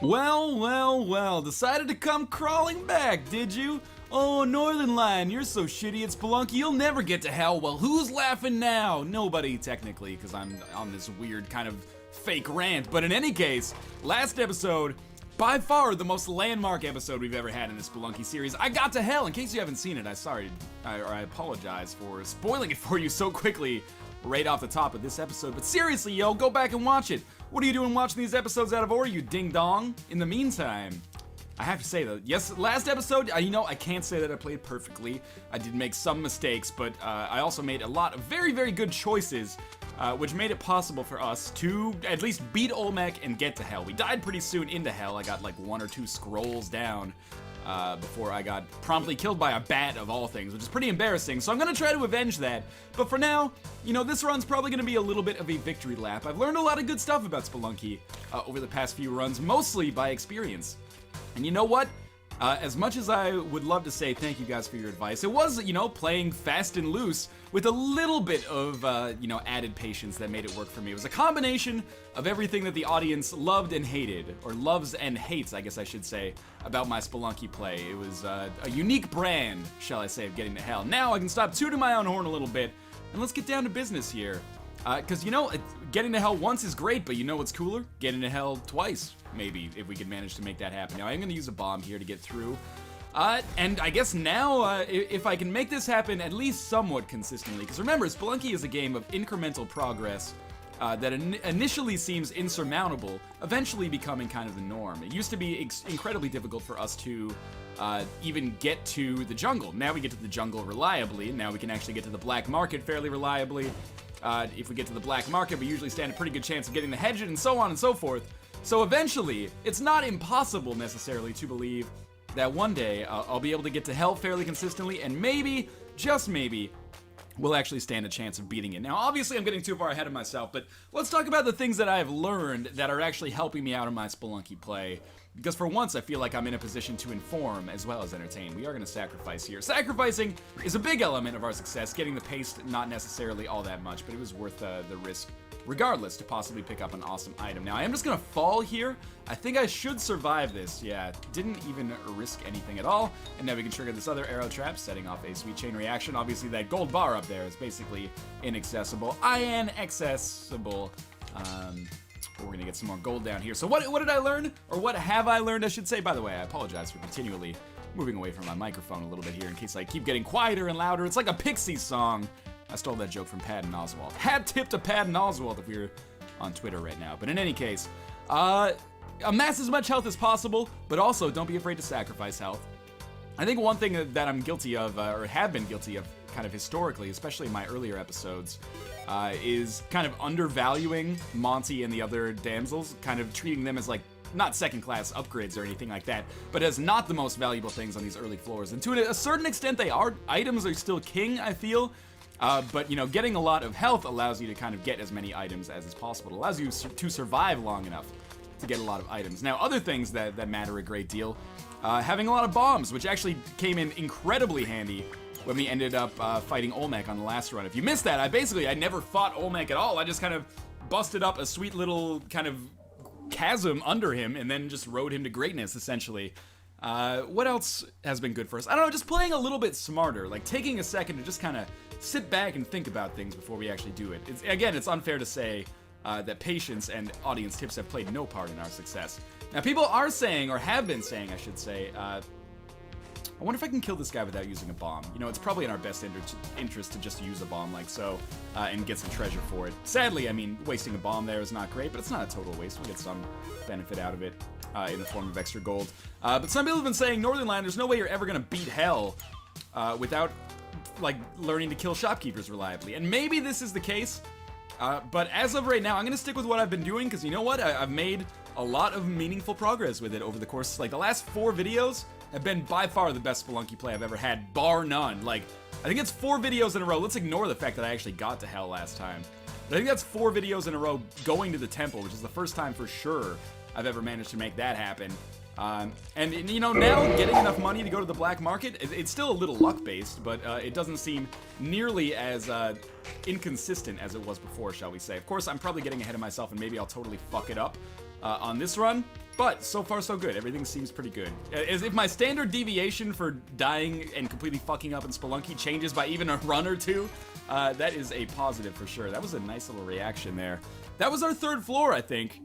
Well, well, well, decided to come crawling back, did you? Oh, Northern Lion, you're so shitty at Spelunky, you'll never get to hell. Well, who's laughing now? Nobody, technically, because I'm on this weird kind of fake rant. But in any case, last episode, by far the most landmark episode we've ever had in the Spelunky series. I got to hell. In case you haven't seen it, I apologize for spoiling it for you so quickly right off the top of this episode. But seriously, yo, go back and watch it. What are you doing watching these episodes out of order, you ding-dong? In the meantime, I have to say though, yes, last episode, I can't say that I played perfectly. I did make some mistakes, but I also made a lot of very, very good choices, which made it possible for us to at least beat Olmec and get to hell. We died pretty soon into hell. I got like 1 or 2 scrolls down before I got promptly killed by a bat of all things, which is pretty embarrassing, so I'm gonna try to avenge that. But for now, this run's probably gonna be a little bit of a victory lap. I've learned a lot of good stuff about Spelunky over the past few runs, mostly by experience. And you know what? As much as I would love to say thank you guys for your advice, it was, playing fast and loose with a little bit of, added patience that made it work for me. It was a combination of everything that the audience loved and hated, or loves and hates, I guess I should say, about my Spelunky play. It was a unique brand, shall I say, of getting to hell. Now I can stop tooting my own horn a little bit, and let's get down to business here. Because, getting to hell once is great, but you know what's cooler? Getting to hell twice, maybe, if we could manage to make that happen. Now, I'm going to use a bomb here to get through. And I guess now, if I can make this happen at least somewhat consistently, because remember, Spelunky is a game of incremental progress that initially seems insurmountable, eventually becoming kind of the norm. It used to be incredibly difficult for us to even get to the jungle. Now we get to the jungle reliably, and now we can actually get to the black market fairly reliably. If we get to the black market, we usually stand a pretty good chance of getting the hedge, and so on and so forth. So eventually, it's not impossible necessarily to believe that one day I'll be able to get to hell fairly consistently, and maybe, just maybe, we'll actually stand a chance of beating it. Now, obviously, I'm getting too far ahead of myself, but let's talk about the things that I have learned that are actually helping me out in my Spelunky play. Because for once, I feel like I'm in a position to inform as well as entertain. We are going to sacrifice here. Sacrificing is a big element of our success. Getting the pace, not necessarily all that much, but it was worth the risk regardless to possibly pick up an awesome item. Now, I am just going to fall here. I think I should survive this. Yeah, didn't even risk anything at all. And now we can trigger this other arrow trap, setting off a sweet chain reaction. Obviously, that gold bar up there is basically inaccessible. Inaccessible. We're gonna get some more gold down here. So what did I learn? Or what have I learned, I should say? By the way, I apologize for continually moving away from my microphone a little bit here in case I keep getting quieter and louder. It's like a Pixies song. I stole that joke from Patton Oswalt. Hat tip to Patton Oswalt if we were on Twitter right now. But in any case, amass as much health as possible, but also don't be afraid to sacrifice health. I think one thing that I'm guilty of, or have been guilty of kind of historically, especially in my earlier episodes, is kind of undervaluing Monty and the other damsels, kind of treating them as like, not second-class upgrades or anything like that, but as not the most valuable things on these early floors. And to a certain extent they are. Items are still king, I feel. But, getting a lot of health allows you to kind of get as many items as is possible. It allows you to survive long enough to get a lot of items. Now, other things that matter a great deal, having a lot of bombs, which actually came in incredibly handy when we ended up fighting Olmec on the last run. If you missed that, I never fought Olmec at all. I just kind of busted up a sweet little kind of chasm under him and then just rode him to greatness, essentially. What else has been good for us? I don't know, just playing a little bit smarter, like taking a second to just kind of sit back and think about things before we actually do it. It's unfair to say that patience and audience tips have played no part in our success. Now, people are saying, or have been saying, I should say, I wonder if I can kill this guy without using a bomb. It's probably in our best interest to just use a bomb like so, and get some treasure for it. Sadly, wasting a bomb there is not great, but it's not a total waste. We'll get some benefit out of it in the form of extra gold. But some people have been saying, Northern Lion, there's no way you're ever gonna beat hell without, learning to kill shopkeepers reliably. And maybe this is the case, but as of right now, I'm gonna stick with what I've been doing, because you know what? I've made a lot of meaningful progress with it over the course, the last 4 videos have been by far the best Spelunky play I've ever had, bar none. I think it's 4 videos in a row. Let's ignore the fact that I actually got to hell last time. But I think that's 4 videos in a row going to the temple, which is the first time for sure I've ever managed to make that happen. And now getting enough money to go to the black market, it's still a little luck-based, but it doesn't seem nearly as inconsistent as it was before, shall we say. Of course, I'm probably getting ahead of myself, and maybe I'll totally fuck it up on this run. But so far so good. Everything seems pretty good. As if my standard deviation for dying and completely fucking up in Spelunky changes by even a run or two, that is a positive for sure. That was a nice little reaction there. That was our third floor, I think.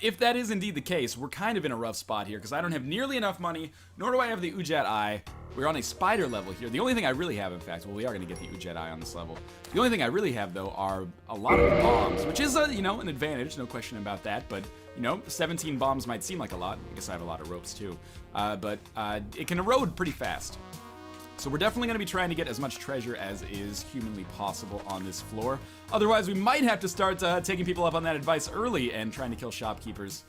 If that is indeed the case, we're kind of in a rough spot here because I don't have nearly enough money, nor do I have the Ujat Eye. We're on a spider level here. The only thing I really have, in fact, well, we are going to get the Ujat Eye on this level. The only thing I really have, though, are a lot of bombs, which is, you know, an advantage, no question about that, but, you know, 17 bombs might seem like a lot. I guess I have a lot of ropes, too. But it can erode pretty fast. So we're definitely going to be trying to get as much treasure as is humanly possible on this floor. Otherwise, we might have to start taking people up on that advice early and trying to kill shopkeepers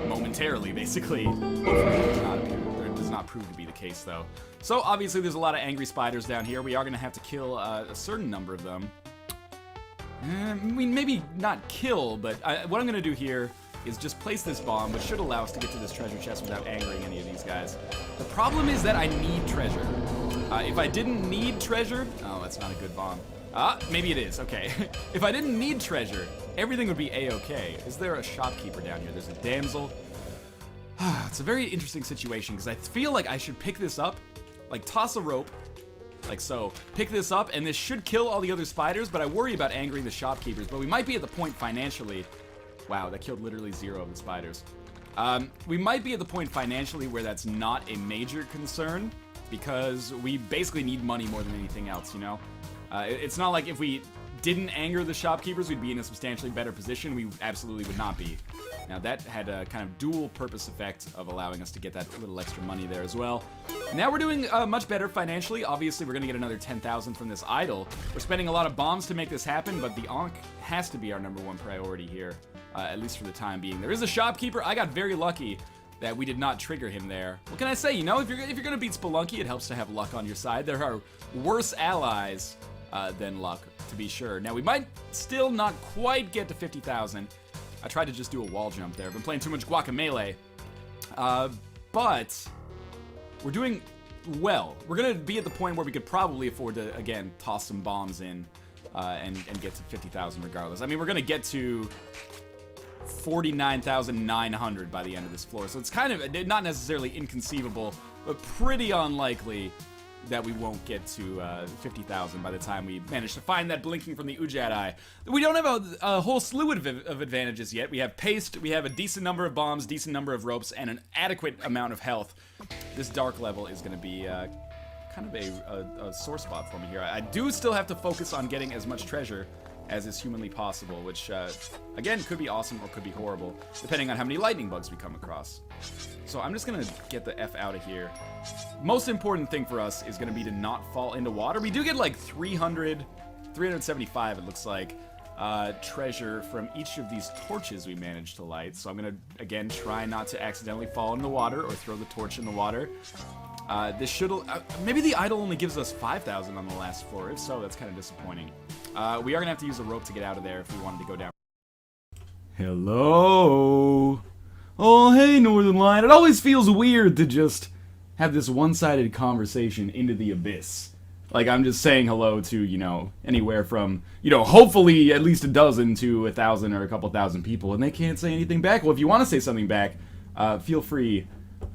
momentarily, basically. It does not prove to be the case, though. So obviously, there's a lot of angry spiders down here. We are going to have to kill a certain number of them. I mean, maybe not kill, but what I'm going to do here is just place this bomb, which should allow us to get to this treasure chest without angering any of these guys. The problem is that I need treasure. If I didn't need treasure... Oh, that's not a good bomb. Maybe it is. Okay. If I didn't need treasure, everything would be a-okay. Is there a shopkeeper down here? There's a damsel. It's a very interesting situation, because I feel like I should pick this up, like toss a rope, like so, pick this up, and this should kill all the other spiders, but I worry about angering the shopkeepers. But we might be at the point financially... Wow, that killed literally 0 of the spiders. We might be at the point financially where that's not a major concern, because we basically need money more than anything else, you know? It's not like if we didn't anger the shopkeepers, we'd be in a substantially better position. We absolutely would not be. Now, that had a kind of dual purpose effect of allowing us to get that little extra money there as well. Now we're doing much better financially. Obviously, we're going to get another 10,000 from this idol. We're spending a lot of bombs to make this happen, but the Ankh has to be our #1 priority here. At least for the time being. There is a shopkeeper. I got very lucky that we did not trigger him there. What can I say? You know, if you're gonna beat Spelunky, it helps to have luck on your side. There are worse allies than luck, to be sure. Now, we might still not quite get to 50,000. I tried to just do a wall jump there. I've been playing too much Guacamelee. But we're doing well. We're gonna be at the point where we could probably afford to, again, toss some bombs in and get to 50,000 regardless. I mean, we're gonna get to 49,900 by the end of this floor. So it's kind of not necessarily inconceivable, but pretty unlikely that we won't get to 50,000 by the time we manage to find that blinking from the Ujat Eye. We don't have a whole slew of advantages yet. We have paste, we have a decent number of bombs, decent number of ropes, and an adequate amount of health. This dark level is going to be kind of a sore spot for me here. I do still have to focus on getting as much treasure as is humanly possible, which, again, could be awesome or could be horrible, depending on how many lightning bugs we come across. So I'm just gonna get the F out of here. Most important thing for us is gonna be to not fall into water. We do get like 375, it looks like, treasure from each of these torches we managed to light. So I'm gonna, again, try not to accidentally fall in the water or throw the torch in the water. This should, maybe the idol only gives us 5,000 on the last floor. If so, that's kind of disappointing. We are gonna have to use a rope to get out of there if we wanted to go down. Hello. Oh, hey, Northern Lion. It always feels weird to just have this one-sided conversation into the abyss. Like, I'm just saying hello to, you know, anywhere from, you know, hopefully at least a dozen to 1,000 or a couple thousand people, and they can't say anything back. Well, if you want to say something back, feel free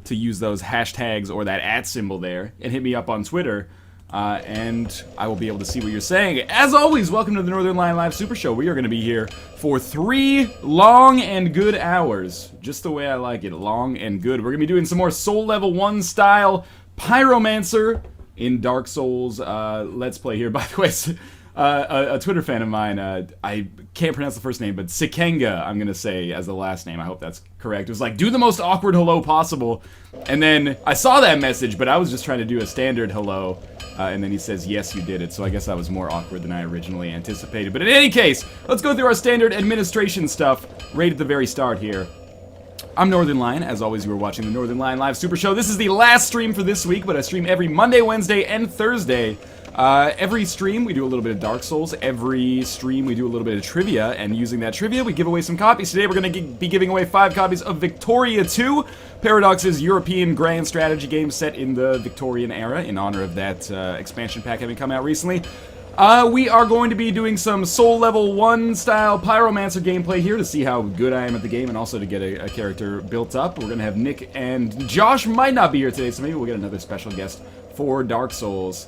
to use those hashtags or that @ symbol there and hit me up on Twitter, and I will be able to see what you're saying. As always, welcome to the Northern Lion Live Super Show. We are going to be here for 3 long and good hours. Just the way I like it, long and good. We're going to be doing some more Soul Level 1 style Pyromancer in Dark Souls Let's Play here. By the way, a Twitter fan of mine, I can't pronounce the first name, but Sikenga, I'm going to say as the last name. I hope that's correct. It was like, do the most awkward hello possible. And then I saw that message, but I was just trying to do a standard hello. And then he says, yes, you did it. So I guess I was more awkward than I originally anticipated. But in any case, let's go through our standard administration stuff right at the very start here. I'm Northern Lion. As always, you are watching the Northern Lion Live Super Show. This is the last stream for this week, but I stream every Monday, Wednesday, and Thursday. Every stream, we do a little bit of Dark Souls. Every stream, we do a little bit of trivia. And using that trivia, we give away some copies. Today, we're going to be giving away 5 copies of Victoria 2, Paradox's European grand strategy game set in the Victorian era, in honor of that expansion pack having come out recently. We are going to be doing some Soul Level 1 style Pyromancer gameplay here to see how good I am at the game and also to get a character built up. We're going to have Nick and Josh might not be here today, so maybe we'll get another special guest for Dark Souls.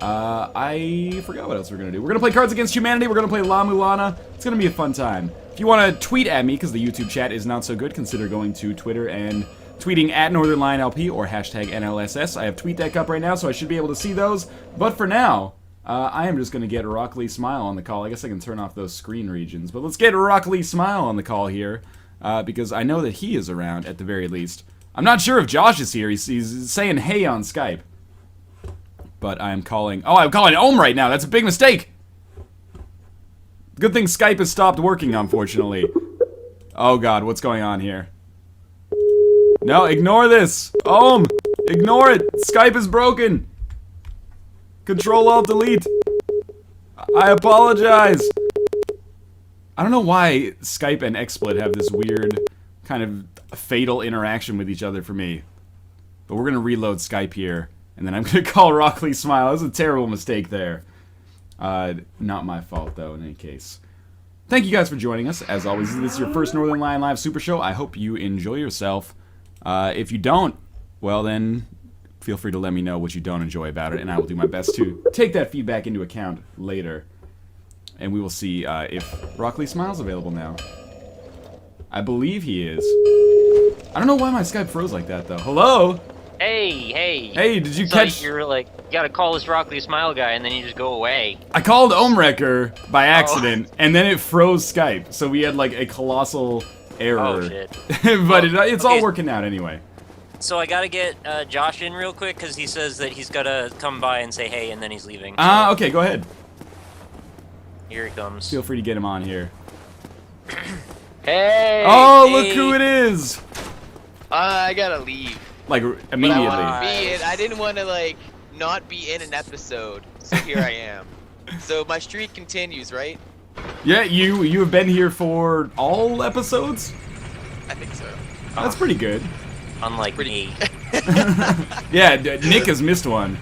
I forgot what else we're going to do. We're going to play Cards Against Humanity. We're going to play La Mulana. It's going to be a fun time. If you want to tweet at me, because the YouTube chat is not so good, consider going to Twitter and tweeting at NorthernLionLP or hashtag NLSS. I have TweetDeck up right now, so I should be able to see those. But for now, I am just going to get Rockley Smile on the call. I guess I can turn off those screen regions. But let's get Rockley Smile on the call here, because I know that he is around at the very least. I'm not sure if Josh is here. He's saying hey on Skype. But I'm calling... Oh, I'm calling Ohm right now. That's a big mistake. Good thing Skype has stopped working, unfortunately. Oh, God. What's going on here? No, ignore this. Ohm, ignore it. Skype is broken. Control-Alt-Delete. I apologize. I don't know why Skype and XSplit have this weird kind of fatal interaction with each other for me. But we're going to reload Skype here. And then I'm going to call Rockley Smile. That was a terrible mistake there. Not my fault, though, in any case. Thank you guys for joining us. As always, this is your first Northern Lion Live Super Show. I hope you enjoy yourself. If you don't, well then, feel free to let me know what you don't enjoy about it, and I will do my best to take that feedback into account later. And we will see if Rockley Smile's available now. I believe he is. I don't know why my Skype froze like that, though. Hello? Hey! Hey, did you catch... You're like, you gotta call this Rockley Smile guy, and then you just go away. I called Ohmwrecker by accident, and then it froze Skype, so we had like a colossal error. Oh, shit. But it's all working out anyway. So I gotta get Josh in real quick, because he says that he's gotta come by and say hey, and then he's leaving. Okay, go ahead. Here he comes. Feel free to get him on here. Hey! Oh, look who it is! I gotta leave. Like, immediately. I didn't want to, like, not be in an episode, so here I am. So my streak continues, right? Yeah, you have been here for all episodes? I think so. That's pretty good. Unlike me. Yeah, Nick has missed one.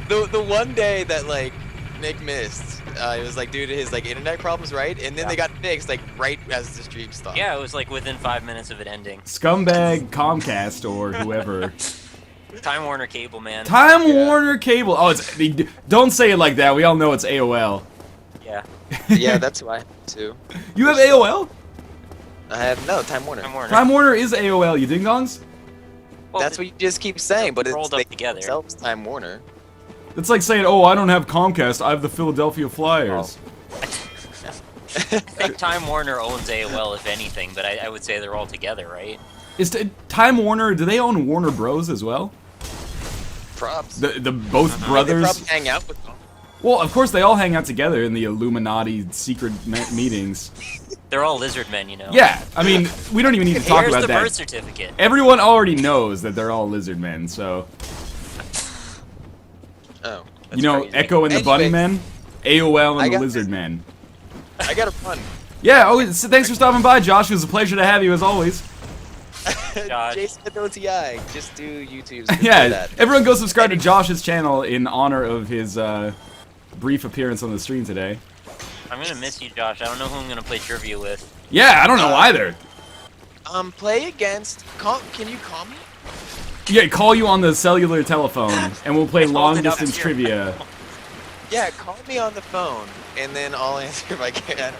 The one day that, like, Nick missed, it was, like, due to his, like, internet problems, right? And then they got fixed, like, right as the stream stopped. Yeah, it was, like, within 5 minutes of it ending. Scumbag Comcast or whoever. Time Warner Cable, man. Time Warner Cable. Oh, don't say it like that. We all know it's AOL. Yeah. Yeah, that's who I have, too. You have AOL? I have, no, Time Warner. Time Warner is AOL, you ding-dongs? Well, that's what you just keep saying, but it's rolled up together. Themselves Time Warner. It's like saying, oh, I don't have Comcast, I have the Philadelphia Flyers. Oh. I think Time Warner owns AOL, if anything, but I would say they're all together, right? Is Time Warner, do they own Warner Bros. As well? Props. The both brothers? They probably hang out with them. Well, of course they all hang out together in the Illuminati secret meetings. They're all lizard men, you know? Yeah, I mean, we don't even need to talk about that. Here's the birth certificate. Everyone already knows that they're all lizard men, so... Oh. You know, crazy. Echo and the Bunny Men? AOL and the Lizard this. Men. I got a pun. Yeah, so thanks for stopping by, Josh. It was a pleasure to have you, as always. Josh. Jason OTI. Just do YouTube's. Yeah, that. everyone go subscribe to Josh's channel in honor of his brief appearance on the stream today. I'm gonna miss you, Josh. I don't know who I'm gonna play trivia with. Yeah, I don't know either. Play against. Can you call me? Yeah, call you on the cellular telephone, and we'll play long-distance trivia. Yeah, call me on the phone, and then I'll answer if I can. I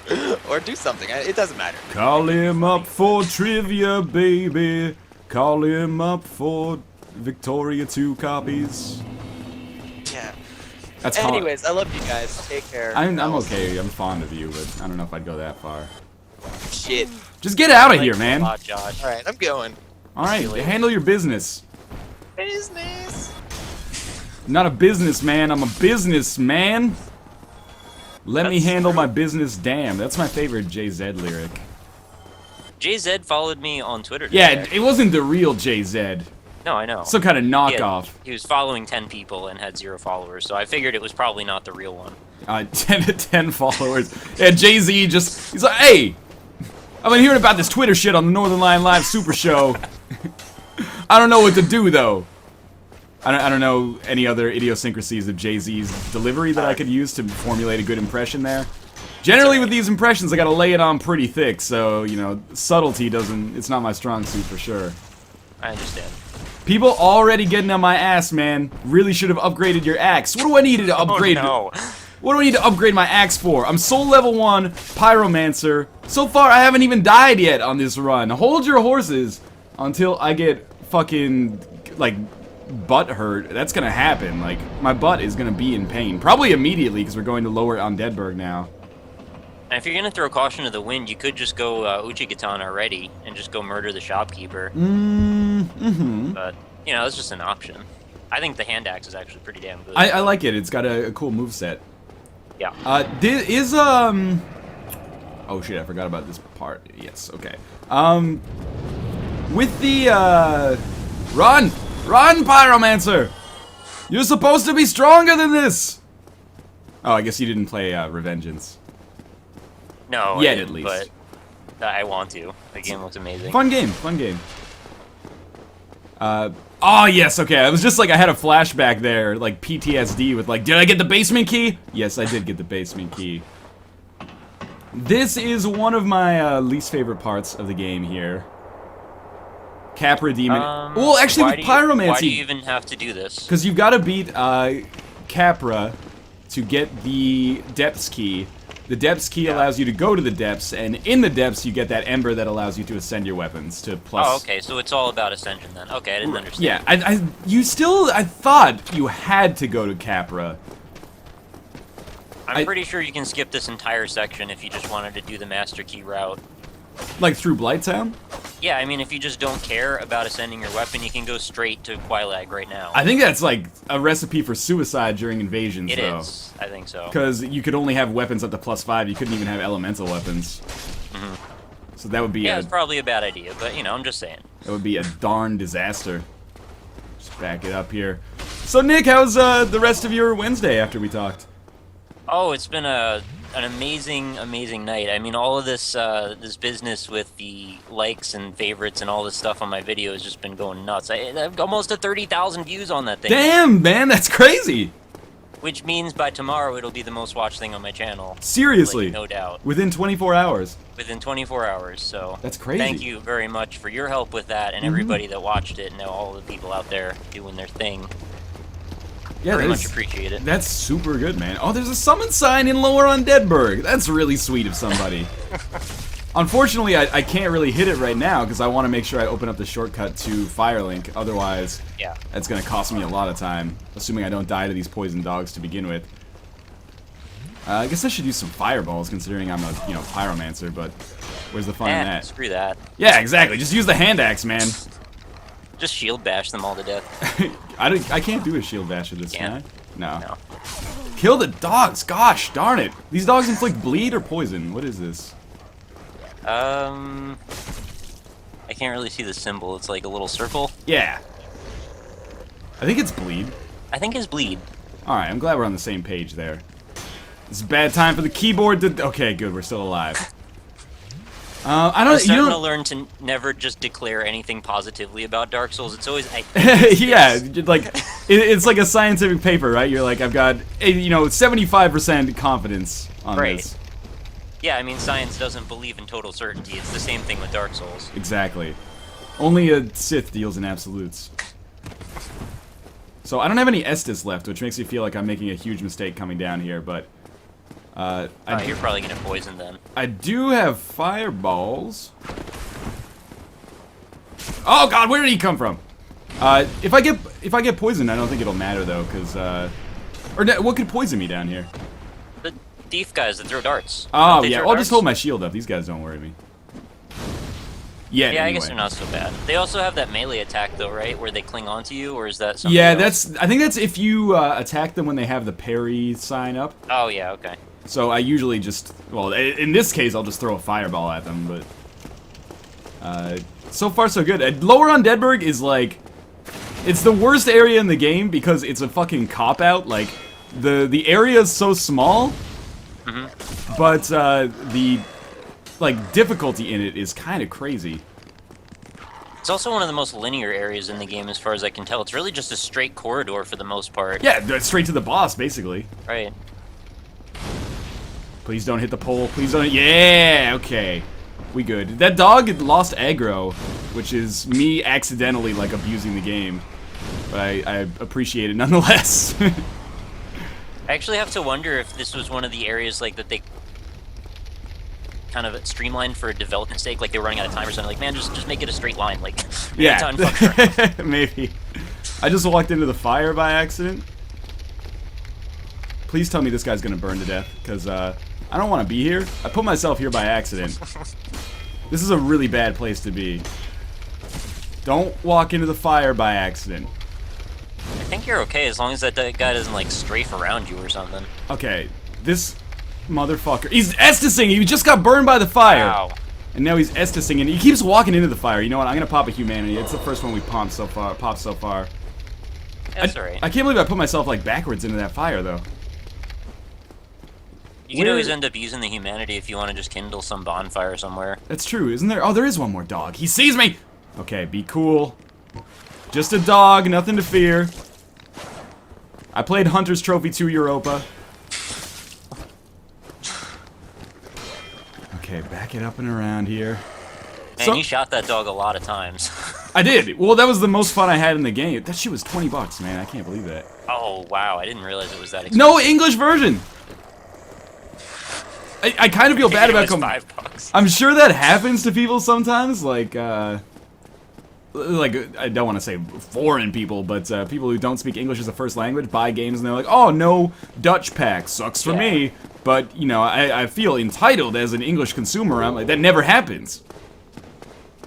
don't know. Or do something. It doesn't matter. Call him up for trivia, baby. Call him up for Victoria 2 copies. Yeah. That's Anyways, I love you guys. Take care. I'm okay. I'm fond of you, but I don't know if I'd go that far. Shit. Just get out of here, man. Josh. Alright, I'm going. Alright, handle your business. Business. I'm not a businessman, I'm a businessman. Let me handle my business, damn. That's my favorite JZ lyric. JZ followed me on Twitter today. Yeah, it wasn't the real JZ. No, I know. Some kind of knockoff. He was following 10 people and had 0 followers, so I figured it was probably not the real one. 10 followers. Yeah, Jay-Z just, he's like, hey, I've been hearing about this Twitter shit on the Northern Lion Live Super Show. I don't know what to do, though. I don't know any other idiosyncrasies of Jay-Z's delivery that I could use to formulate a good impression there. Generally, with these impressions, I gotta lay it on pretty thick, so, you know, subtlety doesn't... It's not my strong suit for sure. I understand. People already getting on my ass, man. Really should have upgraded your axe. What do I need to upgrade? Oh, no. What do I need to upgrade my axe for? I'm soul level 1, Pyromancer. So far, I haven't even died yet on this run. Hold your horses until I get fucking, like, butt hurt. That's gonna happen. Like, my butt is gonna be in pain. Probably immediately, because we're going to lower Undeadburg now. And if you're gonna throw caution to the wind, you could just go Uchigatana already and just go murder the shopkeeper. But, you know, it's just an option. I think the hand axe is actually pretty damn good. I like it. It's got a cool moveset. Yeah. Oh shit, I forgot about this part. Yes, okay. With the, Run! Run, Pyromancer! You're supposed to be stronger than this! Oh, I guess you didn't play, Revengeance. No, Yet, at least. But I want to. The game looks amazing. Fun game, fun game. Oh yes, okay, I was just like, I had a flashback there, like PTSD with like, did I get the basement key? Yes, I did get the basement key. This is one of my least favorite parts of the game here. Capra Demon. Well, actually, with Pyromancy. Why do you even have to do this? Because you've got to beat Capra to get the Depths key. The Depths key allows you to go to the Depths, and in the Depths you get that Ember that allows you to ascend your weapons to plus... Oh, okay, so it's all about ascension then. Okay, I didn't understand. Yeah, I thought you had to go to Capra. I'm pretty sure you can skip this entire section if you just wanted to do the Master Key route. Like through Blighttown? Yeah, I mean, if you just don't care about ascending your weapon, you can go straight to Quailag right now. I think that's like a recipe for suicide during invasions, though. It is, I think so. Because you could only have weapons up to +5, you couldn't even have elemental weapons. So that would be it's probably a bad idea, but, you know, I'm just saying. That would be a darn disaster. Just back it up here. So, Nick, how's the rest of your Wednesday after we talked? Oh, it's been an amazing, amazing night. I mean, all of this this business with the likes and favorites and all this stuff on my video has just been going nuts. I've almost 30,000 views on that thing. Damn, man, that's crazy. Which means by tomorrow it'll be the most watched thing on my channel. Seriously? Like, no doubt. Within 24 hours? Within 24 hours, so... That's crazy. Thank you very much for your help with that and everybody that watched it and all the people out there doing their thing. Yeah, very much appreciate it. That's super good, man. Oh, there's a summon sign in Lower Undeadburg. That's really sweet of somebody. Unfortunately, I can't really hit it right now because I want to make sure I open up the shortcut to Firelink. Otherwise, that's going to cost me a lot of time, assuming I don't die to these poison dogs to begin with. I guess I should use some fireballs, considering I'm a, you know, pyromancer, but where's the fun in that? Screw that. Yeah, exactly. Just use the hand axe, man. Just shield bash them all to death. I can't do a shield bash at this time. No. No. Kill the dogs! Gosh, darn it! These dogs inflict bleed or poison? What is this? I can't really see the symbol. It's like a little circle. Yeah. I think it's bleed. I think it's bleed. Alright, I'm glad we're on the same page there. It's a bad time for the keyboard to... Okay, good, we're still alive. I'm starting to learn to never just declare anything positively about Dark Souls. It's always... yeah, like, it's like a scientific paper, right? You're like, I've got, you know, 75% confidence on this. Yeah, I mean, science doesn't believe in total certainty. It's the same thing with Dark Souls. Exactly. Only a Sith deals in absolutes. So I don't have any Estus left, which makes me feel like I'm making a huge mistake coming down here, but... you're probably gonna poison then. I do have fireballs. Oh god, where did he come from? If I get poisoned, I don't think it'll matter though, because what could poison me down here? The thief guys that throw darts. Oh yeah, I'll just hold my shield up. These guys don't worry me. Yeah, anyway. I guess they're not so bad. They also have that melee attack though, right? Where they cling onto you, or is that something else? I think that's if you attack them when they have the parry sign up. Oh yeah, okay. So I usually just, well, in this case, I'll just throw a fireball at them, but... so far, so good. Lower Undeadburg is, like... It's the worst area in the game because it's a fucking cop-out. Like, the area is so small, but the, like, difficulty in it is kind of crazy. It's also one of the most linear areas in the game, as far as I can tell. It's really just a straight corridor for the most part. Yeah, straight to the boss, basically. Right. Please don't hit the pole. Please don't. Yeah, okay. We good. That dog lost aggro, which is me accidentally, like, abusing the game. But I appreciate it nonetheless. I actually have to wonder if this was one of the areas, like, that they kind of streamlined for a development sake, like they were running out of time or something. Like, man, just make it a straight line, like. Yeah. Maybe. I just walked into the fire by accident. Please tell me this guy's gonna burn to death, because I don't want to be here. I put myself here by accident. This is a really bad place to be. Don't walk into the fire by accident. I think you're okay as long as that guy doesn't, like, strafe around you or something. Okay, this motherfucker. He's estusing! He just got burned by the fire! Wow. And now he's estusing, and he keeps walking into the fire. You know what? I'm gonna pop a humanity. It's the first one we popped so far. That's alright. I can't believe I put myself, like, backwards into that fire, though. You can always end up using the humanity if you want to just kindle some bonfire somewhere. That's true, isn't there? Oh, there is one more dog. He sees me! Okay, be cool. Just a dog, nothing to fear. I played Hunter's Trophy 2 Europa. Okay, back it up and around here. Man, you shot that dog a lot of times. I did. Well, that was the most fun I had in the game. That shit was $20, man. I can't believe that. Oh, wow. I didn't realize it was that expensive. No English version! I kind of feel bad about $5. I'm sure that happens to people sometimes, like, I don't want to say foreign people, but people who don't speak English as a first language buy games and they're like, oh, no Dutch pack, sucks for me. But, you know, I feel entitled as an English consumer. I'm like, that never happens.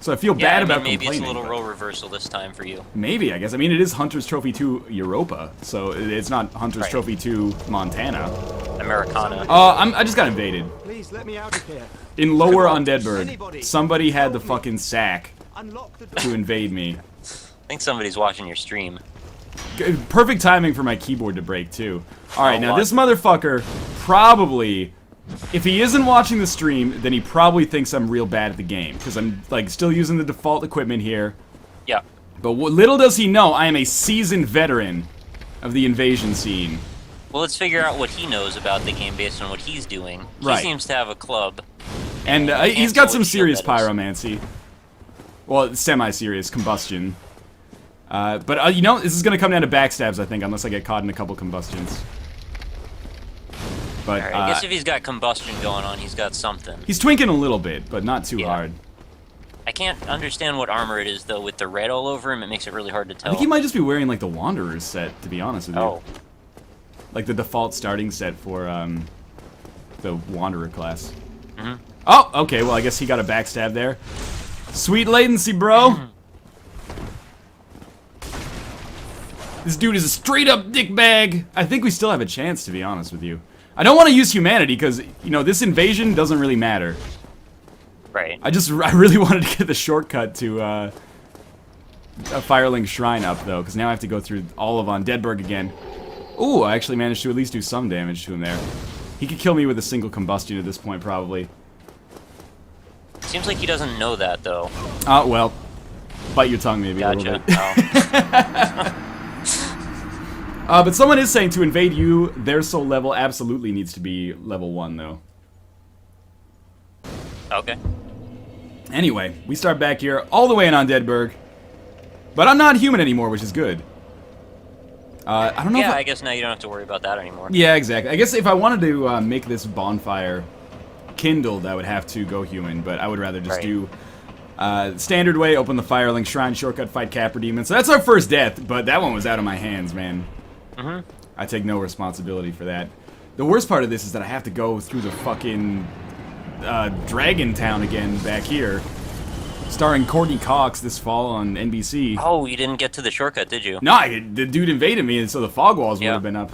So I feel bad about maybe complaining. Maybe it's a little role reversal this time for you. Maybe, I guess. I mean, it is Hunter's Trophy 2 Europa, so it's not Hunter's Trophy 2 Montana. Americana. I just got invaded. Please let me out of here. In Lower Undeadburg, somebody had the fucking sack to invade me. I think somebody's watching your stream. Perfect timing for my keyboard to break, too. Alright, now this motherfucker probably... If he isn't watching the stream, then he probably thinks I'm real bad at the game. Because I'm, like, still using the default equipment here. Yeah. But little does he know, I am a seasoned veteran of the invasion scene. Well, let's figure out what he knows about the game based on what he's doing. Right. He seems to have a club. And he's got some serious pyromancy. Well, semi-serious combustion. But, you know, this is going to come down to backstabs, I think, unless I get caught in a couple combustions. But, right, I guess if he's got combustion going on, he's got something. He's twinking a little bit, but not too hard. I can't understand what armor it is, though, with the red all over him. It makes it really hard to tell. I think he might just be wearing, like, the Wanderer's set, to be honest with you. Oh. Like the default starting set for, the Wanderer class. Mm-hmm. Oh, okay, well, I guess he got a backstab there. Sweet latency, bro! This dude is a straight-up dickbag! I think we still have a chance, to be honest with you. I don't want to use humanity, because, you know, this invasion doesn't really matter. Right. I really wanted to get the shortcut to, a Firelink Shrine up, though, because now I have to go through all of Undeadburg again. Ooh, I actually managed to at least do some damage to him there. He could kill me with a single combustion at this point, probably. Seems like he doesn't know that, though. Well, bite your tongue, maybe, a little bit. But someone is saying to invade you, their soul level absolutely needs to be level 1, though. Okay. Anyway, we start back here, all the way in Undeadburg. But I'm not human anymore, which is good. I don't know if I guess now you don't have to worry about that anymore. Yeah, exactly. I guess if I wanted to make this bonfire kindled, I would have to go human, but I would rather just do standard way, open the Firelink Shrine, shortcut, fight Capra Demon. So that's our first death, but that one was out of my hands, man. Mm-hmm. I take no responsibility for that. The worst part of this is that I have to go through the fucking Dragon Town again back here. Starring Courtney Cox this fall on NBC. Oh, you didn't get to the shortcut, did you? No, the dude invaded me, and so the fog walls would have been up.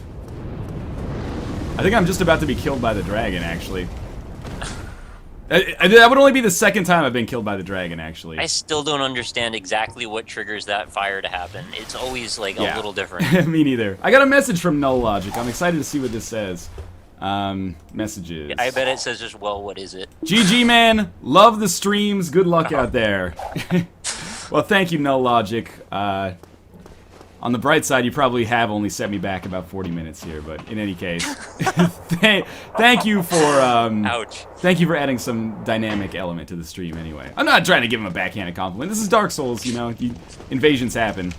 I think I'm just about to be killed by the dragon, actually. That would only be the second time I've been killed by the dragon, actually. I still don't understand exactly what triggers that fire to happen. It's always, like, a little different. Me neither. I got a message from Null Logic. I'm excited to see what this says. Messages. I bet it says just, well, what is it? GG, man. Love the streams. Good luck out there. Well, thank you, Null Logic. On the bright side, you probably have only set me back about 40 minutes here, but in any case, thank you for Ouch. Thank you for adding some dynamic element to the stream. Anyway, I'm not trying to give him a backhanded compliment. This is Dark Souls, you know. Invasions happen.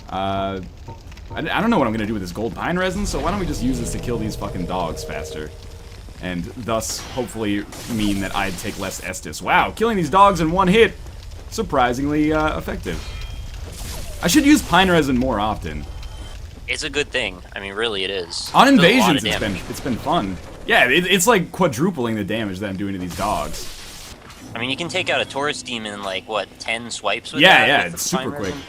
I don't know what I'm gonna do with this gold pine resin, so why don't we just use this to kill these fucking dogs faster, and thus hopefully mean that I'd take less Estus. Wow, killing these dogs in one hit, surprisingly effective. I should use pine resin more often. It's a good thing. I mean, really, it is. On It does a lot invasions, of it's been fun. Yeah, it's like quadrupling the damage that I'm doing to these dogs. I mean, you can take out a Taurus demon in like what 10 swipes with Yeah, that? yeah, with it's the super pine quick. resin?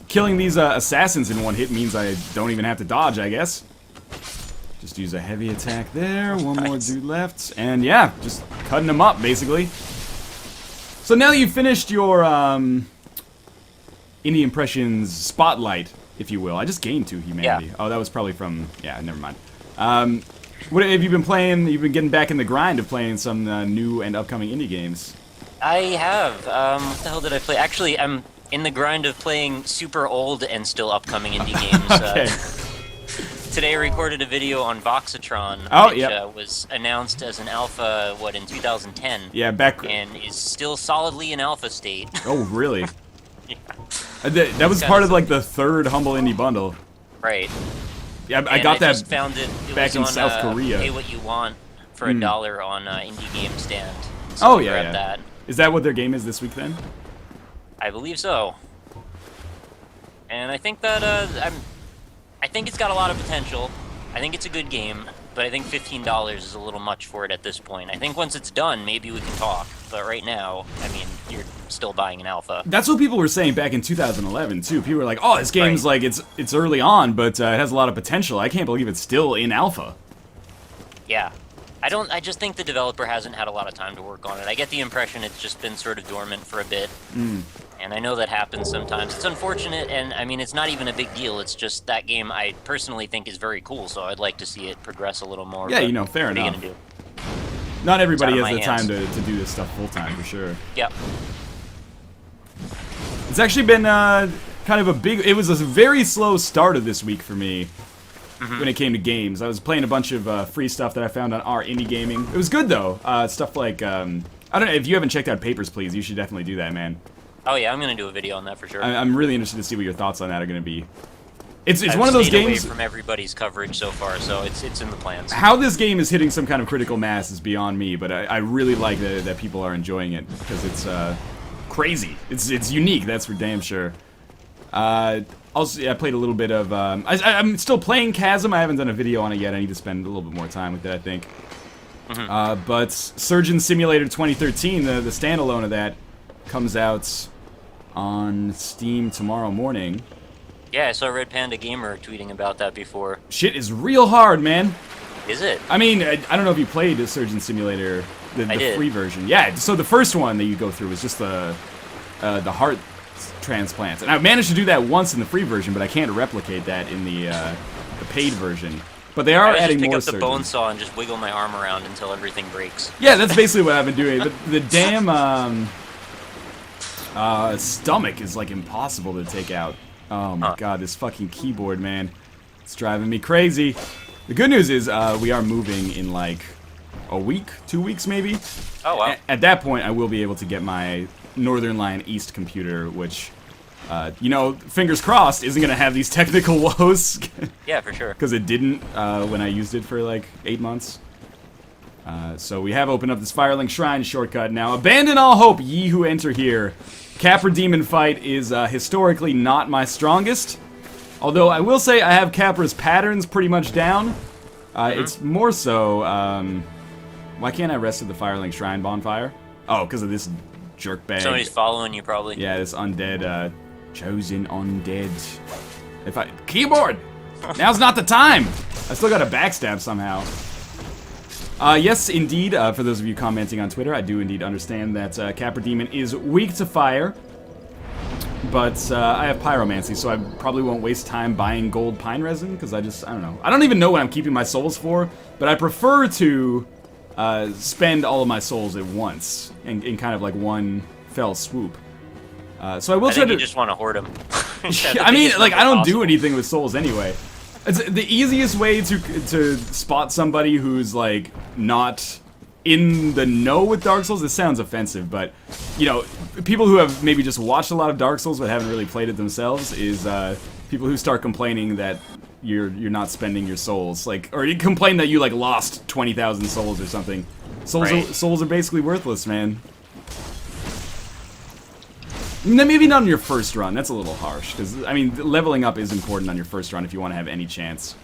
Killing these assassins in one hit means I don't even have to dodge, I guess. Just use a heavy attack there. One more Nice. dude left, and yeah, just cutting them up basically. So now you've finished your Indie Impressions spotlight, if you will. I just gained 2 humanity. Yeah. Oh, that was probably from... Yeah, never mind. What have you been playing? You've been getting back in the grind of playing some new and upcoming indie games. I have. What the hell did I play? Actually, I'm in the grind of playing super old and still upcoming indie games. Okay. Today I recorded a video on Voxatron, Oh, which yep. Was announced as an alpha, in 2010? Yeah, back... And is still solidly in alpha state. Oh, really? Yeah. That was part of like the 3rd Humble Indie Bundle. Right. Yeah, I And got that just found it back was in on, South Korea. Pay what you want for $1 on Indie Game Stand. So Oh, I yeah, grabbed yeah. that. Is that what their game is this week then? I believe so. And I think that I think it's got a lot of potential. I think it's a good game, but I think $15 is a little much for it at this point. I think once it's done, maybe we can talk. But right now, I mean, you're still buying an alpha. That's what people were saying back in 2011 too. People were like, "Oh, this game's Right. like it's early on, but it has a lot of potential." I can't believe it's still in alpha. Yeah. I just think the developer hasn't had a lot of time to work on it. I get the impression it's just been sort of dormant for a bit. And I know that happens sometimes. It's unfortunate, and I mean, it's not even a big deal. It's just that game I personally think is very cool, so I'd like to see it progress a little more. Yeah, but you know, fair what are you enough. gonna do? Not everybody It's out has of the my time hands. to do this stuff full time for sure. Yep. It's actually been kind of a big. It was a very slow start of this week for me when it came to games. I was playing a bunch of free stuff that I found on our indie gaming. It was good though. Stuff like I don't know if you haven't checked out Papers, Please. You should definitely do that, man. Oh yeah, I'm gonna do a video on that for sure. I'm really interested to see what your thoughts on that are going to be. It's I've one of those stayed away games. from everybody's coverage so far, so it's in the plans. How this game is hitting some kind of critical mass is beyond me, but I really like that people are enjoying it because it's crazy. It's unique, that's for damn sure. Also, yeah, I played a little bit of. I'm still playing Chasm. I haven't done a video on it yet. I need to spend a little bit more time with it, I think. But Surgeon Simulator 2013, the standalone of that, comes out on Steam tomorrow morning. Yeah, I saw Red Panda Gamer tweeting about that before. Shit is real hard, man. Is it? I mean, I don't know if you played the Surgeon Simulator, the did. free version. Yeah, so the first one that you go through is just the heart transplants. And I managed to do that once in the free version, but I can't replicate that in the paid version. But they are I adding just pick more up the surgeons. bone saw and just wiggle my arm around until everything breaks. Yeah, that's basically what I've been doing. But the damn stomach is like impossible to take out. Oh my god, this fucking keyboard, man. It's driving me crazy. The good news is we are moving in like a week, 2 weeks maybe. Oh wow. At that point, I will be able to get my Northern Line East computer, which, you know, fingers crossed, isn't going to have these technical woes. Yeah, for sure. Because it didn't when I used it for like 8 months. So we have opened up this Firelink Shrine shortcut now. Abandon all hope, ye who enter here. Capra Demon fight is historically not my strongest. Although I will say I have Capra's patterns pretty much down. It's more so, why can't I rest at the Firelink Shrine bonfire? Oh, because of this jerkbag. Somebody's following you probably. Yeah, this undead, chosen undead. Keyboard! Now's not the time! I still got a backstab somehow. Yes, indeed, for those of you commenting on Twitter, I do indeed understand that Capra Demon is weak to fire. But I have Pyromancy, so I probably won't waste time buying gold pine resin, because I don't know. I don't even know what I'm keeping my souls for, but I prefer to spend all of my souls at once, in kind of like one fell swoop. So I will I try think to. you just want to hoard them. I mean, like, I don't do anything with souls anyway. It's the easiest way to spot somebody who's like not in the know with Dark Souls. This sounds offensive, but you know, people who have maybe just watched a lot of Dark Souls but haven't really played it themselves is people who start complaining that you're not spending your souls, like, or you complain that you like lost 20,000 souls or something. Souls are basically worthless, man. Maybe not on your first run. That's a little harsh, because I mean, leveling up is important on your first run if you want to have any chance.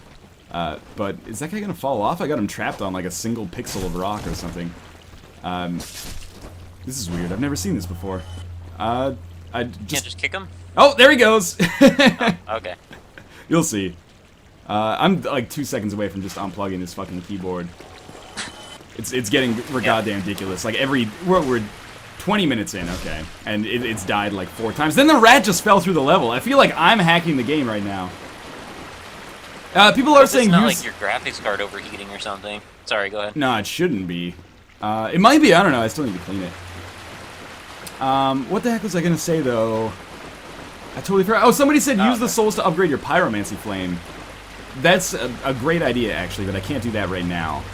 But is that guy gonna fall off? I got him trapped on like a single pixel of rock or something. This is weird. I've never seen this before. I Can't just kick him? Oh, there he goes. Oh, okay. You'll see. I'm like 2 seconds away from just unplugging this fucking keyboard. It's getting goddamn ridiculous. Like we're 20 minutes in, okay, and it's died like 4 times. Then the rat just fell through the level. I feel like I'm hacking the game right now. People are saying it's not use... like your graphics card overheating or something. Sorry, go ahead. No, it shouldn't be. It might be. I don't know. I still need to clean it. What the heck was I gonna say though? I totally forgot. Oh, somebody said use the souls to upgrade your pyromancy flame. That's a great idea actually, but I can't do that right now.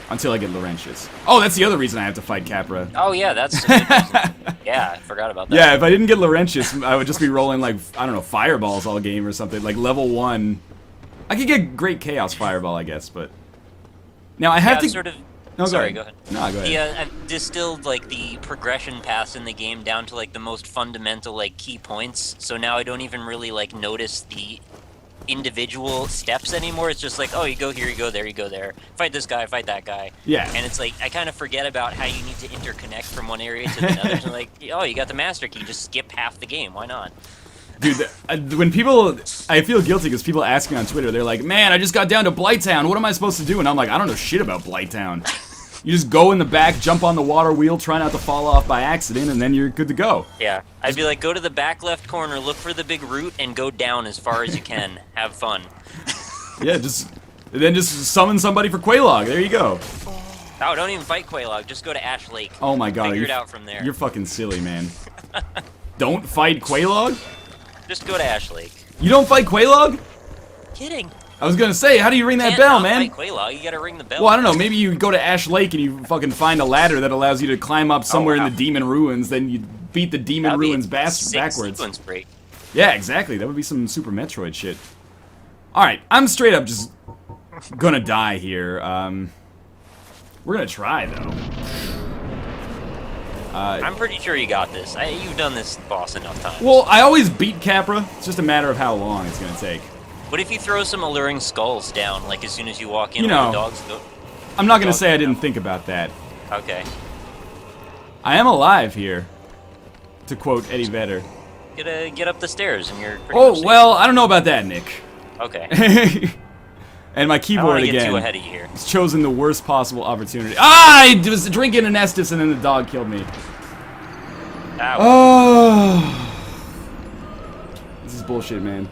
Until I get Laurentius. Oh, that's the other reason I have to fight Capra. Oh yeah, that's a good reason. Yeah, I forgot about that. Yeah, if I didn't get Laurentius, I would just be rolling like, I don't know, fireballs all game or something. Like level 1. I could get Great Chaos Fireball, I guess, but... Now I have to... Sort of... No, Sorry, go ahead. No, go ahead. Yeah, I've distilled like the progression paths in the game down to like the most fundamental like key points. So now I don't even really like notice the individual steps anymore. It's just like, oh, you go here, you go there, you go there. Fight this guy, fight that guy. Yeah. And it's like, I kind of forget about how you need to interconnect from one area to the other. So like, oh, you got the master key, just skip half the game. Why not? Dude, when people... I feel guilty because people ask me on Twitter, they're like, man, I just got down to Blighttown. What am I supposed to do? And I'm like, I don't know shit about Blighttown. You just go in the back, jump on the water wheel, try not to fall off by accident, and then you're good to go. Yeah. I'd be like, go to the back left corner, look for the big root, and go down as far as you can. Have fun. Yeah, then just summon somebody for Quelaag. There you go. Oh, don't even fight Quelaag. Just go to Ash Lake. Oh my god. Figure it out from there. You're fucking silly, man. Don't fight Quelaag? Just go to Ash Lake. You don't fight Quelaag? Kidding. I was gonna say, how do you ring that bell, man? Fight Quelaag. You gotta ring the bell. Well, I don't know. Maybe you go to Ash Lake and you fucking find a ladder that allows you to climb up somewhere in the Demon Ruins. Then you beat the Demon Ruins backwards. Sequence break. Yeah, exactly. That would be some Super Metroid shit. All right, I'm straight up just gonna die here. We're gonna try though. I'm pretty sure you got this. You've done this boss enough times. Well, I always beat Capra. It's just a matter of how long it's gonna take. What if you throw some alluring skulls down, like as soon as you walk in, where the dogs go? I'm not gonna say I didn't think about that. Okay. I am alive here, to quote Eddie Vedder. Get up the stairs, and you're. Oh well, I don't know about that, Nick. Okay. And my keyboard get again. Too ahead of you here. It's chosen the worst possible opportunity. Ah! I was drinking an Estus and then the dog killed me. Ow. Oh. This is bullshit, man.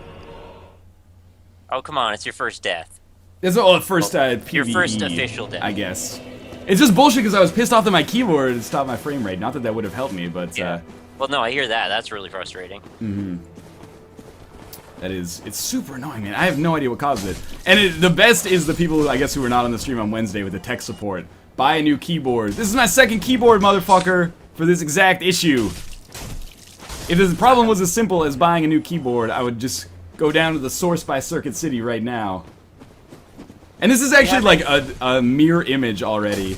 Oh, come on, it's your first death. It's the first PvE, your first official death. I guess. It's just bullshit because I was pissed off that my keyboard had stopped my frame rate. Not that that would have helped me, but... Yeah. Well, no, I hear that. That's really frustrating. Mm-hmm. It's super annoying, man. I have no idea what causes it. And the best is the people, I guess, who were not on the stream on Wednesday with the tech support. Buy a new keyboard. This is my second keyboard, motherfucker, for this exact issue. If the problem was as simple as buying a new keyboard, I would just go down to the source by Circuit City right now. And this is actually like a mirror image already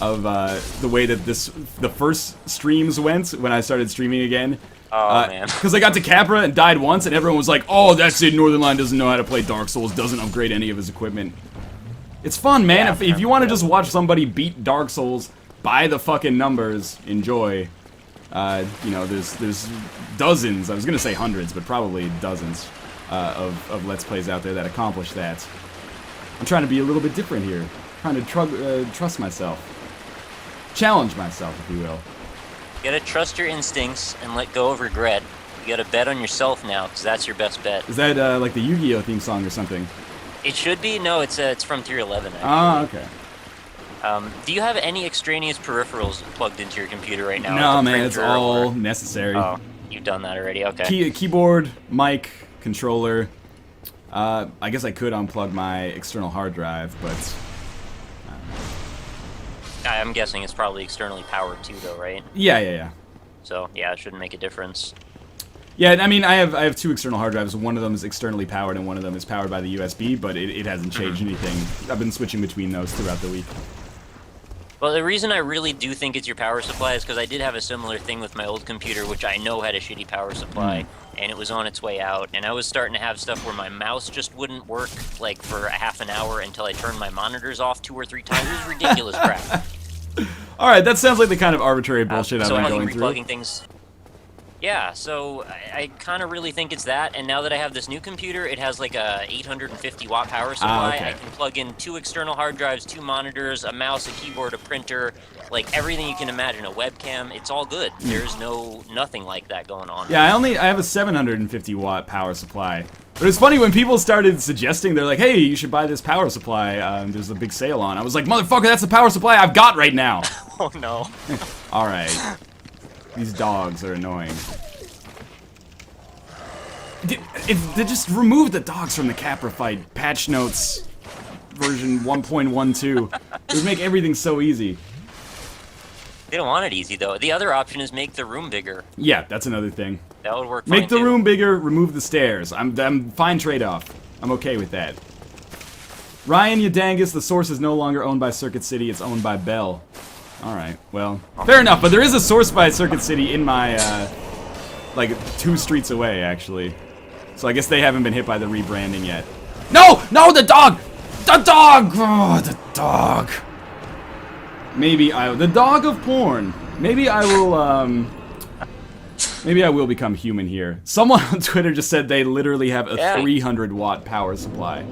of the way that the first streams went when I started streaming again. Oh, man. Because I got to Capra and died once, and everyone was like, oh, that's it, Northernline doesn't know how to play Dark Souls, doesn't upgrade any of his equipment. It's fun, man. Yeah, if you want to just watch somebody beat Dark Souls, buy the fucking numbers, enjoy. You know, there's dozens, I was going to say hundreds, but probably dozens of Let's Plays out there that accomplish that. I'm trying to be a little bit different here. Trying to trust myself. Challenge myself, if you will. You gotta trust your instincts and let go of regret. You gotta bet on yourself now, because that's your best bet. Is that like the Yu-Gi-Oh theme song or something? It should be. No, it's from Tier 11. Actually. Ah, okay. Do you have any extraneous peripherals plugged into your computer right now? No, like a man, it's printer all or... necessary. Oh, you've done that already. Okay. Keyboard, mic, controller. I guess I could unplug my external hard drive, but I'm guessing it's probably externally powered too, though, right? yeah. So yeah, it shouldn't make a difference. Yeah, I mean, I have 2 external hard drives. One of them is externally powered, and one of them is powered by the USB. But it hasn't changed anything. I've been switching between those throughout the week. Well, the reason I really do think it's your power supply is because I did have a similar thing with my old computer, which I know had a shitty power supply, and it was on its way out. And I was starting to have stuff where my mouse just wouldn't work, like, for a half an hour until I turned my monitors off 2 or 3 times. It was ridiculous crap. All right, that sounds like the kind of arbitrary bullshit I've been going through. Replugging things. Yeah, so I kind of really think it's that, and now that I have this new computer, it has like a 850 watt power supply. Okay. I can plug in 2 external hard drives, 2 monitors, a mouse, a keyboard, a printer, like everything you can imagine, a webcam. It's all good. There's nothing like that going on. Yeah, I have a 750 watt power supply. But it's funny when people started suggesting, they're like, hey, you should buy this power supply. There's a big sale on. I was like, motherfucker, that's the power supply I've got right now. Oh no. All right. These dogs are annoying. If they just remove the dogs from the Capra fight, patch notes version 1.12, it would make everything so easy. They don't want it easy though. The other option is make the room bigger. Yeah, that's another thing. That would work fine Make the too. room bigger, remove the stairs. I'm fine trade-off. I'm okay with that. Ryan Yadangus, the source is no longer owned by Circuit City, it's owned by Bell. Alright, well, fair enough, but there is a source by Circuit City in my, like, 2 streets away, actually. So I guess they haven't been hit by the rebranding yet. No! No, the dog! The dog! Oh, the dog. The dog of porn. Maybe I will become human here. Someone on Twitter just said they literally have a 300 watt power supply.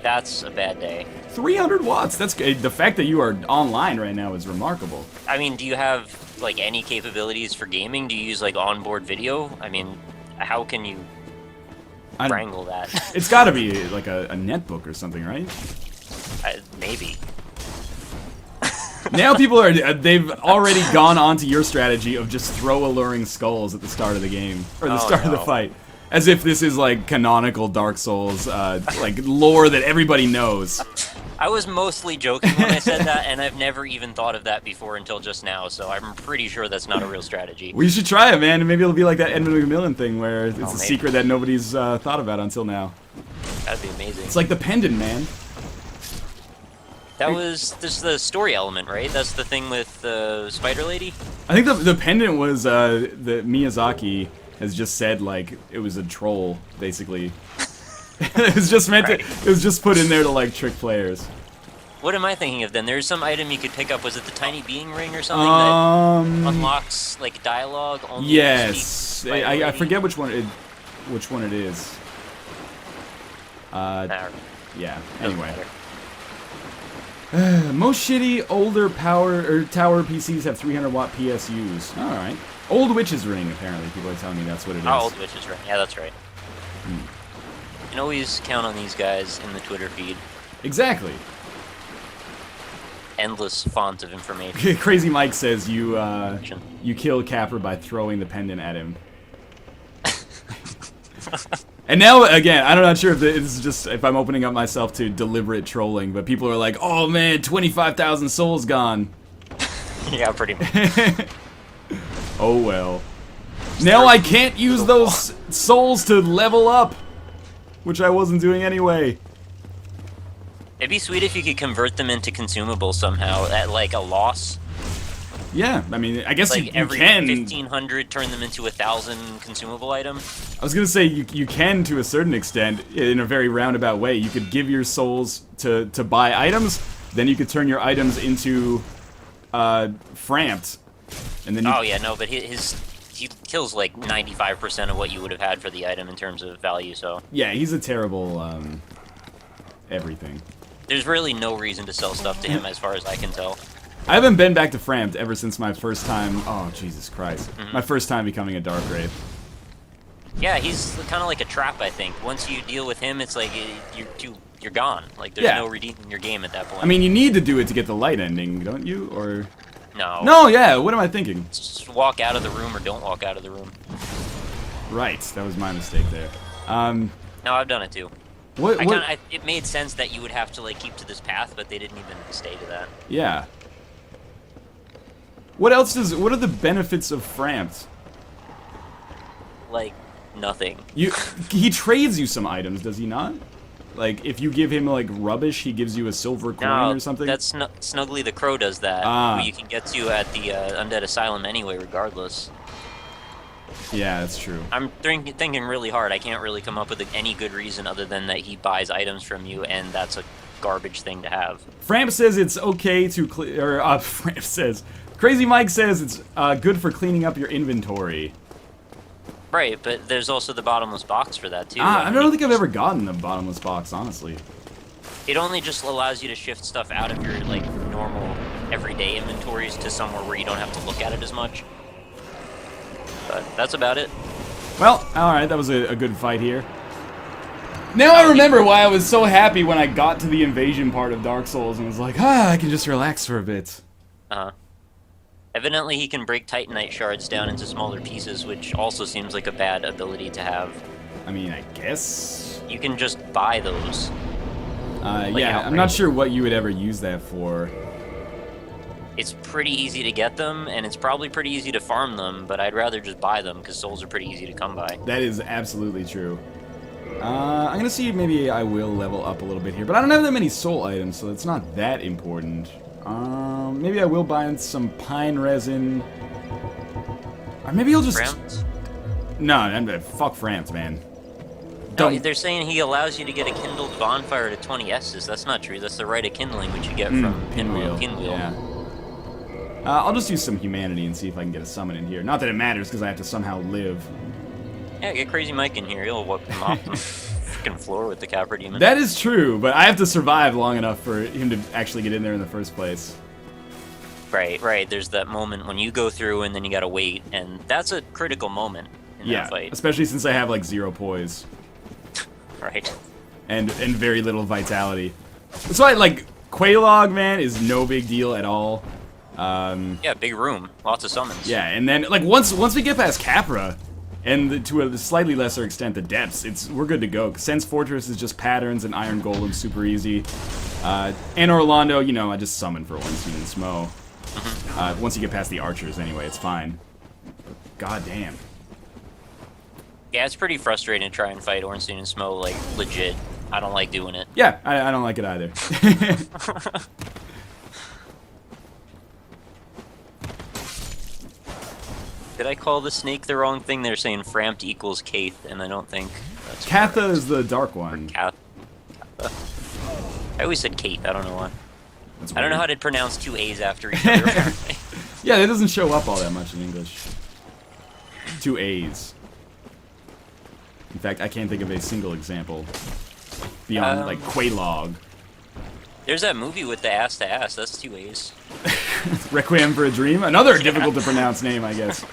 That's a bad day. 300 watts. That's good. The fact that you are online right now is remarkable. I mean, do you have like any capabilities for gaming? Do you use like onboard video? I mean, how can you wrangle that? It's got to be like a netbook or something, right? Maybe. Now people they've already gone onto your strategy of just throw alluring skulls at the start of the game or the start of the fight. As if this is like canonical Dark Souls, like lore that everybody knows. I was mostly joking when I said that, and I've never even thought of that before until just now, so I'm pretty sure that's not a real strategy. We should try it, man, and maybe it'll be like that Edmund McMillan thing where it's a secret that nobody's thought about until now. That'd be amazing. It's like the pendant, man. That was just the story element, right? That's the thing with Spider Lady? I think the pendant was the Miyazaki has just said like it was a troll, basically. It was just meant to. It was just put in there to like trick players. What am I thinking of then? There's some item you could pick up. Was it the tiny being ring or something that unlocks like dialogue? Only yes, I forget which one it is. Yeah. Anyway. Most shitty older tower PCs have 300 watt PSUs. All right. Old Witch's Ring, apparently. People are telling me that's what it is. Oh, Old Witch's Ring. Yeah, that's right. You can always count on these guys in the Twitter feed. Exactly. Endless font of information. Crazy Mike says you kill Capper by throwing the pendant at him. And now, again, I'm not sure if it's just if I'm opening up myself to deliberate trolling, but people are like, "Oh man, 25,000 souls gone." Yeah, pretty much. Oh well. Now I can't use those souls to level up, which I wasn't doing anyway. It'd be sweet if you could convert them into consumables somehow at like a loss. Yeah, I mean, I guess like you every can. 1,500 turn them into 1,000 consumable item. I was gonna say you can to a certain extent in a very roundabout way. You could give your souls to buy items, then you could turn your items into framped, and then. Oh yeah, no, but he kills like 95% of what you would have had for the item in terms of value. So. Yeah, he's a terrible everything. There's really no reason to sell stuff to him, as far as I can tell. I haven't been back to Framed ever since my first time. Oh, Jesus Christ. My first time becoming a Dark Wraith. Yeah, he's kind of like a trap, I think. Once you deal with him, it's like you're too you're gone. Like, there's Yeah. no redeeming your game at that point. I mean, you need to do it to get the light ending, don't you? Or no. no, yeah. What am I thinking? Just walk out of the room or don't walk out of the room. Right, that was my mistake there. No, I've done it too. What? It made sense that you would have to like keep to this path, but they didn't even stay to that. Yeah. What else does? What are the benefits of Frampt? Like nothing. He trades you some items, does he not? Like, if you give him, like, rubbish, he gives you a silver coin or something? That's Snuggly the Crow does that. Ah. Who you can get to at the Undead Asylum anyway, regardless. Yeah, that's true. I'm thinking really hard. I can't really come up with any good reason other than that he buys items from you, and that's a garbage thing to have. Framp says it's okay to Framp says... Crazy Mike says it's good for cleaning up your inventory. Right, but there's also the bottomless box for that, too. I don't think I've ever gotten the bottomless box, honestly. It only just allows you to shift stuff out of your, like, normal, everyday inventories to somewhere where you don't have to look at it as much. But that's about it. Well, alright, that was a good fight here. Now I remember why I was so happy when I got to the invasion part of Dark Souls and was like, I can just relax for a bit. Uh-huh. Evidently, he can break Titanite shards down into smaller pieces, which also seems like a bad ability to have. I mean, I guess... You can just buy those. Yeah, I'm not sure what you would ever use that for. It's pretty easy to get them, and it's probably pretty easy to farm them, but I'd rather just buy them, because souls are pretty easy to come by. That is absolutely true. I'm gonna see if maybe I will level up a little bit here, but I don't have that many soul items, so it's not that important. Maybe I will buy some pine resin. Or maybe I'll just... Frampt? No, fuck Frampt, man. No, they're saying he allows you to get a kindled bonfire to 20 S's. That's not true. That's the rite of kindling, which you get from Pinwheel. Yeah. I'll just use some humanity and see if I can get a summon in here. Not that it matters, because I have to somehow live. Yeah, get Crazy Mike in here. He'll whip him off the freaking floor with the Capra Demon. That is true, but I have to survive long enough for him to actually get in there in the first place. Right, right. There's that moment when you go through and then you gotta wait, and that's a critical moment in that fight. Especially since I have like 0 poise. Right. And very little vitality. That's why, like, Quaylog, man, is no big deal at all. Yeah, big room. Lots of summons. Yeah, and then, like, once we get past Capra, and to a slightly lesser extent the depths, we're good to go. Sense Fortress is just patterns, and Iron Golem super easy. And Orlando, you know, I just summon for Ornstein and Smo. Once you get past the archers, anyway, it's fine. God damn. Yeah, it's pretty frustrating to try and fight Ornstein and Smo, like, legit. I don't like doing it. Yeah, I don't like it either. Did I call the snake the wrong thing? They're saying Frampt equals Kaith, and I don't think that's Katha correct. is the dark one. Katha. I always said Kaith, I don't know why. That's I don't know weird. how to pronounce 2 A's after each other, apparently. Yeah, that doesn't show up all that much in English. 2 A's. In fact, I can't think of a single example beyond, like, Quaylog. There's that movie with the ass to ass, that's 2 A's. Requiem for a Dream? Another difficult to pronounce name, I guess.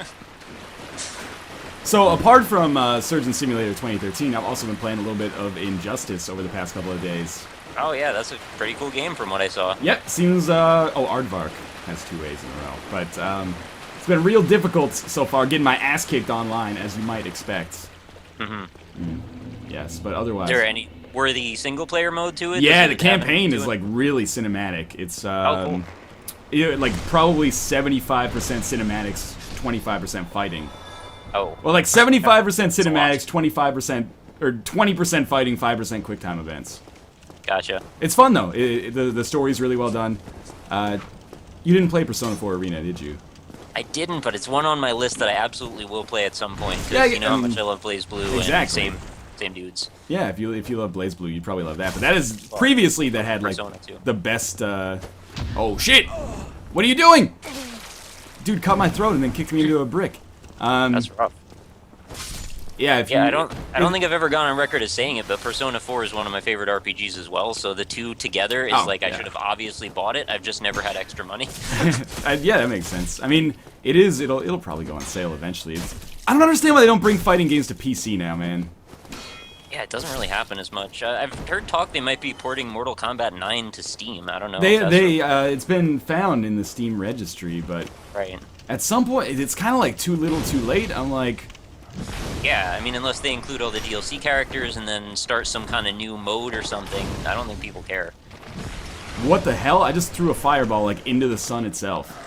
So, apart from Surgeon Simulator 2013, I've also been playing a little bit of Injustice over the past couple of days. Oh yeah, that's a pretty cool game from what I saw. Yep, seems, Aardvark has 2 A's in a row. But, it's been real difficult so far getting my ass kicked online, as you might expect. Yes, but otherwise... Is there any worthy single-player mode to it? Yeah, the campaign is, like, really cinematic. It's, cool. Like, probably 75% cinematics, 25% fighting. Oh. Well, like, 75% cinematics, 25%, or 20% fighting, 5% QuickTime events. Gotcha. It's fun, though. The story's really well done. You didn't play Persona 4 Arena, did you? I didn't, but it's one on my list that I absolutely will play at some point. Because Yeah, you know how much I love BlazBlue exactly. and same dudes. Yeah, if you love BlazBlue, you'd probably love that. But that is previously that had like Persona 2. the best. Oh shit! What are you doing? Dude cut my throat and then kicked me into a brick. That's rough. Yeah, if Yeah, you, I don't think I've ever gone on record as saying it, but Persona 4 is one of my favorite RPGs as well. So the two together is I yeah. should have obviously bought it. I've just never had extra money. Yeah, that makes sense. I mean, it'll probably go on sale eventually. I don't understand why they don't bring fighting games to PC now, man. Yeah, it doesn't really happen as much. I've heard talk they might be porting Mortal Kombat 9 to Steam. I don't know. It's been found in the Steam registry, but right. at some point it's kind of like too little, too late. I'm like, yeah, I mean, unless they include all the DLC characters and then start some kind of new mode or something, I don't think people care. what the hell? I just threw a fireball like into the sun itself.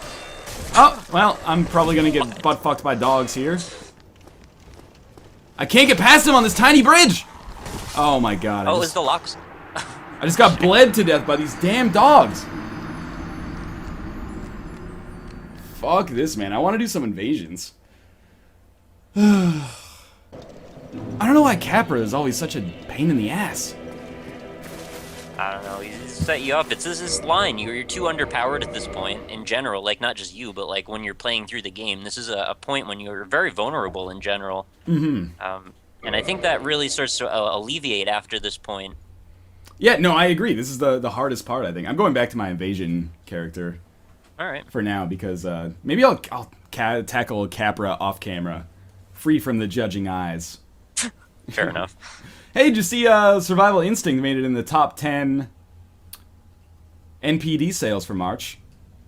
Oh, well, I'm probably gonna get butt fucked by dogs here. I can't get past him on this tiny bridge. Oh my god. Oh, it's the locks. I just got bled to death by these damn dogs. Fuck this, man. I want to do some invasions. I don't know why Capra is always such a pain in the ass. I don't know, he's set you up. It's this line, you're too underpowered at this point, in general, like, not just you, but, like, when you're playing through the game. This is a point when you're very vulnerable in general. Mm-hmm. And I think that really starts to alleviate after this point. Yeah, no, I agree. This is the hardest part, I think. I'm going back to my invasion character. Alright. For now, because maybe I'll tackle Capra off camera, free from the judging eyes. Fair enough. Hey, did you see Survival Instinct made it in the top 10 NPD sales for March?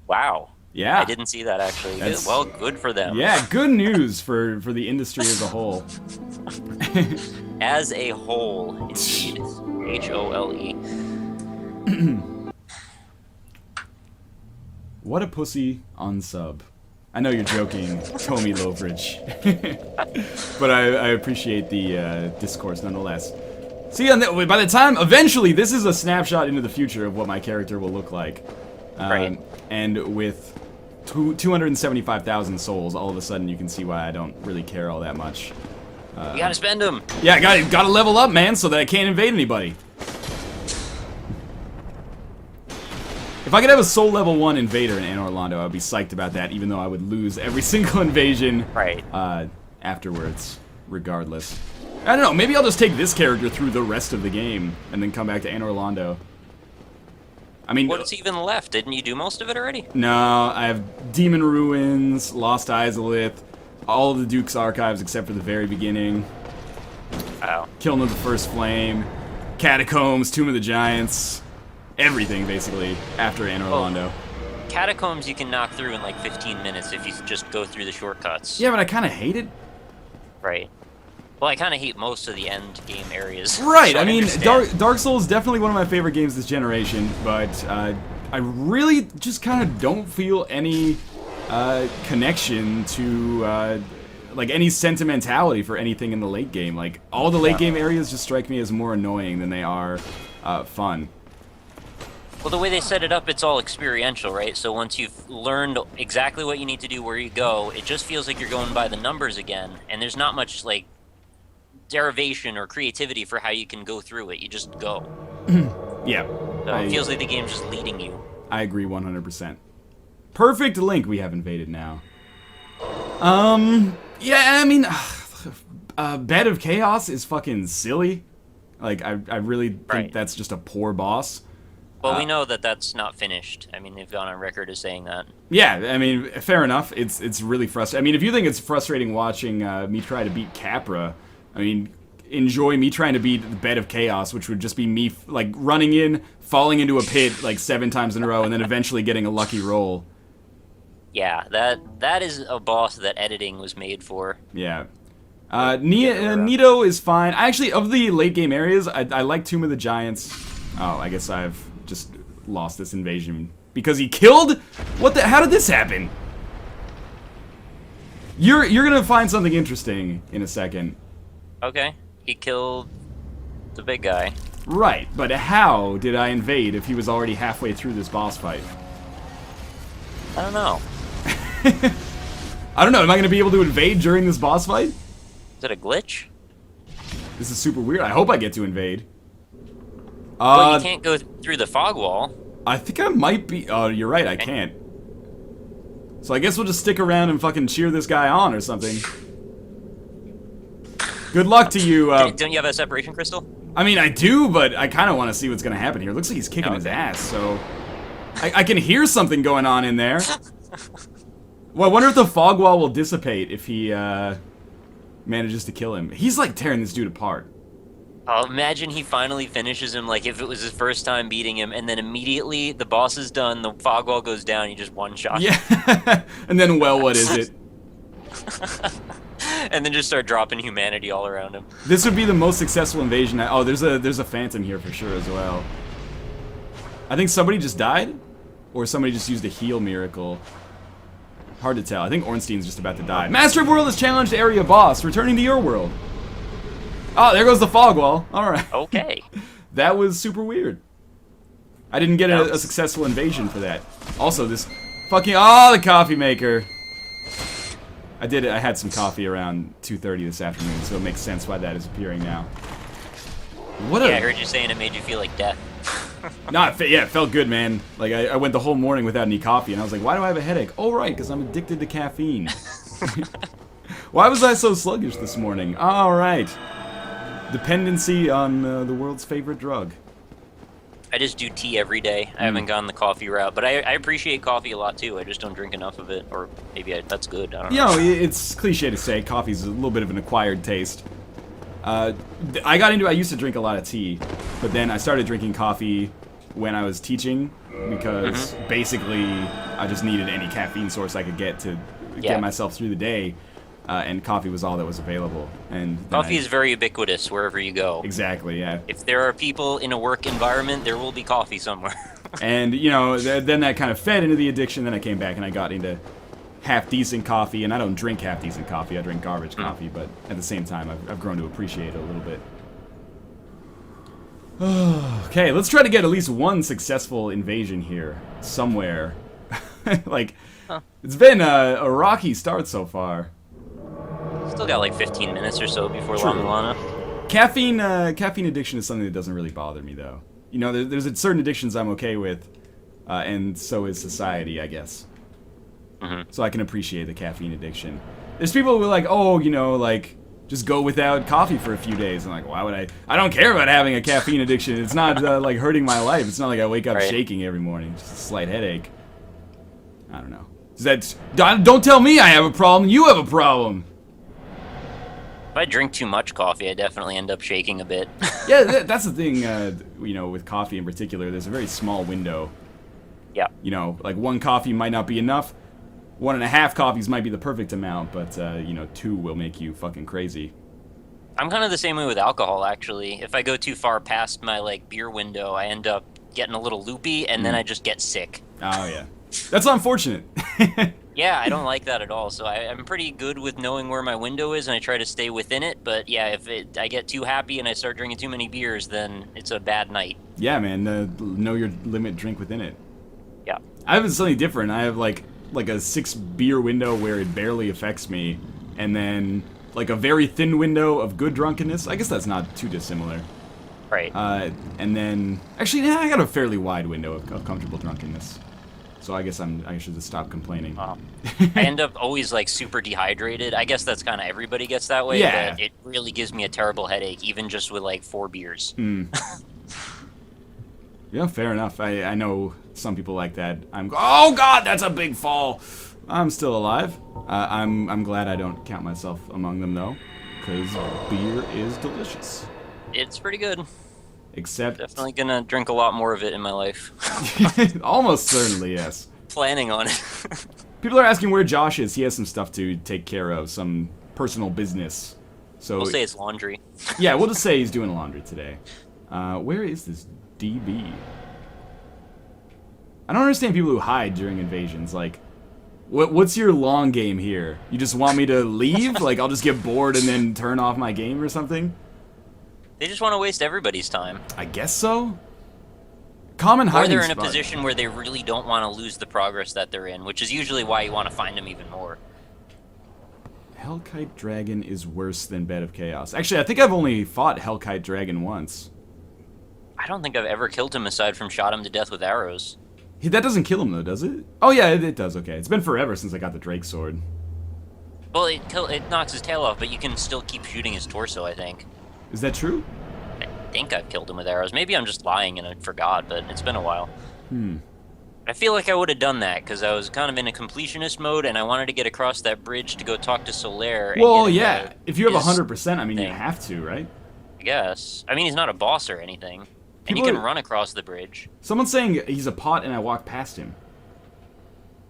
Wow. Yeah. I didn't see that, actually. Well, good for them. Yeah, good news for the industry as a whole. As a whole, indeed. H-O-L-E. What a pussy unsub. I know you're joking, Tommy Loveridge. But I appreciate the discourse nonetheless. See, by the time, eventually, this is a snapshot into the future of what my character will look like. Right. And with 275,000 souls, all of a sudden you can see why I don't really care all that much. You gotta spend them. Yeah, I gotta level up, man, so that I can't invade anybody. If I could have a soul level 1 invader in Anne Orlando, I'd be psyched about that, even though I would lose every single invasion afterwards, regardless. I don't know, maybe I'll just take this character through the rest of the game, and then come back to Anne Orlando. I mean, what's even left? Didn't you do most of it already? No, I have Demon Ruins, Lost Izalith, all of the Duke's Archives except for the very beginning. Wow. Killing of the First Flame, Catacombs, Tomb of the Giants, everything basically after Anne Orlando. Catacombs you can knock through in like 15 minutes if you just go through the shortcuts. Yeah, but I kind of hate it. Right. Well, I kind of hate most of the end game areas. Right, So I mean, understand. Dark Souls is definitely one of my favorite games this generation, but I really just kind of don't feel any connection to, like, any sentimentality for anything in the late game. Like, all the late game areas just strike me as more annoying than they are fun. Well, the way they set it up, it's all experiential, right? So once you've learned exactly what you need to do, where you go, it just feels like you're going by the numbers again, and there's not much, like, derivation or creativity for how you can go through it. You just go. Yeah. So it feels like the game's just leading you. I agree 100%. Perfect Link we have invaded now. Yeah, I mean, Bed of Chaos is fucking silly. Like, I really think that's just a poor boss. Well, we know that that's not finished. I mean, they've gone on record as saying that. Yeah, I mean, fair enough. It's really frustrating. I mean, if you think it's frustrating watching me try to beat Capra, I mean, enjoy me trying to beat the Bed of Chaos, which would just be me, like, running in, falling into a pit, like, 7 times in a row, and then eventually getting a lucky roll. Yeah, that is a boss that editing was made for. Yeah. Nito is fine. Actually, of the late game areas, I like Tomb of the Giants. Oh, I guess I've just lost this invasion. Because he killed? What the? How did this happen? You're gonna find something interesting in a second. Okay, he killed the big guy. Right, but how did I invade if he was already halfway through this boss fight? I don't know. I don't know, am I gonna be able to invade during this boss fight? Is it a glitch? This is super weird. I hope I get to invade. Well, you can't go through the fog wall. I think I might be... Oh, you're right, I can't. So I guess we'll just stick around and fucking cheer this guy on or something. Good luck to you, Don't you have a separation crystal? I mean, I do, but I kind of want to see what's going to happen here. It looks like he's kicking his ass, so... I can hear something going on in there. Well, I wonder if the fog wall will dissipate if he, manages to kill him. He's, like, tearing this dude apart. Oh, imagine he finally finishes him like if it was his first time beating him, and then immediately the boss is done, the fog wall goes down, he just one-shot. Yeah. And then, well, what is it? And then just start dropping humanity all around him. This would be the most successful invasion. Oh, there's a phantom here for sure as well. I think somebody just died, or somebody just used a heal miracle. Hard to tell. I think Ornstein's just about to die. Master of World has challenged area boss, returning to your world. Oh, there goes the fog wall. All right. Okay. That was super weird. I didn't get a successful invasion for that. Also, this fucking the coffee maker. I did it. I had some coffee around 2:30 this afternoon, so it makes sense why that is appearing now. What I heard you saying it made you feel like death. Yeah, it felt good, man. Like, I went the whole morning without any coffee, and I was like, why do I have a headache? Oh, right, because I'm addicted to caffeine. Why was I so sluggish this morning? All right. Dependency on the world's favorite drug. I just do tea every day. I haven't gone the coffee route, but I appreciate coffee a lot, too. I just don't drink enough of it, or maybe that's good. I don't know. You know, it's cliche to say coffee's a little bit of an acquired taste. I used to drink a lot of tea, but then I started drinking coffee when I was teaching because basically I just needed any caffeine source I could get to get myself through the day, and coffee was all that was available. And coffee is very ubiquitous wherever you go. Exactly, yeah. If there are people in a work environment, there will be coffee somewhere. And, you know, then that kind of fed into the addiction, then I came back and I got into half-decent coffee, and I don't drink half-decent coffee, I drink garbage coffee, but at the same time, I've grown to appreciate it a little bit. Okay, let's try to get at least one successful invasion here, somewhere. Like, it's been a rocky start so far. Still got like 15 minutes or so before Mulana. Caffeine addiction is something that doesn't really bother me, though. You know, there's certain addictions I'm okay with, and so is society, I guess. So I can appreciate the caffeine addiction. There's people who are like, oh, you know, like, just go without coffee for a few days. I'm like, why would I don't care about having a caffeine addiction. It's not, like, hurting my life. It's not like I wake up shaking every morning. Just a slight headache. I don't know. Don't tell me I have a problem. You have a problem. If I drink too much coffee, I definitely end up shaking a bit. Yeah, that's the thing, you know, with coffee in particular. There's a very small window. Yeah. You know, like one coffee might not be enough. 1.5 coffees might be the perfect amount, but, you know, 2 will make you fucking crazy. I'm kind of the same way with alcohol, actually. If I go too far past my, like, beer window, I end up getting a little loopy, and then I just get sick. Oh, yeah. That's unfortunate. Yeah, I don't like that at all, so I'm pretty good with knowing where my window is, and I try to stay within it, but yeah, if I get too happy and I start drinking too many beers, then it's a bad night. Yeah, man, know your limit, drink within it. Yeah. I have something different. I have, like a 6 beer window where it barely affects me, and then like a very thin window of good drunkenness. I guess that's not too dissimilar. Right. And then actually, I got a fairly wide window of comfortable drunkenness. So I guess I should just stop complaining. I end up always like super dehydrated. I guess that's kind of everybody gets that way. Yeah. But it really gives me a terrible headache, even just with like 4 beers. Yeah, fair enough. I know some people like that. Oh God, that's a big fall. I'm still alive. I'm glad I don't count myself among them though, because beer is delicious. It's pretty good. Except definitely gonna drink a lot more of it in my life. Almost certainly, yes. Planning on it. People are asking where Josh is. He has some stuff to take care of, some personal business. So we'll say it's laundry. Yeah, we'll just say he's doing laundry today. Where is this DB? I don't understand people who hide during invasions. Like, what's your long game here? You just want me to leave? Like, I'll just get bored and then turn off my game or something? They just want to waste everybody's time. I guess so. Common hiding Or they're in a spot. position where they really don't want to lose the progress that they're in, which is usually why you want to find them even more. Hellkite Dragon is worse than Bed of Chaos. Actually, I think I've only fought Hellkite Dragon once. I don't think I've ever killed him aside from shot him to death with arrows. That doesn't kill him, though, does it? Oh, yeah, it does, okay. It's been forever since I got the Drake Sword. Well, it knocks his tail off, but you can still keep shooting his torso, I think. Is that true? I think I've killed him with arrows. Maybe I'm just lying and I forgot, but it's been a while. I feel like I would have done that, because I was kind of in a completionist mode, and I wanted to get across that bridge to go talk to Solaire. Well, yeah. If you have 100%, I mean, you have to, right? I guess. I mean, he's not a boss or anything. And he People can are- run across the bridge. Someone's saying he's a pot and I walked past him.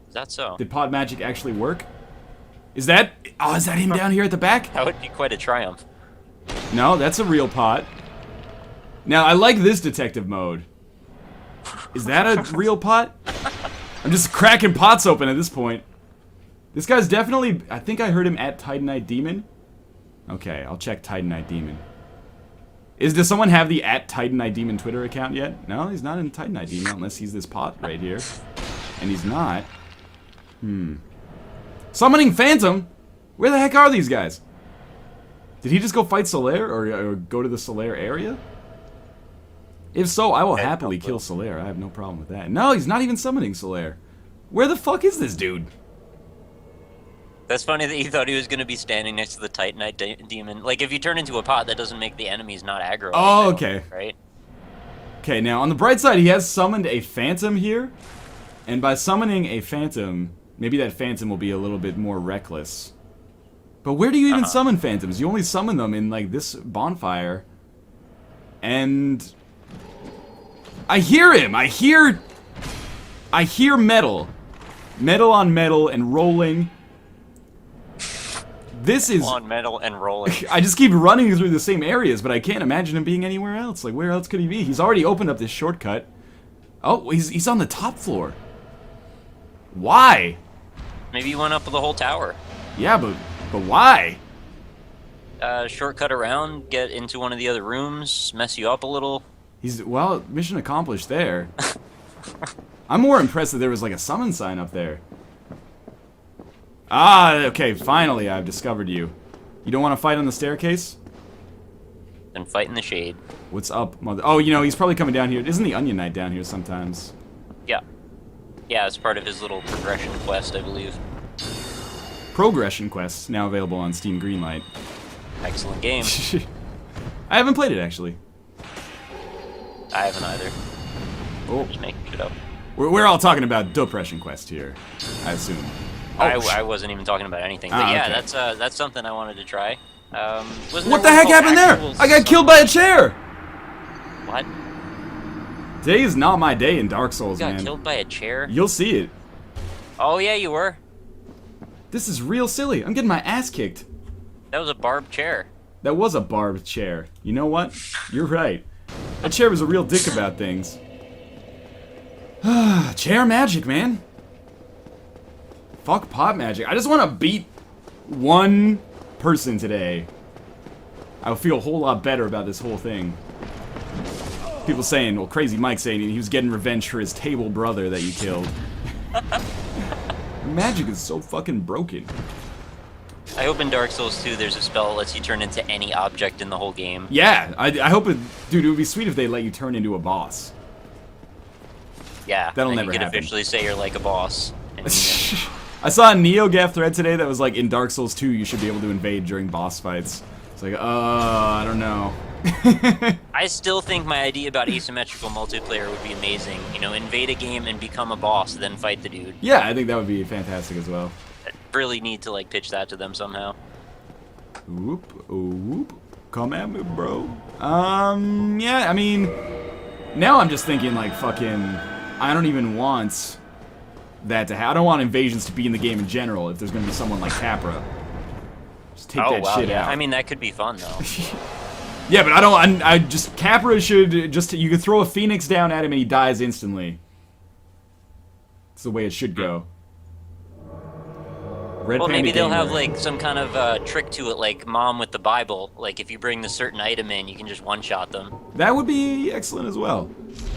Is that so? Did pot magic actually work? Is that... Oh, is that him down here at the back? That would be quite a triumph. No, that's a real pot. Now, I like this detective mode. Is that a real pot? I'm just cracking pots open at this point. This guy's definitely... I think I heard him at Titanite Demon. Okay, I'll check Titanite Demon. Does someone have the at Titanite Demon Twitter account yet? No, he's not in Titanite Demon unless he's this pot right here. And he's not. Summoning Phantom? Where the heck are these guys? Did he just go fight Solaire or go to the Solaire area? If so, I will happily kill Solaire. I have no problem with that. No, he's not even summoning Solaire. Where the fuck is this dude? That's funny that you thought he was going to be standing next to the Titanite demon. Like, if you turn into a pot, that doesn't make the enemies not aggro. Oh, anything, okay. Right? Okay, now on the bright side, he has summoned a Phantom here. And by summoning a Phantom, maybe that Phantom will be a little bit more reckless. But where do you even summon Phantoms? You only summon them in, like, this bonfire. And... I hear him! I hear metal. Metal on metal and rolling. This is... On metal and rolling. I just keep running through the same areas, but I can't imagine him being anywhere else. Like, where else could he be? He's already opened up this shortcut. Oh, he's on the top floor. Why? Maybe he went up the whole tower. Yeah, but why? Shortcut around, get into one of the other rooms, mess you up a little. Well, mission accomplished there. I'm more impressed that there was like a summon sign up there. Ah, okay, finally I've discovered you. You don't want to fight on the staircase? Then fight in the shade. What's up, mother? Oh, you know, he's probably coming down here. Isn't the Onion Knight down here sometimes? Yeah. Yeah, it's part of his little progression quest, I believe. Progression quests, now available on Steam Greenlight. Excellent game. I haven't played it, actually. I haven't either. Oh, Just making shit up. we're all talking about Depression Quest here, I assume. I wasn't even talking about anything. But yeah, okay. that's something I wanted to try. What the heck happened there? I got killed by a chair! What? Today is not my day in Dark Souls, You got man. killed by a chair? You'll see it. Oh yeah, you were. This is real silly. I'm getting my ass kicked. That was a barbed chair. That was a barbed chair. You know what? You're right. That chair was a real dick about things. Chair magic, man. Fuck pot magic. I just want to beat one person today. I'll feel a whole lot better about this whole thing. People saying, well, Crazy Mike saying he was getting revenge for his table brother that you killed. Magic is so fucking broken. I hope in Dark Souls 2 there's a spell that lets you turn into any object in the whole game. Yeah, I hope it... Dude, it would be sweet if they let you turn into a boss. Yeah, That'll then never you could happen. officially say you're like a boss. And I saw a NeoGaf thread today that was like, in Dark Souls 2, you should be able to invade during boss fights. It's like, I don't know. I still think my idea about asymmetrical multiplayer would be amazing. You know, invade a game and become a boss, then fight the dude. Yeah, I think that would be fantastic as well. I really need to, like, pitch that to them somehow. Oop, oop. Come at me, bro. Yeah, I mean, now I'm just thinking, like, fucking, I don't even want that to happen. I don't want invasions to be in the game in general if there's gonna be someone like Capra. Just take that shit out. I mean, that could be fun, though. Yeah, but I just, Capra should just, you could throw a Phoenix down at him and he dies instantly. It's the way it should go. Well, maybe they'll have, like, some kind of trick to it, like Mom with the Bible. Like, if you bring this certain item in, you can just one-shot them. That would be excellent as well.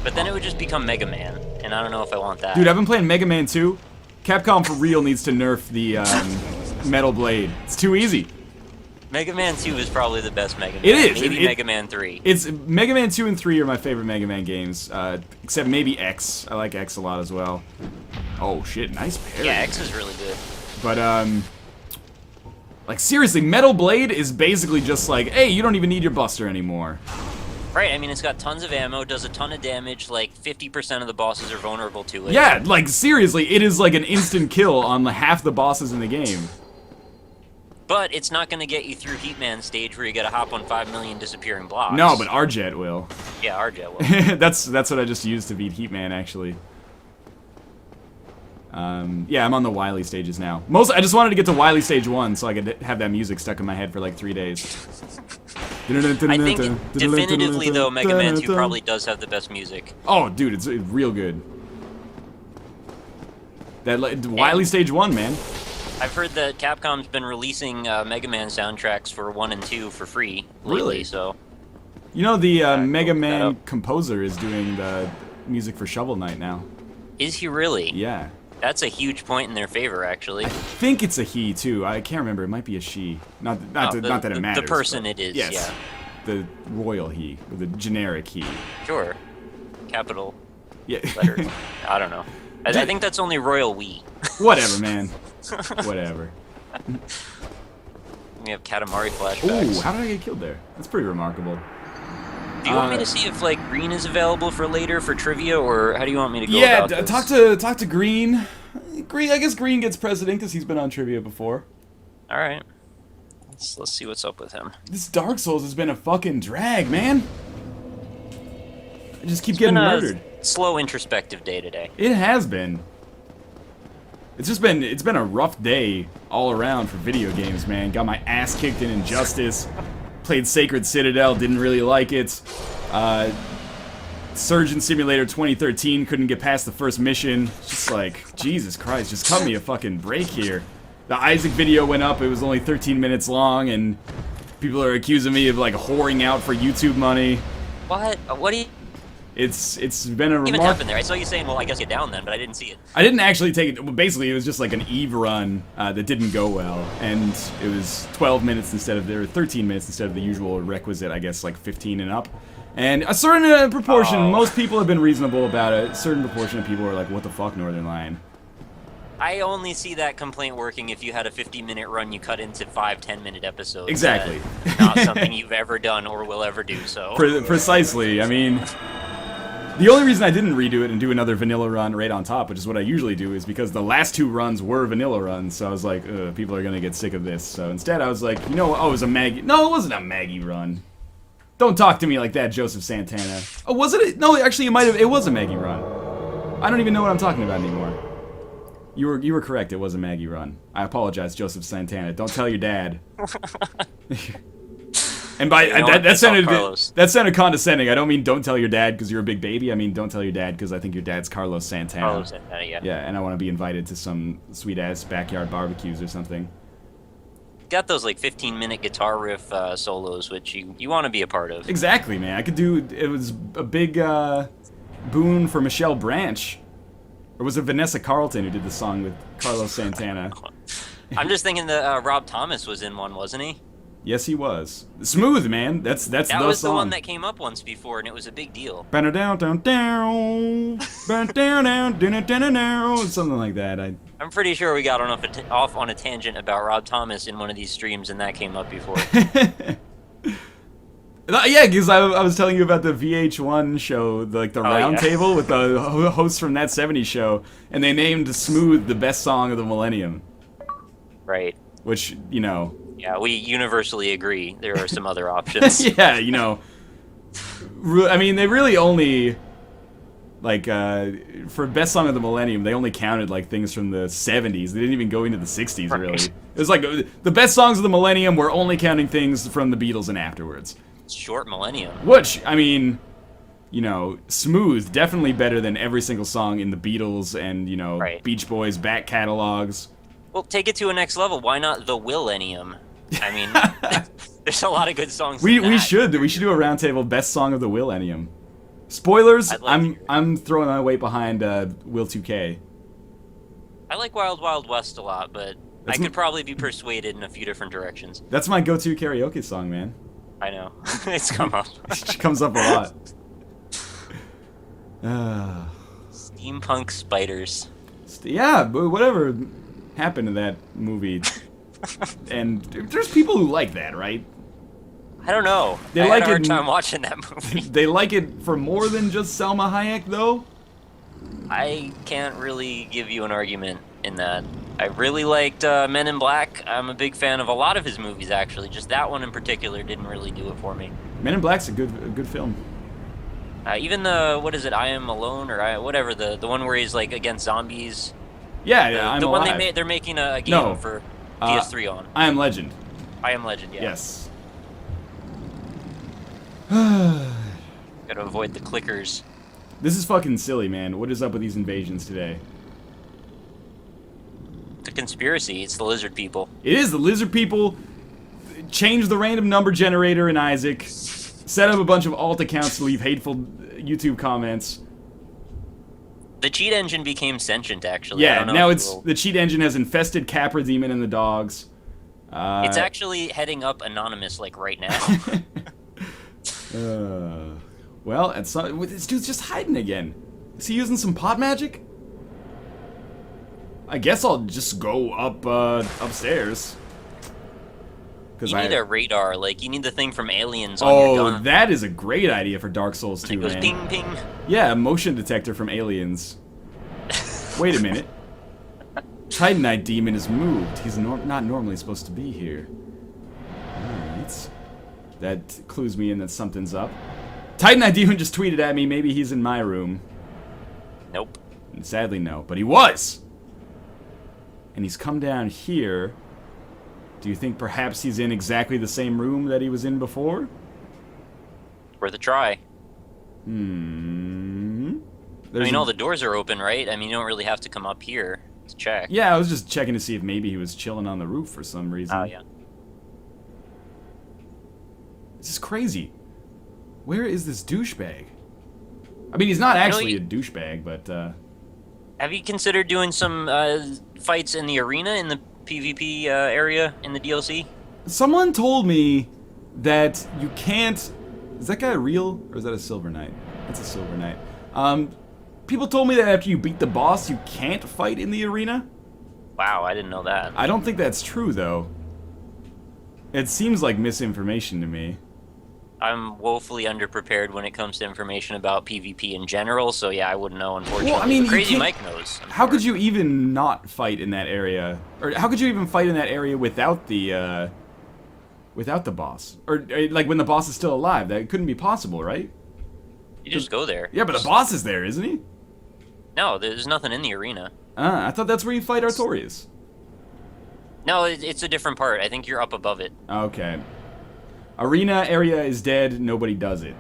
But then it would just become Mega Man, and I don't know if I want that. Dude, I've been playing Mega Man 2. Capcom for real needs to nerf the Metal Blade. It's too easy. Mega Man 2 is probably the best Mega Man. It is. Maybe Mega Man 3. It's Mega Man 2 and 3 are my favorite Mega Man games, except maybe X. I like X a lot as well. Oh shit, nice parry. Yeah, X is really good. But like seriously, Metal Blade is basically just like, hey, you don't even need your Buster anymore. Right, I mean, it's got tons of ammo, does a ton of damage, like 50% of the bosses are vulnerable to it. Yeah, like seriously, it is like an instant kill on half the bosses in the game. But it's not going to get you through Heatman stage where you got to hop on 5 million disappearing blocks. No, but RJet will. Yeah, RJet will. That's what I just used to beat Heatman, actually. Yeah, I'm on the Wily stages now. I just wanted to get to Wily stage 1 so I could have that music stuck in my head for like 3 days. I think definitively, though, Mega Man 2 probably does have the best music. Oh, dude, it's real good. That Wily stage 1, man. I've heard that Capcom's been releasing Mega Man soundtracks for 1 and 2 for free lately, Really? so... You know, the Mega Man composer is doing the music for Shovel Knight now. Is he really? Yeah. That's a huge point in their favor, actually. I think it's a he, too. I can't remember. It might be a she. Not that it matters. The person it is, yes, yeah. The royal he, or the generic he. Sure. Capital Yeah. letters. I don't know. I think that's only royal we. Whatever, man. Whatever. We have Katamari flashbacks. Ooh, how did I get killed there? That's pretty remarkable. Do you want me to see if like Green is available for later for trivia, or how do you want me to go Yeah, about talk to Green. I guess Green gets precedent because he's been on trivia before. All right. Let's see what's up with him. This Dark Souls has been a fucking drag, man. I just keep getting murdered. Slow introspective day today. It has been. It's been a rough day all around for video games, man. Got my ass kicked in Injustice. Played Sacred Citadel, didn't really like it. Surgeon Simulator 2013, couldn't get past the first mission. Just like, Jesus Christ, just cut me a fucking break here. The Isaac video went up, it was only 13 minutes long, and people are accusing me of like whoring out for YouTube money. What? What do you... It's been a even happened there? I saw you saying, well, I guess you're down then, but I didn't see it. I didn't actually take it. Well, basically, it was just like an Eve run that didn't go well, and it was 12 minutes instead of 13 minutes instead of the usual requisite, I guess, like 15 and up. And a certain proportion, most people have been reasonable about it. A certain proportion of people are like, "What the fuck, Northern Lion?" I only see that complaint working if you had a 50-minute run you cut into 5-10-minute episodes. Exactly. Not something you've ever done or will ever do. So. Precisely. I mean. The only reason I didn't redo it and do another vanilla run right on top, which is what I usually do, is because the last 2 runs were vanilla runs, so I was like, ugh, people are gonna get sick of this. So instead I was like, you know what, oh, it was a Maggie. No, it wasn't a Maggie run. Don't talk to me like that, Joseph Santana. Oh, was it? No, actually, it was a Maggie run. I don't even know what I'm talking about anymore. You were correct, it was a Maggie run. I apologize, Joseph Santana. Don't tell your dad. And by that sounded condescending. I don't mean don't tell your dad because you're a big baby. I mean don't tell your dad because I think your dad's Carlos Santana. Carlos Santana, yeah. Yeah, and I want to be invited to some sweet ass backyard barbecues or something. Got those like 15-minute guitar riff solos, which you want to be a part of. Exactly, man. I could do. It was a big boon for Michelle Branch, or was it Vanessa Carlton who did the song with Carlos Santana? I'm just thinking that Rob Thomas was in one, wasn't he? Yes, he was. Smooth, man. That's the song. That was the one that came up once before, and it was a big deal. Down, down, down, down, down, down, something like that. I'm pretty sure we got off on a tangent about Rob Thomas in one of these streams, and that came up before. Yeah, because I was telling you about the VH1 show, the round table with the hosts from That 70s Show, and they named Smooth the best song of the millennium. Right. Which, you know... Yeah, we universally agree. There are some other options. Yeah, you know... I mean, they really only... Like, for best song of the millennium, they only counted, like, things from the 70s. They didn't even go into the 60s, right. Really. It was like, the best songs of the millennium were only counting things from the Beatles and afterwards. Short millennium. Which, I mean... You know, Smooth, definitely better than every single song in the Beatles and, you know, right. Beach Boys back catalogs. Well, take it to a next level. Why not the Willennium? I mean, there's a lot of good songs. We should do a roundtable best song of the Willennium. Spoilers. I'm throwing my weight behind Will 2K. I like Wild Wild West a lot, but I could probably be persuaded in a few different directions. That's my go-to karaoke song, man. I know. It's come up. It comes up a lot. Steampunk spiders. Yeah, but whatever happened to that movie. And there's people who like that, right? I don't know. I had a hard time watching that movie. They like it for more than just Selma Hayek, though? I can't really give you an argument in that. I really liked Men in Black. I'm a big fan of a lot of his movies, actually. Just that one in particular didn't really do it for me. Men in Black's a good film. Even the, what is it, I Am Alone, or whatever, the one where he's like against zombies. Yeah, yeah, I'm the alive. one they're making a game for PS3 on. I Am Legend. I Am Legend, yeah. Yes. Gotta avoid the clickers. This is fucking silly, man. What is up with these invasions today? It's a conspiracy. It's the lizard people. It is the lizard people. Change the random number generator in Isaac. Set up a bunch of alt accounts to leave hateful YouTube comments. The cheat engine became sentient, actually. Yeah, now it's the cheat engine has infested Capra Demon and the dogs. It's actually heading up anonymous, like, right now. Well, this dude's just hiding again. Is he using some pot magic? I guess I'll just go up upstairs. You need a radar, like, you need the thing from Aliens on your gun. Oh, that is a great idea for Dark Souls 2, it goes man. ping, ping. Yeah, a motion detector from Aliens. Wait a minute. Titanite Demon is moved. He's not normally supposed to be here. Alright. That clues me in that something's up. Titanite Demon just tweeted at me, maybe he's in my room. Nope. And sadly, no. But he was! And he's come down here. Do you think perhaps he's in exactly the same room that he was in before? Worth a try. I There's mean, all the doors are open, right? I mean, you don't really have to come up here to check. Yeah, I was just checking to see if maybe he was chilling on the roof for some reason. Oh, yeah. This is crazy. Where is this douchebag? I mean, he's not actually a douchebag, but, Have you considered doing some fights in the arena, in the PvP area, in the DLC? Someone told me that you can't... Is that guy real? Or is that a Silver Knight? That's a Silver Knight. People told me that after you beat the boss, you can't fight in the arena. Wow, I didn't know that. I don't think that's true, though. It seems like misinformation to me. I'm woefully underprepared when it comes to information about PvP in general, so yeah, I wouldn't know, unfortunately. Well, I mean, Crazy Mike knows. How could you even not fight in that area? Or how could you even fight in that area without the boss? Or, like, when the boss is still alive? That couldn't be possible, right? You just go there. Yeah, but the boss is there, isn't he? No, there's nothing in the arena. I thought that's where you fight Artorias. No, it's a different part. I think you're up above it. Okay. Arena area is dead, nobody does it.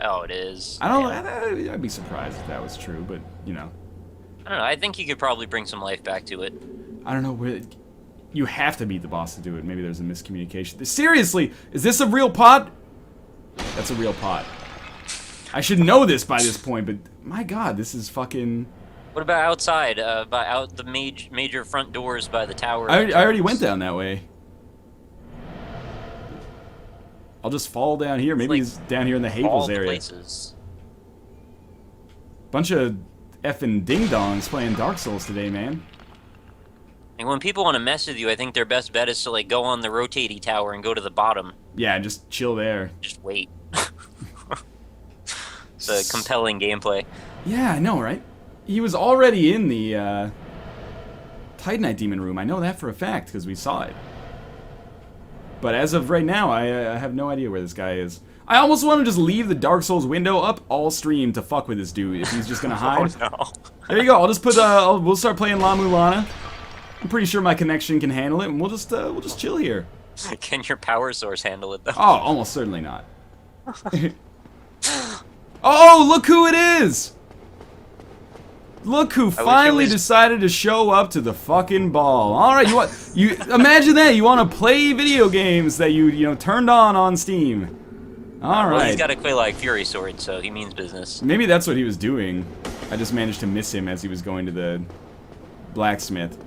Oh, it is. I don't Yeah. I'd be surprised if that was true, but, you know. I don't know. I think you could probably bring some life back to it. I don't know where... You have to beat the boss to do it. Maybe there's a miscommunication. Seriously, is this a real pot? That's a real pot. I should know this by this point, but my god, this is fucking... What about outside? By out the major front doors by the tower? I already went down that way. I'll just fall down here. Maybe like he's down here in the Havels area. Places. Bunch of effing ding-dongs playing Dark Souls today, man. And when people want to mess with you, I think their best bet is to like go on the rotating tower and go to the bottom. Yeah, just chill there. Just wait. It's a compelling gameplay. Yeah, I know, right? He was already in the Titanite Demon room. I know that for a fact, because we saw it. But as of right now, I have no idea where this guy is. I almost want to just leave the Dark Souls window up all stream to fuck with this dude if he's just gonna hide. Oh, no. There you go. I'll just put we'll start playing La Mulana. I'm pretty sure my connection can handle it, and we'll just chill here. Can your power source handle it though? Oh, almost certainly not. Oh, look who it is! Look who finally decided to show up to the fucking ball. All right, you imagine that you want to play video games that you turned on Steam. All right. Well, he's got a Quelaag Fury sword, so he means business. Maybe that's what he was doing. I just managed to miss him as he was going to the blacksmith.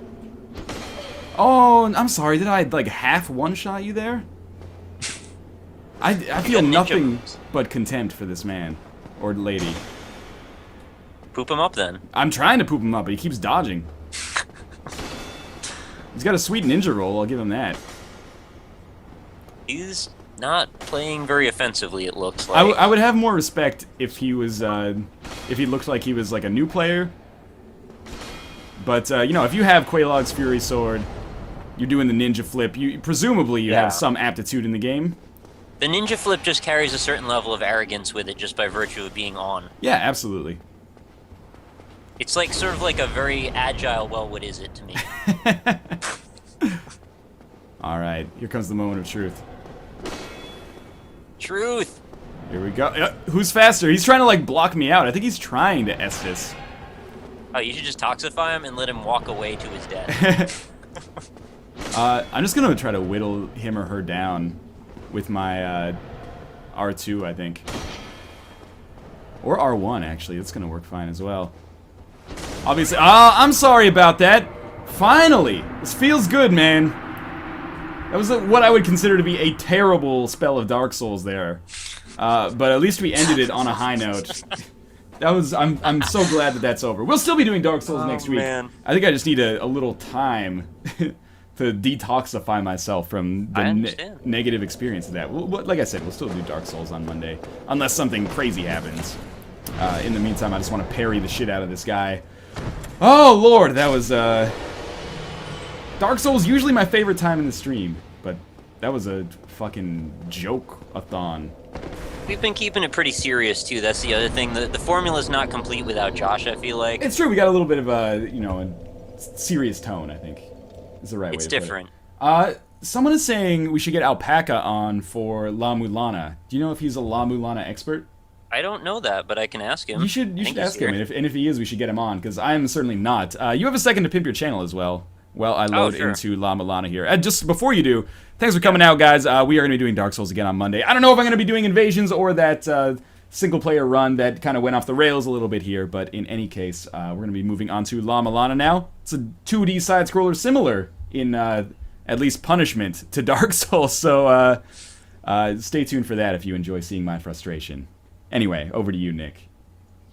Oh, I'm sorry. Did I like half one-shot you there? I feel nothing but contempt for this man or lady. Poop him up then. I'm trying to poop him up, but he keeps dodging. He's got a sweet ninja roll, I'll give him that. He's not playing very offensively, it looks like. I would have more respect if he was, if he looked like he was like a new player. But, you know, if you have Quelaag's Fury Sword, you're doing the ninja flip, presumably you have some aptitude in the game. The ninja flip just carries a certain level of arrogance with it just by virtue of being on. Yeah, absolutely. It's like sort of like a very agile, well, what is it to me? Alright, here comes the moment of truth. Truth! Here we go. Who's faster? He's trying to, like, block me out. I think he's trying to Estus. Oh, you should just toxify him and let him walk away to his death. I'm just gonna try to whittle him or her down with my R2, I think. Or R1, actually. That's gonna work fine as well. Obviously. I'm sorry about that. Finally! This feels good, man. That was what I would consider to be a terrible spell of Dark Souls there. But at least we ended it on a high note. That was. I'm so glad that that's over. We'll still be doing Dark Souls next week. Man. I think I just need a little time to detoxify myself from the negative experience of that. Like I said, we'll still do Dark Souls on Monday, unless something crazy happens. In the meantime, I just want to parry the shit out of this guy. Oh Lord, that was Dark Souls usually my favorite time in the stream, but that was a fucking joke-a-thon. We've been keeping it pretty serious too. That's the other thing. The formula's not complete without Josh, I feel like. It's true. We got a little bit of a, you know, a serious tone, I think. Is the right way to put it. It's different. Someone is saying we should get Alpaca on for La Mulana. Do you know if he's a La Mulana expert? I don't know that, but I can ask him. You should ask him, and if he is, we should get him on, because I am certainly not. You have a second to pimp your channel as well. Well, I load into La Mulana here. Just before you do, thanks for coming out, guys. We are going to be doing Dark Souls again on Monday. I don't know if I'm going to be doing Invasions or that single-player run that kind of went off the rails a little bit here, but in any case, we're going to be moving on to La Mulana now. It's a 2D side-scroller similar in at least punishment to Dark Souls, so stay tuned for that if you enjoy seeing my frustration. Anyway, over to you, Nick.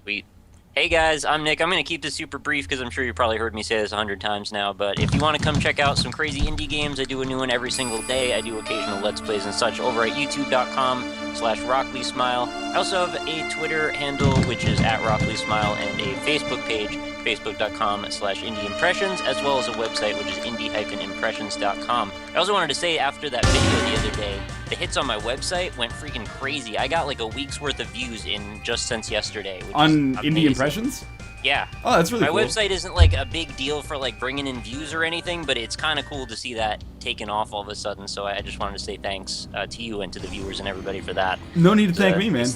Sweet. Hey guys, I'm Nick. I'm going to keep this super brief because I'm sure you probably heard me say this 100 times now, but if you want to come check out some crazy indie games, I do a new one every single day. I do occasional Let's Plays and such over at youtube.com/RocklySmile. I also have a Twitter handle, which is @RocklySmile, and a Facebook page, facebook.com/IndieImpressions, as well as a website, which is indie-impressions.com. I also wanted to say, after that video the other day, the hits on my website went freaking crazy. I got like a week's worth of views in just since yesterday. Which on is Indie Impressions? Yeah. Oh, that's really cool. My website isn't like a big deal for like bringing in views or anything, but it's kind of cool to see that taken off all of a sudden. So I just wanted to say thanks to you and to the viewers and everybody for that. No need to thank me, man.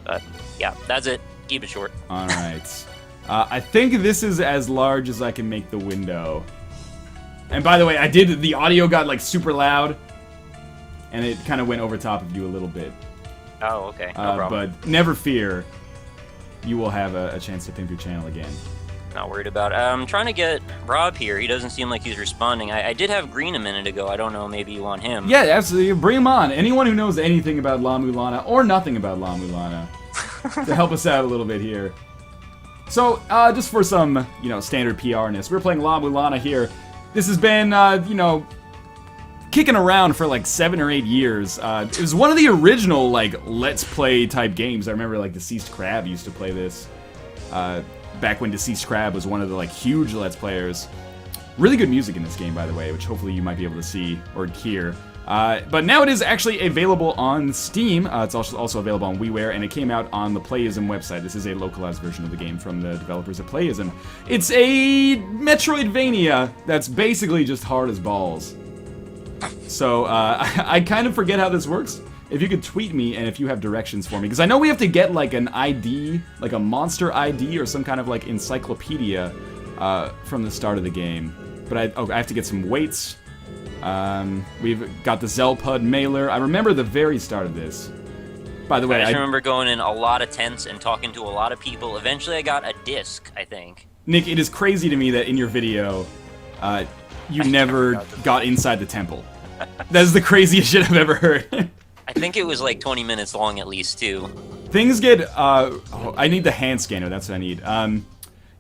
But yeah, that's it. Keep it short. All right. I think this is as large as I can make the window. And by the way, the audio got like super loud, and it kind of went over top of you a little bit. Oh, okay. No problem. But never fear. You will have a chance to pimp your channel again. Not worried about it. I'm trying to get Rob here. He doesn't seem like he's responding. I did have Green a minute ago. I don't know. Maybe you want him. Yeah, absolutely. Bring him on. Anyone who knows anything about La Mulana, or nothing about La Mulana, to help us out a little bit here. So, just for some, you know, standard PR-ness, we're playing La Mulana here. This has been, you know, kicking around for like 7 or 8 years. It was one of the original, like, Let's Play type games. I remember, like, Deceased Crab used to play this. Back when Deceased Crab was one of the, like, huge Let's Players. Really good music in this game, by the way, which hopefully you might be able to see or hear. But now it is actually available on Steam. It's also available on WiiWare, and it came out on the Playism website. This is a localized version of the game from the developers at Playism. It's a Metroidvania that's basically just hard as balls. So, I kind of forget how this works. If you could tweet me, and if you have directions for me, because I know we have to get, like, an ID, like a monster ID or some kind of, like, encyclopedia from the start of the game. But I have to get some weights. We've got the Zelpud mailer. I remember the very start of this. By the way, I remember going in a lot of tents and talking to a lot of people. Eventually I got a disc, I think. Nick, it is crazy to me that in your video, you never got inside the temple. That is the craziest shit I've ever heard. I think it was like 20 minutes long at least, too. Things get, I need the hand scanner, that's what I need.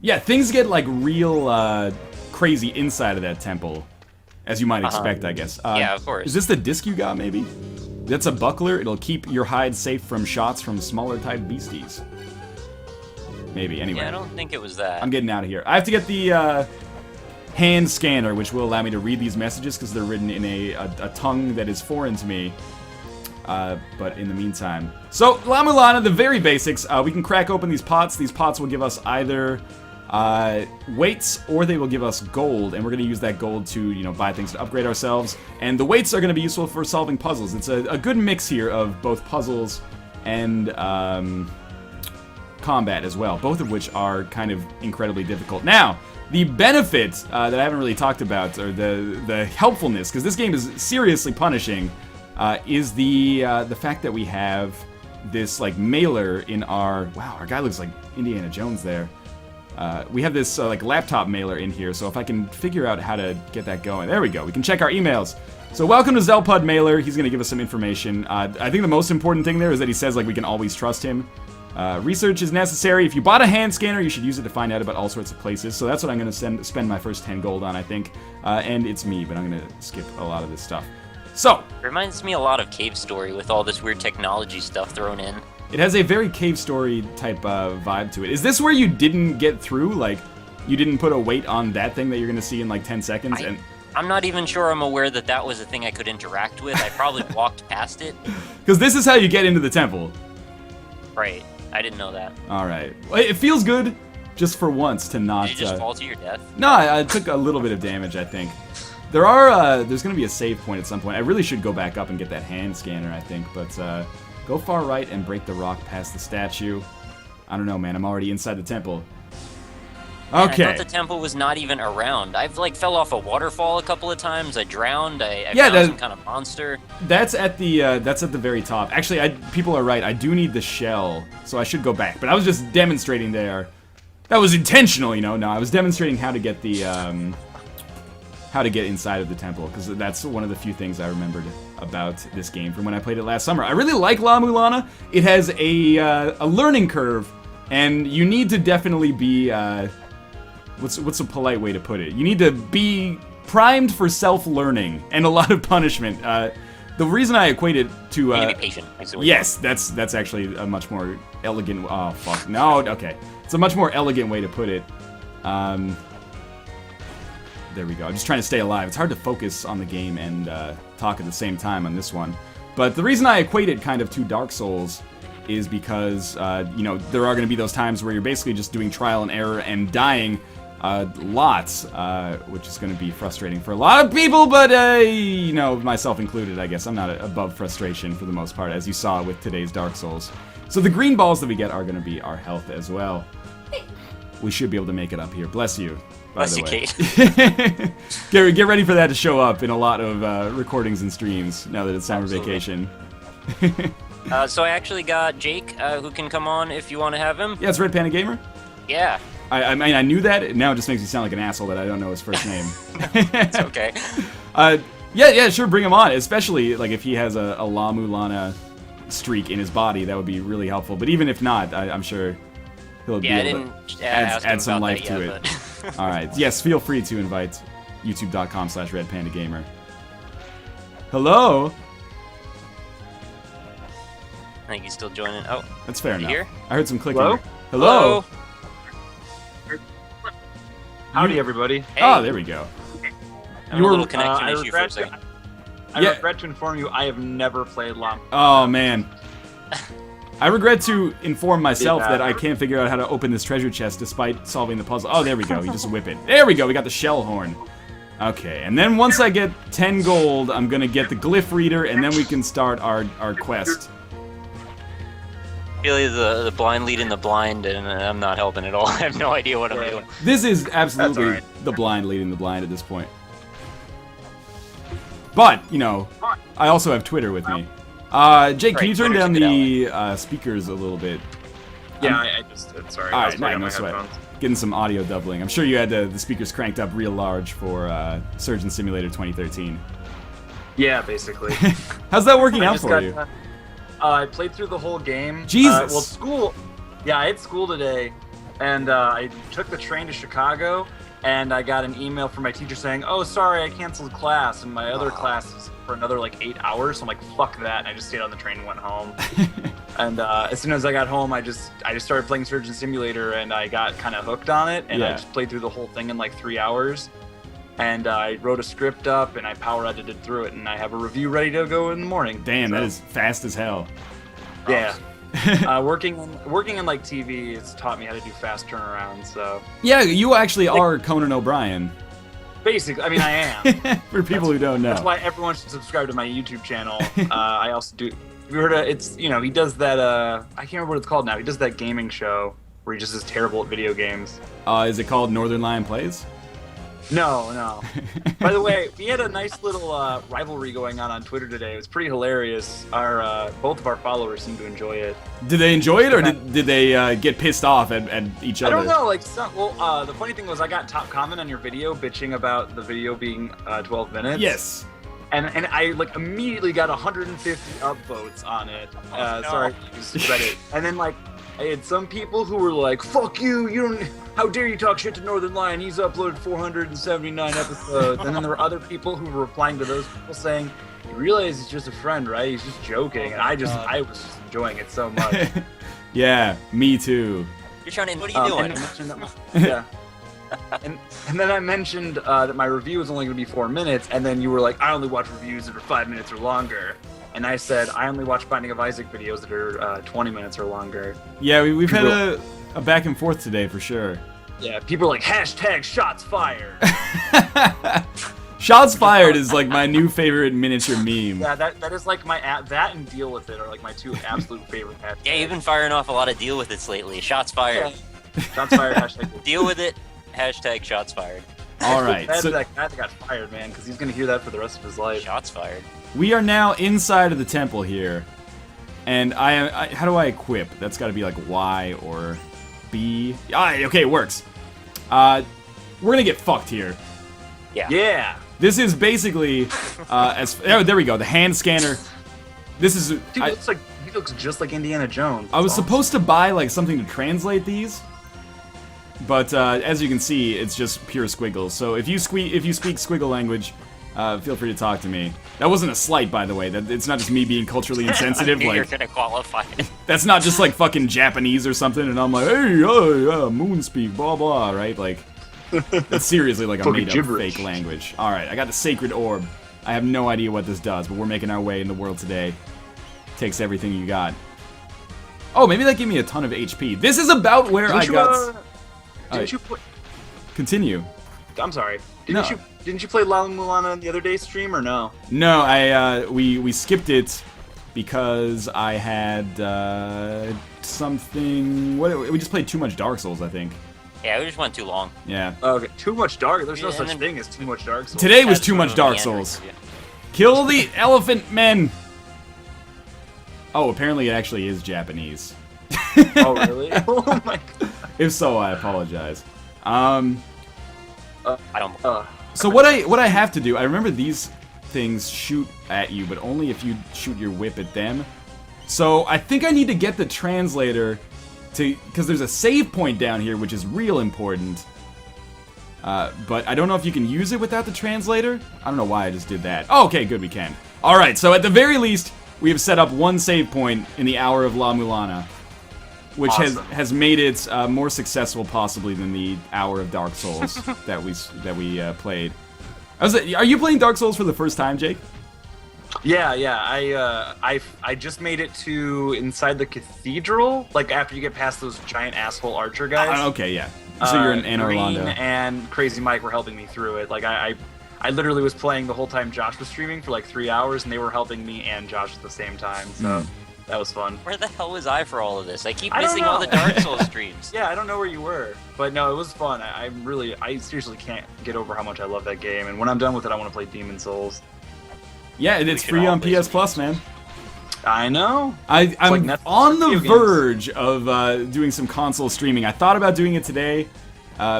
Yeah, things get, like, real, crazy inside of that temple. As you might expect, I guess. Yeah, of course. Is this the disc you got, maybe? That's a buckler. It'll keep your hide safe from shots from smaller type beasties. Maybe. Anyway. Yeah, I don't think it was that. I'm getting out of here. I have to get the hand scanner, which will allow me to read these messages because they're written in a tongue that is foreign to me. But in the meantime... So, La Mulana, the very basics. We can crack open these pots. These pots will give us either weights or they will give us gold. And we're going to use that gold to, you know, buy things to upgrade ourselves. And the weights are going to be useful for solving puzzles. It's a good mix here of both puzzles and combat as well. Both of which are kind of incredibly difficult. Now, the benefit that I haven't really talked about, or the helpfulness, because this game is seriously punishing, is the fact that we have this like mailer in our... Wow, our guy looks like Indiana Jones there. We have this like laptop mailer in here, so if I can figure out how to get that going... There we go, we can check our emails. So welcome to Zelpud Mailer, he's going to give us some information. I think the most important thing there is that he says like we can always trust him. Research is necessary. If you bought a hand scanner, you should use it to find out about all sorts of places. So that's what I'm going to spend my first 10 gold on, I think. And it's me, but I'm going to skip a lot of this stuff. So, It reminds me a lot of Cave Story with all this weird technology stuff thrown in. it has a very Cave Story type vibe to it. Is this where you didn't get through? Like, you didn't put a weight on that thing that you're going to see in like 10 seconds? I'm not even sure I'm aware that that was a thing I could interact with. I probably walked past it. Because this is how you get into the temple. Right. I didn't know that. Alright. It feels good, just for once, to not... Did you just fall to your death? No, I took a little bit of damage, I think. There's going to be a save point at some point. I really should go back up and get that hand scanner, I think. But go far right and break the rock past the statue. I don't know, man. I'm already inside the temple. Okay. Man, I thought the temple was not even around. I've like fell off a waterfall a couple of times. I drowned. I found some kind of monster. That's at the very top. Actually, people are right. I do need the shell, so I should go back. But I was just demonstrating there. That was intentional, you know. No, I was demonstrating how to get the how to get inside of the temple, because that's one of the few things I remembered about this game from when I played it last summer. I really like La Mulana. It has a learning curve, and you need to definitely be what's a polite way to put it? You need to be primed for self-learning and a lot of punishment. The reason I equate it to you need to be patient. Yes, that's actually a much more elegant. Oh fuck no. Okay, it's a much more elegant way to put it. There we go. I'm just trying to stay alive. It's hard to focus on the game and talk at the same time on this one. But the reason I equate it kind of to Dark Souls is because, you know, there are going to be those times where you're basically just doing trial and error and dying lots, which is going to be frustrating for a lot of people, but, you know, myself included, I guess. I'm not above frustration for the most part, as you saw with today's Dark Souls. So the green balls that we get are going to be our health as well. We should be able to make it up here. Bless you. Bless you, Kate. Get ready for that to show up in a lot of recordings and streams now that it's summer vacation. So I actually got Jake, who can come on if you want to have him. Yeah, it's Red Panda Gamer. Yeah. I mean, I knew that. Now it just makes me sound like an asshole that I don't know his first name. It's okay. Yeah, sure, bring him on. Especially like if he has a La Mulana streak in his body, that would be really helpful. But even if not, I'm sure he'll be able to add some life to it. But... All right. Yes, feel free to invite youtube.com/redpandagamer. Hello. I think he's still joining. Oh, that's fair enough. Here? I heard some clicking. Hello? Hello. Howdy, everybody. Hey. Oh, there we go. A little connection issue for a second. I regret to inform you, I have never played LOM. Oh, man. I regret to inform myself that I can't figure out how to open this treasure chest despite solving the puzzle. Oh, there we go. You just whip it. There we go. We got the shell horn. Okay, and then once I get 10 gold, I'm going to get the glyph reader, and then we can start our quest. Really, the blind leading the blind, and I'm not helping at all. I have no idea what I'm doing. This is absolutely the blind leading the blind at this point. But, you know, I also have Twitter with me. Jake, can you turn down the speakers a little bit? Yeah, I just did. Sorry. All right, no sweat. Getting some audio doubling. I'm sure you had the speakers cranked up real large for Surgeon Simulator 2013. Yeah, basically. How's that working out for you? I played through the whole game. Jesus. Well, school. Yeah, I had school today, and I took the train to Chicago, and I got an email from my teacher saying, "Oh, sorry, I canceled class, and my other class is for another like 8 hours." So I'm like, "Fuck that!" And I just stayed on the train and went home. And as soon as I got home, I just started playing Surgeon Simulator, and I got kind of hooked on it, and I just played through the whole thing in like 3 hours. And I wrote a script up, and I power edited through it, and I have a review ready to go in the morning. Damn, that is fast as hell. Yeah. Working in like TV, it's taught me how to do fast turnarounds. So Yeah, you actually are Conan O'Brien. basically, I mean, I am. For people who don't know. That's why everyone should subscribe to my YouTube channel. I also do. Have you heard of it's? You know, he does that. I can't remember what it's called now. He does that gaming show where he just is terrible at video games. Is it called Northern Lion Plays? No. By the way, we had a nice little rivalry going on Twitter today. It was pretty hilarious. Our both of our followers seemed to enjoy it. Did they enjoy it, or did they get pissed off at each other? I don't know. Like, the funny thing was, I got top comment on your video bitching about the video being 12 minutes. Yes. And I like immediately got 150 upvotes on it. No. Sorry, you just read it. And then like I had some people who were like, "Fuck you! You don't. How dare you talk shit to Northern Lion? He's uploaded 479 episodes." And then there were other people who were replying to those people saying, "You realize he's just a friend, right? He's just joking." And I was just enjoying it so much. Yeah, me too. You're trying to. What are you doing? And I mentioned that yeah. And then I mentioned that my review was only going to be 4 minutes, and then you were like, "I only watch reviews that are 5 minutes or longer." And I said, I only watch Binding of Isaac videos that are 20 minutes or longer. Yeah, we've had a back and forth today for sure. Yeah, people are like, hashtag shots fired. Shots fired is like my new favorite miniature meme. Yeah, that is like my that and Deal With It are like my two absolute favorite hashtags. Yeah, you've been firing off a lot of deal with it lately. Shots fired. Yeah. Shots fired, hashtag. Deal with it. Hashtag shots fired. All right. That So guy that got fired, man, because he's going to hear that for the rest of his life. Shots fired. we are now inside of the temple here. And I how do I equip? That's got to be like Y or B. Okay, it works. We're going to get fucked here. Yeah. Yeah. This is basically there we go, the hand scanner. This is Dude, he looks just like Indiana Jones. I was supposed to buy like something to translate these, but as you can see, it's just pure squiggles. So if you speak squiggle language, feel free to talk to me. That wasn't a slight, by the way. That it's not just me being culturally insensitive. You're Like gonna qualify it. that's not just like fucking Japanese or something, and I'm like, hey, yeah, moon speak, blah blah, right? Like that's seriously like a Fucking made up gibberish. fake language. All right, I got the sacred orb. I have no idea what this does, but we're making our way in the world today. Takes everything you got. Oh, maybe that gave me a ton of HP. This is about where I got. Didn't you play? Continue. I'm sorry. No. Didn't you play La Mulana the other day stream or no? No, we skipped it because I had something. We just played too much Dark Souls, I think. Yeah, we just went too long. Yeah. Okay, too much Dark. There's no Yeah, such and thing as too much Dark Souls. Today was That's too much one Dark of the Souls. androids, Kill the elephant men. Oh, apparently it actually is Japanese. Oh really? Oh my god. If so, I apologize. I don't. So what I have to do, I remember these things shoot at you, but only if you shoot your whip at them. So I think I need to get the translator because there's a save point down here, which is real important. But I don't know if you can use it without the translator. I don't know why I just did that. Oh, okay, good, we can. All right, so at the very least, we have set up one save point in the Hour of La Mulana, which Awesome. has made it more successful possibly than the Hour of Dark Souls that we played. Are you playing Dark Souls for the first time, Jake? Yeah. I just made it to inside the cathedral. Like after you get past those giant asshole archer guys. Okay, yeah. So you're in Anne Green Orlando. and Crazy Mike were helping me through it. Like I literally was playing the whole time Josh was streaming for like 3 hours, and they were helping me and Josh at the same time. So that was fun. Where the hell was I for all of this? I keep I don't missing all know. the Dark Souls streams. Yeah, I don't know where you were, but no, it was fun. I seriously can't get over how much I love that game. And when I'm done with it, I want to play Demon Souls. Yeah, it's should free all on play PS some Plus, man. I know. I'm like Netflix on the for video games. verge of doing some console streaming. I thought about doing it today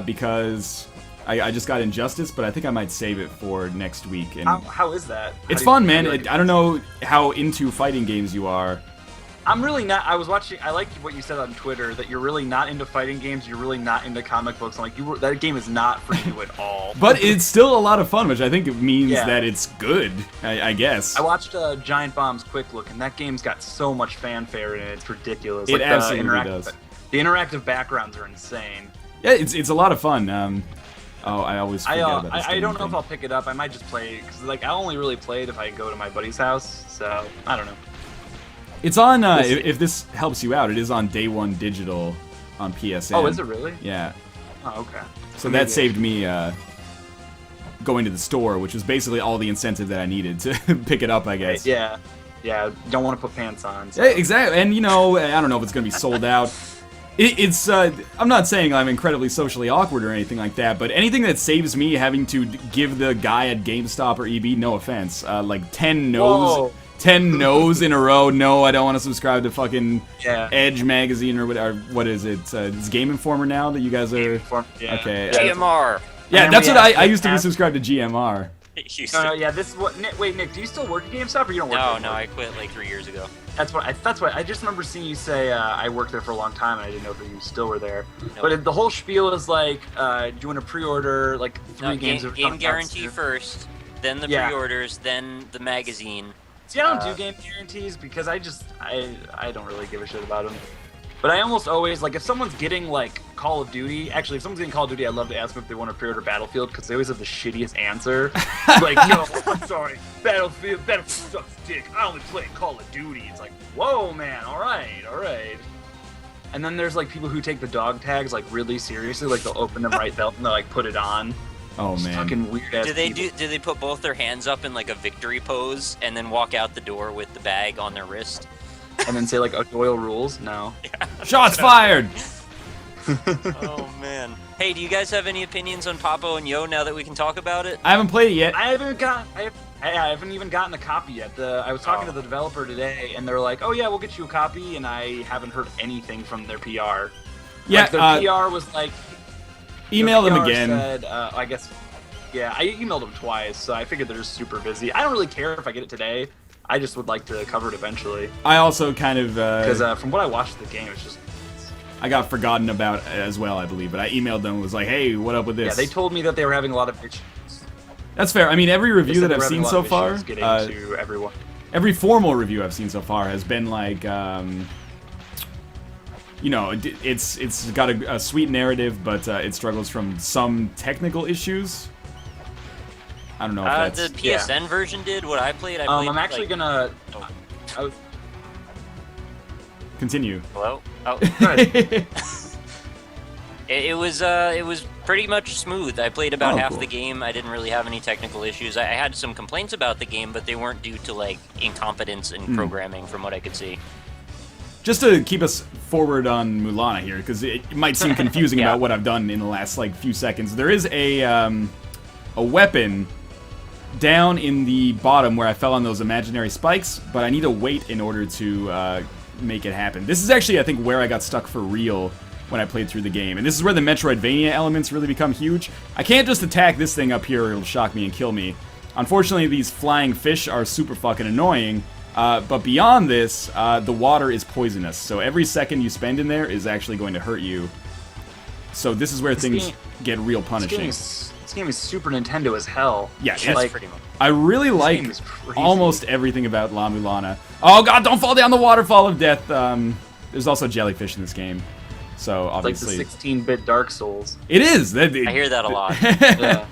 because I just got Injustice, but I think I might save it for next week. And How is that? it's fun, man. I don't know how into fighting games you are, I'm really not. I was watching. I liked what you said on Twitter that you're really not into fighting games. You're really not into comic books. I'm like, that game is not for you at all. But it's still a lot of fun, which I think it means Yeah. that it's good. I guess. I watched Giant Bomb's Quick Look, and that game's got so much fanfare in it. It's ridiculous. It absolutely does. The interactive backgrounds are insane. Yeah, it's a lot of fun. Oh, I always forget about this I game don't know thing. if I'll pick it up. I might just play because like I only really play it if I go to my buddy's house. So I don't know. It's on. If this helps you out, it is on Day One Digital on PSN. Oh, is it really? Yeah. Oh, okay. So that saved me going to the store, which was basically all the incentive that I needed to pick it up, I guess. Yeah. Yeah. Don't want to put pants on. So. Yeah, exactly. And you know, I don't know if it's gonna be sold out. It's. I'm not saying I'm incredibly socially awkward or anything like that, but anything that saves me having to give the guy at GameStop or EB, no offense, like 10 no's. Whoa. 10 no's in a row. No, I don't want to subscribe to fucking Yeah. Edge magazine or whatever. What is it? It's Game Informer now that you guys are. Yeah. Okay. GMR. Yeah, And that's then what we I used to be have- subscribed to GMR. No, yeah. This is what. Nick, wait, Nick, do you still work at GameStop or you don't work? No, there no, anymore? I quit like 3 years ago. That's what I just remember seeing you say. I worked there for a long time, and I didn't know that you still were there. But the whole spiel is like, do you want to pre-order like 3 No, games? game guarantee first, then the Yeah. pre-orders, then the magazine. See, I don't do game guarantees because I don't really give a shit about them. But I almost always, like, if someone's getting, like, Call of Duty... Actually, if someone's getting Call of Duty, I'd love to ask them if they want to pre-order Battlefield, because they always have the shittiest answer. Like, no, I'm sorry, Battlefield sucks dick. I only play Call of Duty. It's like, whoa, man, all right. And then there's, like, people who take the dog tags, like, really seriously. Like, they'll open them right there and they'll, like, put it on. Oh, Just man. fucking weird-ass Do they people. do they put both their hands up in like a victory pose and then walk out the door with the bag on their wrist? And then say, like, Doyle rules? No. Shots fired! Oh man. Hey, do you guys have any opinions on Papo and Yo now that we can talk about it? I haven't played it yet. I haven't even gotten a copy yet. I was talking to the developer today, and they're like, "Oh yeah, we'll get you a copy," and I haven't heard anything from their PR. Yeah, like, their PR was like, email their them PR again. Said, I guess, yeah, I emailed them twice, so I figured they're just super busy. I don't really care if I get it today. I just would like to cover it eventually. I also kind of Because from what I watched of the game, it's just I got forgotten about as well, I believe. But I emailed them and was like, "Hey, what up with this?" yeah. They told me that they were having a lot of issues. That's fair. I mean, every They review said that they I've were having seen a lot so of far, issues getting to everyone. every formal review I've seen so far has been like, you know, it's got a sweet narrative, but it struggles from some technical issues. I don't know if The that's... PSN version did what I played. I played I'm actually like, gonna. Oh. I was, Continue. Hello? Oh. Good. It was pretty much smooth. I played about Oh, half cool. the game. I didn't really have any technical issues. I had some complaints about the game, but they weren't due to like incompetence in programming, from what I could see. Just to keep us forward on Mulana here, because it might seem confusing Yeah. about what I've done in the last like few seconds. There is a weapon down in the bottom where I fell on those imaginary spikes, but I need to wait in order to make it happen. This is actually, I think, where I got stuck for real when I played through the game, and this is where the Metroidvania elements really become huge. I can't just attack this thing up here or it'll shock me and kill me. Unfortunately, these flying fish are super fucking annoying, but beyond this, the water is poisonous, so every second you spend in there is actually going to hurt you. So this is where things game- get real This punishing. game is Super Nintendo as hell. Yeah, Yes, it's- like pretty much. I really like game is crazy. almost everything about La Mulana. Oh god, don't fall down the waterfall of death. There's also jellyfish in this game, so like the obviously 16-bit Dark Souls. it is. I hear that a lot. Yeah.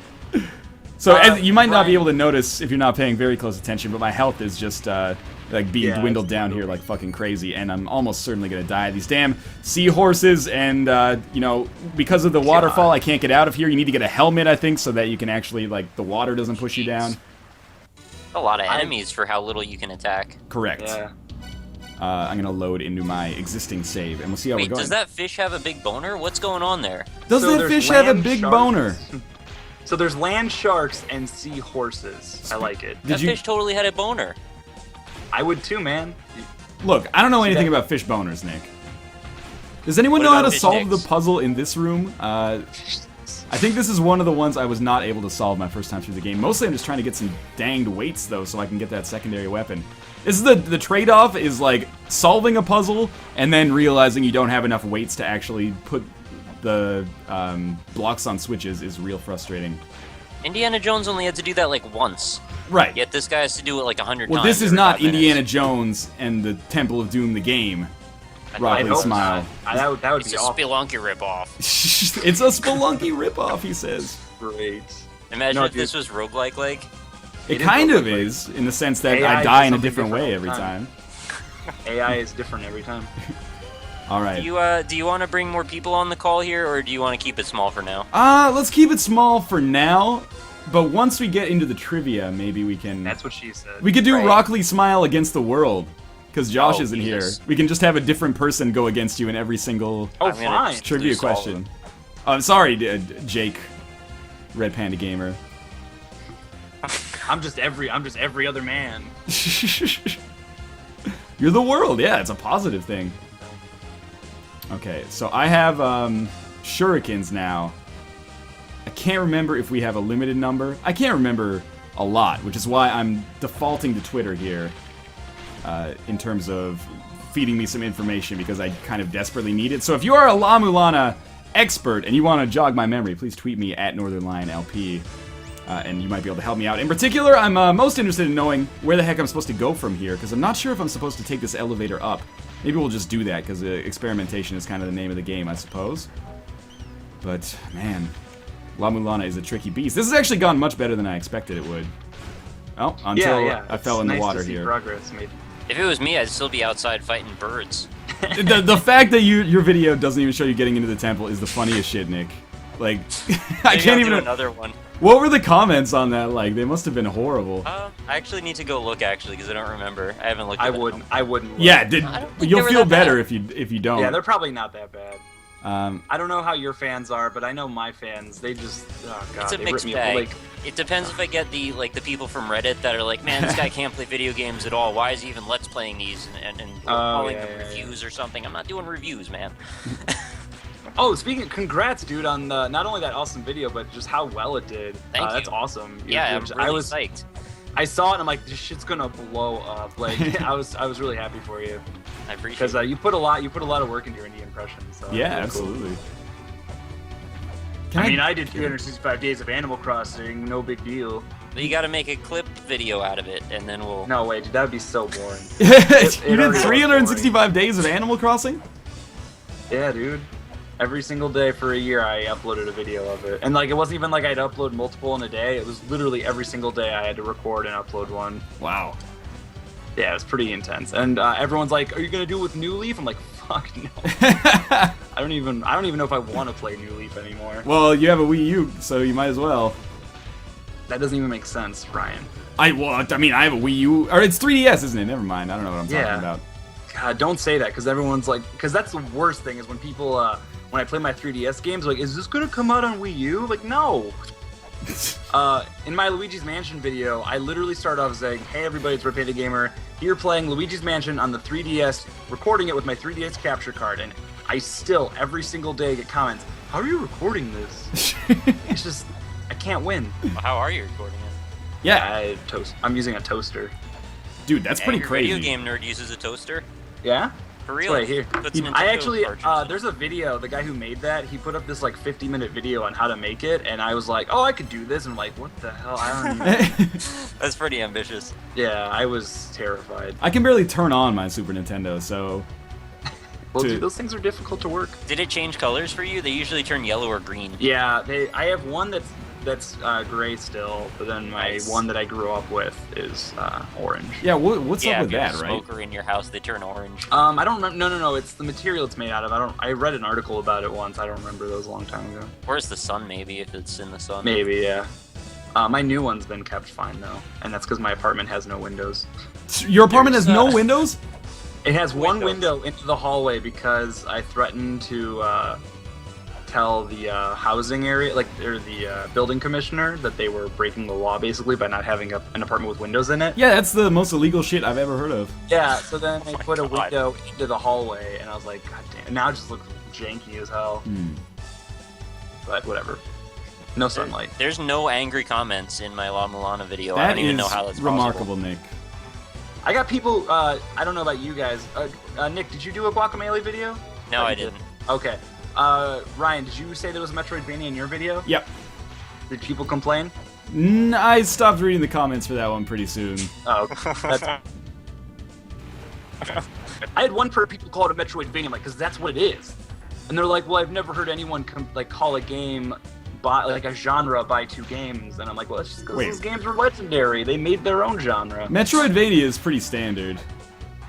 So as you might not be Brian- able to notice if you're not paying very close attention, but my health is just like being Yeah, dwindled it's down here dwindling. like fucking crazy, and I'm almost certainly gonna die. These damn seahorses, and you know, because of the waterfall, I can't get out of here. You need to get a helmet, I think, so that you can actually like the water doesn't push you down. A lot of enemies for how little you can attack. Correct. Yeah. I'm gonna load into my existing save, and we'll see how Wait, we're going. does that fish have a big boner? What's going on there? Does So that there's fish have a land big sharks. boner? So there's land sharks and sea horses. I like it. Did That you fish totally had a boner. I would too, man. look? I don't know anything that- about fish boners, Nick. Does anyone What know how about to fish solve the dicks? puzzle in this room? I I think this is one of the ones I was not able to solve my first time through the game. Mostly I'm just trying to get some danged weights, though, so I can get that secondary weapon. This is the trade-off is, like, solving a puzzle and then realizing you don't have enough weights to actually put the blocks on switches is real frustrating. Indiana Jones only had to do that like once. Right. Yet this guy has to do it like 100 times. Well, this is every not 5 minutes. Indiana Jones and the Temple of Doom, the game. Rockly hope Smile. not. That would It's be a awful. Spelunky ripoff. It's a Spelunky ripoff, he says. Great. Imagine No, if dude. this was roguelike like. It It is kind of roguelike. is, in the sense that AI I die does in a something different way different every all the time. time. AI is different every time. All right. Do you want to bring more people on the call here, or do you want to keep it small for now? Let's keep it small for now. But once we get into the trivia, maybe we can... That's what she said. We could do Right. Rockly Smile against the world. Because Josh Oh, isn't Jesus. here. We can just have a different person go against you in every single Oh, I'm gonna fine. just trivia lose all of question. them. I'm sorry, Jake. Red Panda Gamer. I'm just every other man. You're the world, yeah, it's a positive thing. Okay, so I have shurikens now. I can't remember if we have a limited number. I can't remember a lot, which is why I'm defaulting to Twitter here in terms of feeding me some information because I kind of desperately need it. So if you are a La Mulana expert and you want to jog my memory, please tweet me at NorthernLionLP. And you might be able to help me out. In particular, I'm most interested in knowing where the heck I'm supposed to go from here, because I'm not sure if I'm supposed to take this elevator up. Maybe we'll just do that, because experimentation is kind of the name of the game, I suppose. But, man, La Mulana is a tricky beast. This has actually gone much better than I expected it would. Oh, until Yeah. I fell in It's the nice water to see here. Progress made. If it was me, I'd still be outside fighting birds. The fact that your video doesn't even show you getting into the temple is the funniest shit, Nick. Like, I Maybe can't I'll even... do another one. What were the comments on that like? They must have been horrible. I actually need to go look because I don't remember. I haven't looked. I at it. wouldn't. Look. Yeah, I don't think you'll they were feel that bad. better if you don't. Yeah, they're probably not that bad. Um, I don't know how your fans are, but I know my fans. They just, oh god, It's a they mixed rip me bag. like. It depends if I get the people from Reddit that are like, man, this guy can't play video games at all. Why is he even let's playing these and calling them reviews or something? I'm not doing reviews, man. Oh, congrats, dude, on not only that awesome video, but just how well it did. Thank That's you. awesome. Yeah, I'm really I was psyched. I saw it and I'm like, this shit's gonna blow up. Like, I was really happy for you I appreciate because it. you put a lot of work into your indie impression. So yeah, that's really cool. absolutely. I mean, I did 365 days of Animal Crossing, no big deal. But you got to make a clip video out of it, and then we'll. No way, dude, that would be so boring. you it did already was 365 days of Animal Crossing? Yeah, dude. Every single day for a year, I uploaded a video of it. And, like, it wasn't even like I'd upload multiple in a day. It was literally every single day I had to record and upload one. Wow. Yeah, it was pretty intense. And everyone's like, are you going to do it with New Leaf? I'm like, fuck no. I don't even know if I want to play New Leaf anymore. Well, you have a Wii U, so you might as well. That doesn't even make sense, Ryan. I have a Wii U, or it's 3DS, isn't it? Never mind. I don't know what I'm talking Yeah. about. God, don't say that, because everyone's like, because that's the worst thing is when people, when I play my 3DS games, like, is this going to come out on Wii U? Like, no. In my Luigi's Mansion video, I literally start off saying, hey everybody, it's Red Panda Gamer, here playing Luigi's Mansion on the 3DS, recording it with my 3DS capture card, and I still, every single day, get comments, how are you recording this? It's just, I can't win. How are you recording it? Yeah, I'm using a toaster. dude, that's Yeah, pretty your crazy. Video game nerd uses a toaster. Yeah? For That's real. what I hear. Put some I Nintendo actually, cartridges. there's a video, the guy who made that, he put up this like 50-minute video on how to make it, and I was like, oh, I could do this, and I'm like, what the hell, I don't even... That's pretty ambitious. Yeah, I was terrified. I can barely turn on my Super Nintendo, so Well, Dude. dude, those things are difficult to work. Did it change colors for you? They usually turn yellow or green. Yeah, I have one that's gray still, but then my Nice. one that I grew up with is orange. yeah. What's Yeah, up if with you're that, a right? smoker in your house, they turn orange. I don't remember. No. It's the material it's made out of. I read an article about it once. I don't remember. That was a long time ago. Or it's the sun, maybe, if it's in the sun. Maybe, yeah. My new one's been kept fine though, and that's because my apartment has no windows. Your apartment has There's, no windows? It has one Windows. window into the hallway because I threatened to tell the housing area, or the building commissioner, that they were breaking the law basically by not having an apartment with windows in it. Yeah, that's the most illegal shit I've ever heard of. Yeah, so then they put a God. window into the hallway, and I was like, God damn. Now it just looks janky as hell. Hmm. But whatever. No sunlight. There's no angry comments in my La Mulana video. I That don't even know is how that's remarkable, Nick. I got people. I don't know about you guys. Nick, did you do a Guacamelee video? Possible. No, I didn't. Okay. Ryan, did you say there was a Metroidvania in your video? Yep. Did people complain? I stopped reading the comments for that one pretty soon. Oh, that's... I had one per people call it a Metroidvania, like, because that's what it is. And they're like, well, I've never heard anyone call a game like a genre by two games. And I'm like, well, it's just because Wait. those games were legendary. They made their own genre. Metroidvania is pretty standard.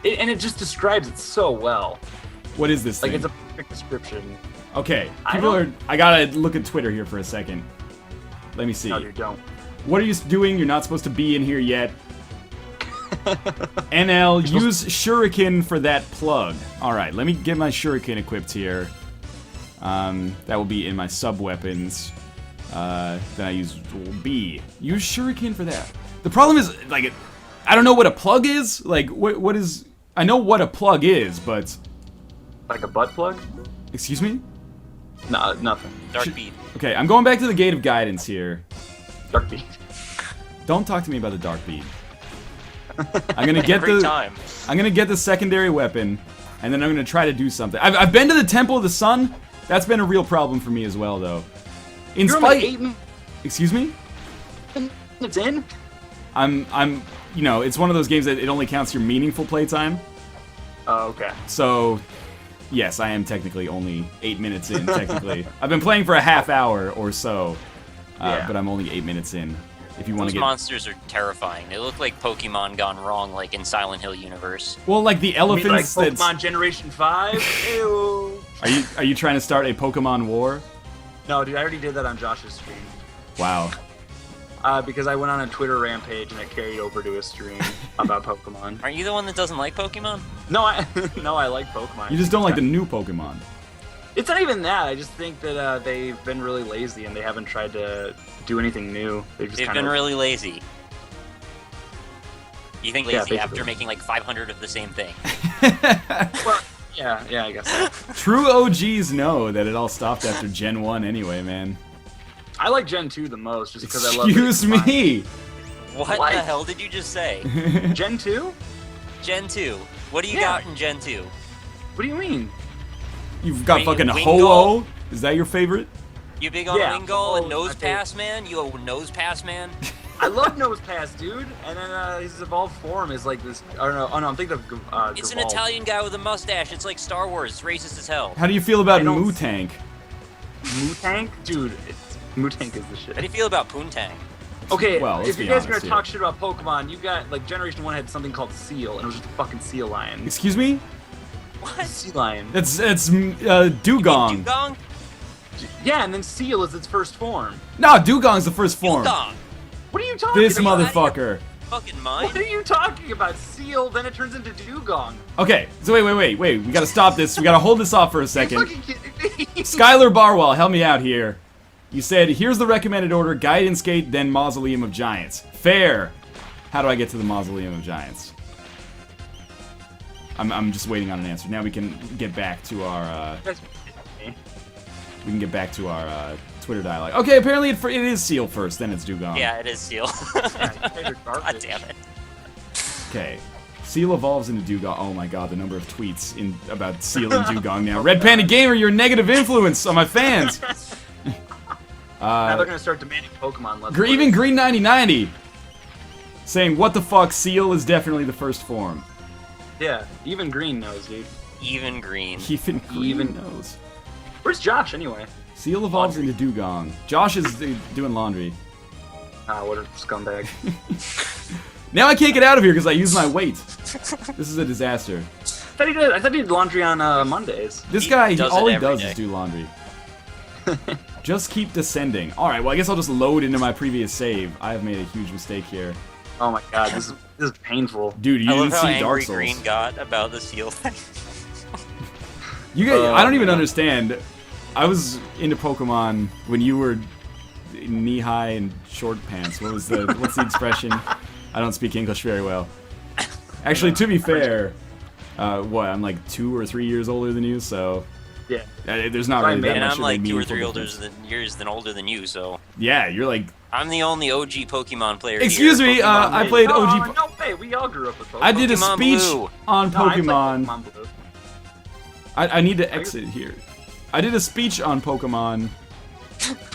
And it just describes it so well. What is this Like, thing? it's a perfect description. Okay, I people are. don't- I gotta look at Twitter here for a second. Let me see. No, you don't. What are you doing? You're not supposed to be in here yet. NL, use shuriken for that plug. Alright, let me get my shuriken equipped here. That will be in my sub-weapons. Then I use B. Use shuriken for that. The problem is, like, I don't know what a plug is. Like, what is... I know what a plug is, but... Like a butt plug? Excuse me? No, nothing. Dark beat. Okay, I'm going back to the Gate of Guidance here. Dark beat. Don't talk to me about the Dark Bead. I'm gonna get Every the... time. I'm gonna get the secondary weapon, and then I'm gonna try to do something. I've been to the Temple of the Sun. That's been a real problem for me as well, though. In You're spite, only 8 excuse me, minutes in? you know, it's one of those games that it only counts your meaningful playtime. Oh, okay. So, yes, I am technically only 8 minutes in. Technically, I've been playing for a half hour or so, Yeah. but I'm only 8 minutes in. If you want Those to get monsters are terrifying. They look like Pokemon gone wrong, like in Silent Hill universe. well, like the You mean elephants. like Pokemon that's Generation 5? Ew. are you trying to start a Pokemon war? No, dude, I already did that on Josh's stream. Wow. Because I went on a Twitter rampage and I carried over to a stream about Pokemon. Aren't you the one that doesn't like Pokemon? No, I like Pokemon. You just don't like the new Pokemon. It's not even that. I just think that they've been really lazy and they haven't tried to do anything new. They've just They've kind been of really lazy. You think Yeah, lazy after basically. making like 500 of the same thing? Well, yeah, I guess so. True OGs know that it all stopped after Gen 1 anyway, man. I like Gen 2 the most just because I love Excuse me! What What? the hell did you just say? Gen 2? Gen 2. What do you Yeah. got in Gen 2? What do you mean? You've got Wing- fucking Wingull? Ho-Oh? Is that your favorite? You big on Yeah. Wingull Oh, and Nose I think- Pass Man? You a Nose Pass Man? I love Nose Pass, dude. And then his evolved form is like this. I don't know. Oh no, I'm thinking of. It's an Gaval. Italian guy with a mustache. It's like Star Wars. It's racist as hell. How do you feel about I don't- Moo Tank? Mutank, dude. Mutank is the shit. How do you feel about Poontang? Okay, Well, let's if you be guys are honest gonna talk here. shit about Pokemon, you got like Generation 1 had something called Seal, and it was just a fucking sea lion. Excuse me? What? Sea lion. It's Dugong. Dugong? Yeah, and then Seal is its first form. No, Dugong's the first form. Dugong. What are you talking This about? motherfucker. Fucking What mine. are you talking about? Seal, then it turns into Dugong. Okay, so wait. We gotta stop this. We gotta hold this off for a You second. fucking kidding me? Skylar Barwell, help me out here. You said, here's the recommended order, Guidance Gate, then Mausoleum of Giants. Fair. How do I get to the Mausoleum of Giants? I'm just waiting on an answer. Now we can get back to our, That's me. Twitter dialogue. Okay, apparently it is Seal first, then it's Dugong. Yeah, it is Seal. Yeah, you guys are God garbage. damn it. Okay. Seal evolves into Dugong. Oh my god, the number of tweets about Seal and Dugong now. Red Panda Gamer, you're a negative influence on my fans. Now they're gonna start demanding Pokemon. Let's Even Green 9090 saying, what the fuck, Seal is definitely the first form. Yeah, even Green knows, dude. Even green. Even Green Even- knows. Where's Josh anyway? Seal evolves into Dugong. Josh is doing laundry. Ah, what a scumbag. Now I can't get out of here because I use my weight. This is a disaster. I thought he did laundry on Mondays. This He guy, does all it he every does day. is do laundry. Just keep descending. Alright, well I guess I'll just load into my previous save. I have made a huge mistake here. Oh my god, this is painful. Dude, you I love didn't how see Dark angry Souls. Green got about the Seal thing. You guys, I don't even man. understand. I was into Pokemon when you were knee high and short pants. What's the expression? I don't speak English very well. Actually, to be fair, I'm like 2 or 3 years older than you, so Yeah. there's not Sorry, really man, that And much I'm of a like 2 or meaningful 3 difference. years older than you, so Yeah, you're like. I'm the only OG Pokemon player. Excuse here. me, I played OG. No way, we all grew up with Pokemon. I did a Pokemon speech Blue. on No, I played Pokemon. Pokemon Blue. I need to exit here. I did a speech on Pokemon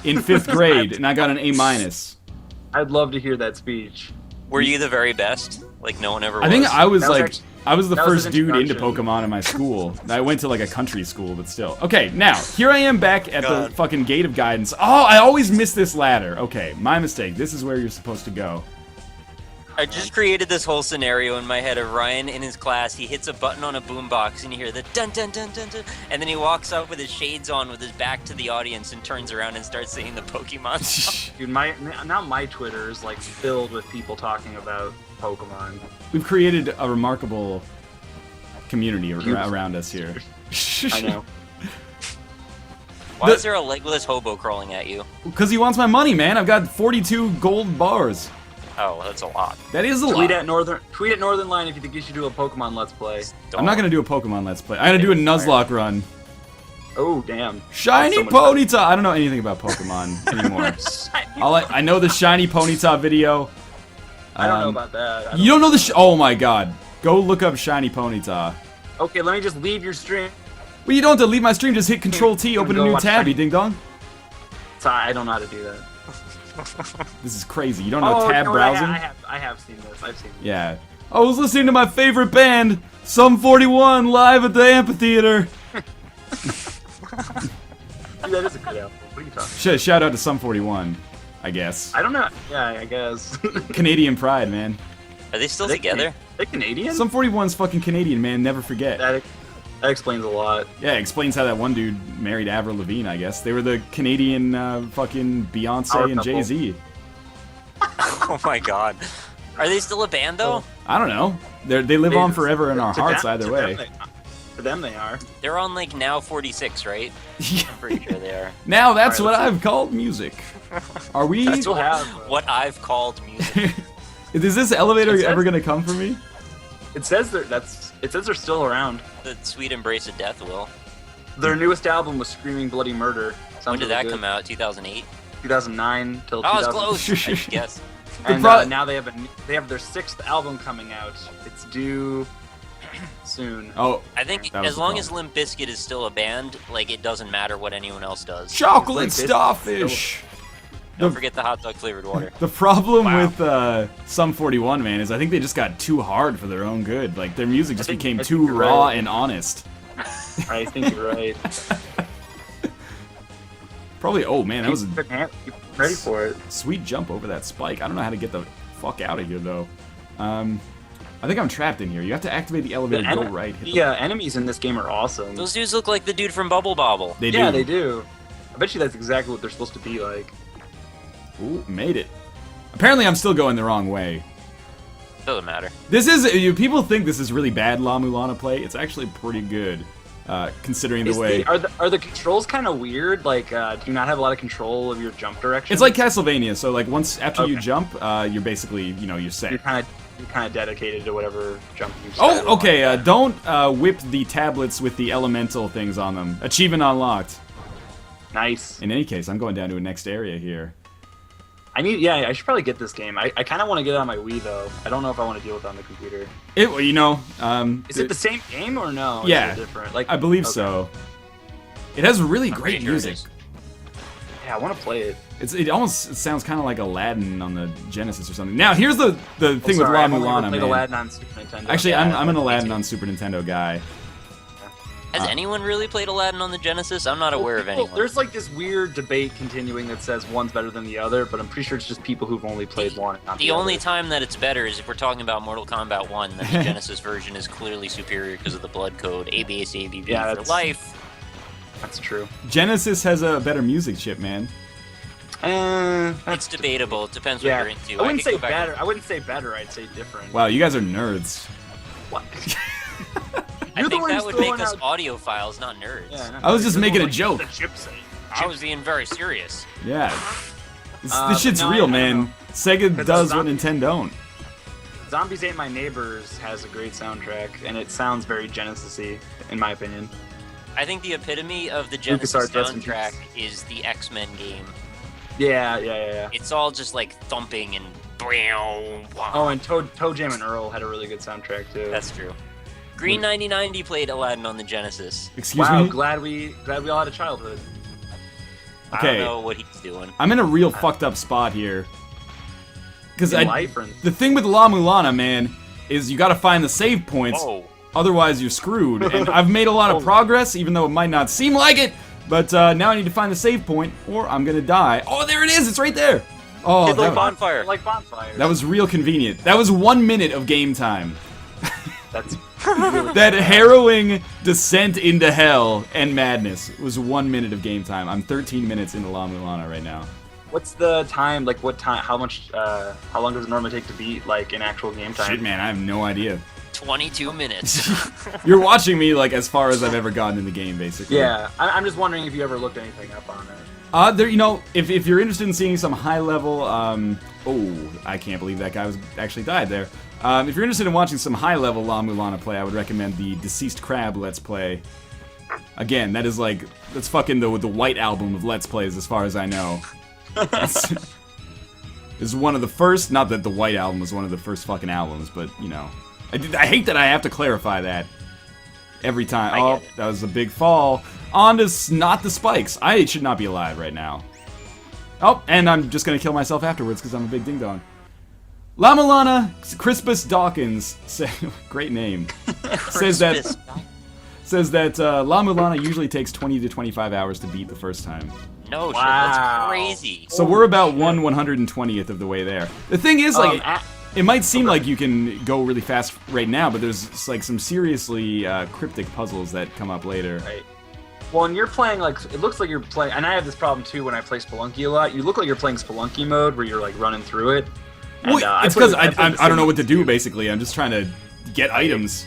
in 5th grade, and I got an A-. I'd love to hear that speech. Were you the very best? Like no one ever was. I think I was That was like, actually- I was the that was first an dude into introduction. Pokemon in my school. I went to like a country school, but still. Okay, now, here I am back at the God. fucking gate of guidance. Oh, I always miss this ladder. Okay, my mistake. This is where you're supposed to go. I just created this whole scenario in my head of Ryan in his class. He hits a button on a boombox and you hear the dun dun dun dun dun, and then he walks out with his shades on, with his back to the audience, and turns around and starts saying the Pokemon song. Dude, now my Twitter is like filled with people talking about Pokemon. We've created a remarkable community Beautiful. around us here. I know. Why The- is there a legless hobo crawling at you? Because he wants my money, man. I've got 42 gold bars. Oh, that's a lot. That is a Tweet lot. at Northern Line if you think you should do a Pokemon Let's Play. I'm not gonna do a Pokemon Let's Play. I'm gonna do a Nuzlocke run. Oh damn. Shiny Someone- Ponyta! I don't know anything about Pokemon anymore. I know the Shiny Ponyta video. I don't know about that. You don't know the oh my god. Go look up Shiny Ponyta. Okay, let me just leave your stream. Well, you don't have to leave my stream, just hit Control T, open a Go new watch tab, Shiny- you ding dong. Sorry, I don't know how to do that. This is crazy. You don't know tab no, browsing? I have seen this. I've seen this. Yeah. I was listening to my favorite band, Sum 41, live at the amphitheater. Dude, that is a good album. What are you talking Shout out to Sum 41, I guess. I don't know. Yeah, I guess. Canadian pride, man. Are they still They together? They're Canadian? Sum 41's fucking Canadian, man. Never forget. That explains a lot. Yeah, it explains how that one dude married Avril Lavigne, I guess. They were the Canadian fucking Power Beyonce and couple. Jay-Z. Oh my god. Are they still a band though? I don't know. They live on forever in our To hearts them- either to way. them to them they are. They're on like Now 46, right? I'm pretty sure they are. Now that's Alright, what let's I've called music. Are we? I still have. What I've called music. Is this elevator It says- ever gonna come for me? It says they're still around. The sweet embrace of death, Will. Their newest album was Screaming Bloody Murder. Sounds When did really that good. come out? 2008? 2009 till Oh, it's 2000. close. I should guess. And pro- now they have their 6th album coming out. It's due soon. Oh, I think That was as the long problem. as Limp Bizkit is still a band, like it doesn't matter what anyone else does. chocolate Like this- starfish. Don't forget the hot dog flavored water. The problem Wow. with Sum 41, man, is I think they just got too hard for their own good. Like their music just became I think too you're raw right. and honest. I think you're right. Probably. Oh man, that was a Keep ready for it. sweet jump over that spike. I don't know how to get the fuck out of here though. I think I'm trapped in here. You have to activate the elevator. Go right. Hit The enemies in this game are awesome. Those dudes look like the dude from Bubble Bobble. They do. Yeah, they do. I bet you that's exactly what they're supposed to be like. Ooh, made it. Apparently, I'm still going the wrong way. Doesn't matter. This is. People think this is really bad La Mulana play. It's actually pretty good, considering the way. Are the controls kind of weird? Like, do you not have a lot of control of your jump direction? It's like Castlevania. So like once after you Okay. jump, you're basically you're set. you're kind of dedicated to whatever jump you. set Oh, on. okay. Don't whip the tablets with the elemental things on them. Achievement unlocked. Nice. In any case, I'm going down to a next area here. I should probably get this game. I kind of want to get it on my Wii though. I don't know if I want to deal with it on the computer. Is Is it the same game or no? Yeah. Is it different? Like I believe okay. so. It has really I'm great pretty sure it music. is. Yeah, I want to play it. It almost sounds kind of like Aladdin on the Genesis or something. Now here's the thing with Sorry, La I've only ever Mulana, played man. Aladdin on Super Nintendo. Actually, Yeah, I'm an me Aladdin too. on Super Nintendo guy. Has anyone really played Aladdin on the Genesis? I'm not aware of People- anyone. There's like this weird debate continuing that says one's better than the other, but I'm pretty sure it's just people who've only played one. and not The only other. time that it's better is if we're talking about Mortal Kombat 1, then the Genesis version is clearly superior because of the blood code, ABS, ABB Yeah, for that's- life. That's true. Genesis has a better music chip, man. It's debatable. It depends what Yeah, you're into. I wouldn't could say go back better. I wouldn't say better. I'd say different. Wow, you guys are nerds. What? I You're the think one that who's would make throwing us out- audiophiles, not nerds. Yeah, I was just You're the making a one joke. like, the chip say. I was being very serious. Yeah. This but shit's no, real, I don't man. know. Sega 'Cause does the what zombies- Nintendo don't. Zombies Ate My Neighbors has a great soundtrack, and it sounds very Genesis-y, in my opinion. I think the epitome of the Genesis LucasArts, rest in soundtrack is the X-Men game. Yeah. It's all just like thumping and. Oh, and Toe Jam and Earl had a really good soundtrack too. That's true. Green 9090 played Aladdin on the Genesis. Excuse wow, me? glad we all had a childhood. I don't know what he's doing. I'm in a real fucked up spot here. Because Life or... the thing with La Mulana, man, is you gotta find the save points. Oh. Otherwise, you're screwed. And I've made a lot of progress, even though it might not seem like it. But now I need to find the save point, or I'm gonna die. Oh, there it is! It's right there! Oh, Hit like bonfire. Like bonfires. that was real convenient. That was 1 minute of game time. That's really That harrowing descent into hell and madness was 1 minute of game time. I'm 13 minutes into La Mulana right now. What's the time? Like, what time? How much? How long does it normally take to beat like in actual game time? Shit, man, I have no idea. 22 minutes. You're watching me like as far as I've ever gotten in the game, basically. Yeah, I'm just wondering if you ever looked anything up on it. There, you know, if you're interested in seeing some high level, oh, I can't believe that guy was actually died there. If you're interested in watching some high level La Mulana play, I would recommend the Deceased Crab Let's Play. Again, that's fucking the White Album of Let's Plays, as far as I know. This is one of the first. Not that the White Album was one of the first fucking albums, but you know, I hate that I have to clarify that every time. Oh, that was a big fall. On to not the spikes. I should not be alive right now. Oh, and I'm just gonna kill myself afterwards because I'm a big ding dong. La Mulana Crispus Dawkins, great name, says that La Mulana usually takes 20 to 25 hours to beat the first time. No shit, Wow. that's crazy. So we're about 1/120th of the way there. The thing is, like, it might seem like you can go really fast right now, but there's like some seriously cryptic puzzles that come up later. Right. Well, and you're playing like it looks like you're playing, and I have this problem too when I play Spelunky a lot. You look like you're playing Spelunky mode where you're like running through it. And, Well, it's because I don't know what to do. Basically, I'm just trying to get items.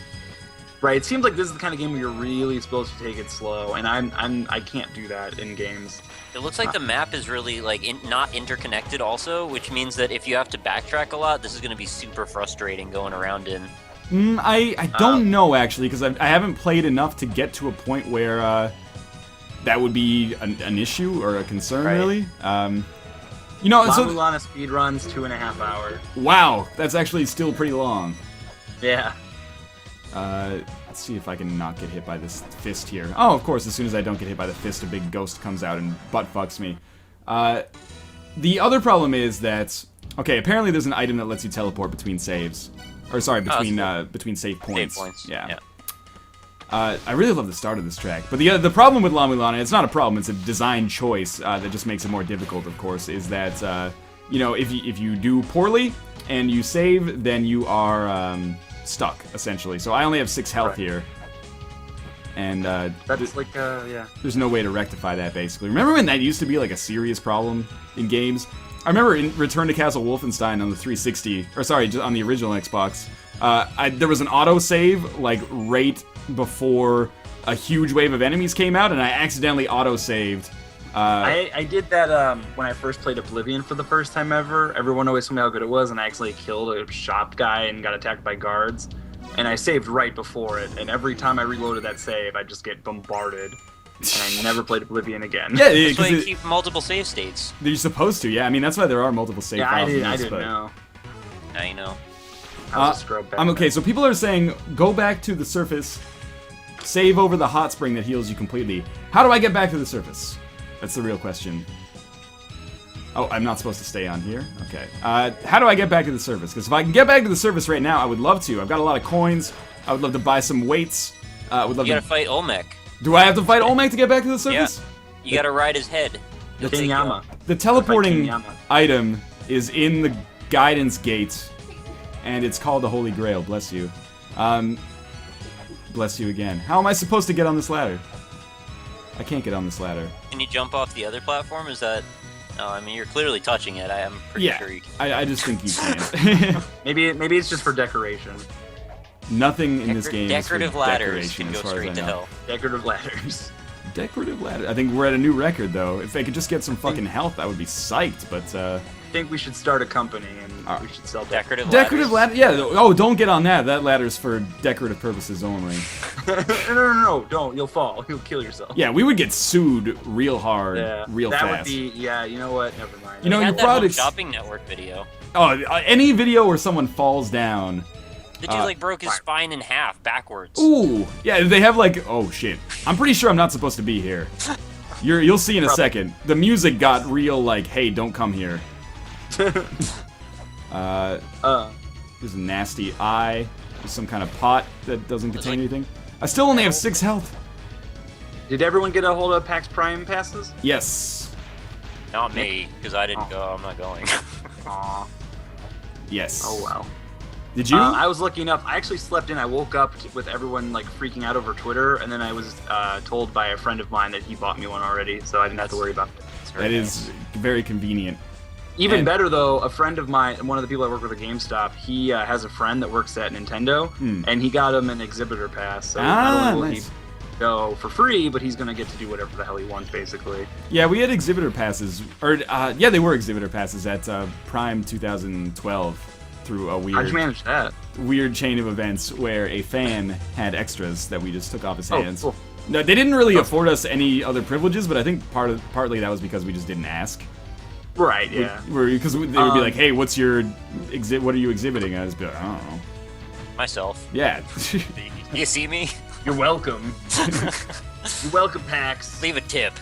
Right. It seems like this is the kind of game where you're really supposed to take it slow, and I can't do that in games. It looks like the map is really like not interconnected also, which means that if you have to backtrack a lot, this is going to be super frustrating going around in. I don't know actually, because I haven't played enough to get to a point where that would be an issue or a concern, Right. really. You know, La so Mulana speedruns 2.5 hours. wow, that's actually still pretty long. Yeah. Let's see if I can not get hit by this fist here. Oh, of course, as soon as I don't get hit by the fist, a big ghost comes out and butt fucks me. The other problem is that, okay, apparently there's an item that lets you teleport between saves. Or sorry, between save points. Save points. Yeah. I really love the start of this track, but the problem with La Mulana, it's not a problem, it's a design choice that just makes it more difficult, of course, is that, you know, if you do poorly and you save, then you are stuck, essentially. So I only have 6 health here, and That's like yeah. there's no way to rectify that, basically. Remember when that used to be like a serious problem in games? I remember in Return to Castle Wolfenstein on the 360, or sorry, just on the original Xbox, there was an auto-save, like, right before a huge wave of enemies came out, and I accidentally auto-saved. I did that when I first played Oblivion for the first time ever. Everyone always told me how good it was, and I actually killed a shop guy and got attacked by guards. And I saved right before it, and every time I reloaded that save, I'd just get bombarded. And I never played Oblivion again. Yeah, That's why you keep multiple save states. you're supposed to, yeah. I mean, that's why there are multiple save Yeah, files. I didn't know. Now you know. I was a scrub back I'm okay, then. so people are saying, go back to the surface, save over the hot spring that heals you completely. How do I get back to the surface? That's the real question. Oh, I'm not supposed to stay on here? Okay. How do I get back to the surface? Because if I can get back to the surface right now, I would love to. I've got a lot of coins. I would love to buy some weights. I would love You to... gotta fight Olmec. Do I have to fight Olmec to get back to the surface? Yeah. You gotta ride his head. He'll take you Kinyama. out. The teleporting Kinyama. item is in the guidance gate, and it's called the Holy Grail. Bless you. Bless you again. How am I supposed to get on this ladder? I can't get on this ladder. Can you jump off the other platform? Is that... No, I mean, you're clearly touching it. I am pretty Yeah, sure you can. I just think you can. Maybe it's just for decoration. Nothing in this game is for Decorative ladders decoration, can as go far as I straight to know. hell. Decorative ladders. decorative ladder. I think we're at a new record though. If they could just get some fucking health, I would be psyched. But I think we should start a company and we should sell Decorative decorative ladders. ladder. Yeah. Oh, don't get on that. That ladder's for decorative purposes only. no, don't. You'll fall. You'll kill yourself. Yeah, we would get sued real hard, real that fast. Would be. Yeah, you know what? Never mind. You know, We your had that Home products. Shopping Network video. Oh, any video where someone falls down. The dude like broke his spine in half backwards. Ooh, yeah, they have like, oh shit. I'm pretty sure I'm not supposed to be here. You'll see in a second. The music got real like, hey, don't come here. There's a nasty eye. There's some kind of pot that doesn't contain anything. I still only have 6 health. Did everyone get a hold of PAX Prime passes? Yes. Not me, because I didn't go. I'm not going. Aw. Yes. Oh wow. Did you? I was looking up. I actually slept in. I woke up with everyone like freaking out over Twitter, and then I was told by a friend of mine that he bought me one already, so I didn't have to worry about it. That is very convenient. Even And- better though, a friend of mine, one of the people I work with at GameStop, he has a friend that works at Nintendo, and he got him an exhibitor pass. So not only will nice. he go for free, but he's gonna get to do whatever the hell he wants, basically. Yeah, we had exhibitor passes, or yeah, they were exhibitor passes at Prime 2012 through a How'd weird, you manage that? weird chain of events where a fan had extras that we just took off his hands. Cool. No, they didn't really afford us any other privileges, but I think partly that was because we just didn't ask. Right. Yeah. Because they would be like, "Hey, what's your What are you exhibiting?" I was be like, "I don't know." Myself. Yeah. You see me? You're welcome. You're welcome, PAX. Leave a tip.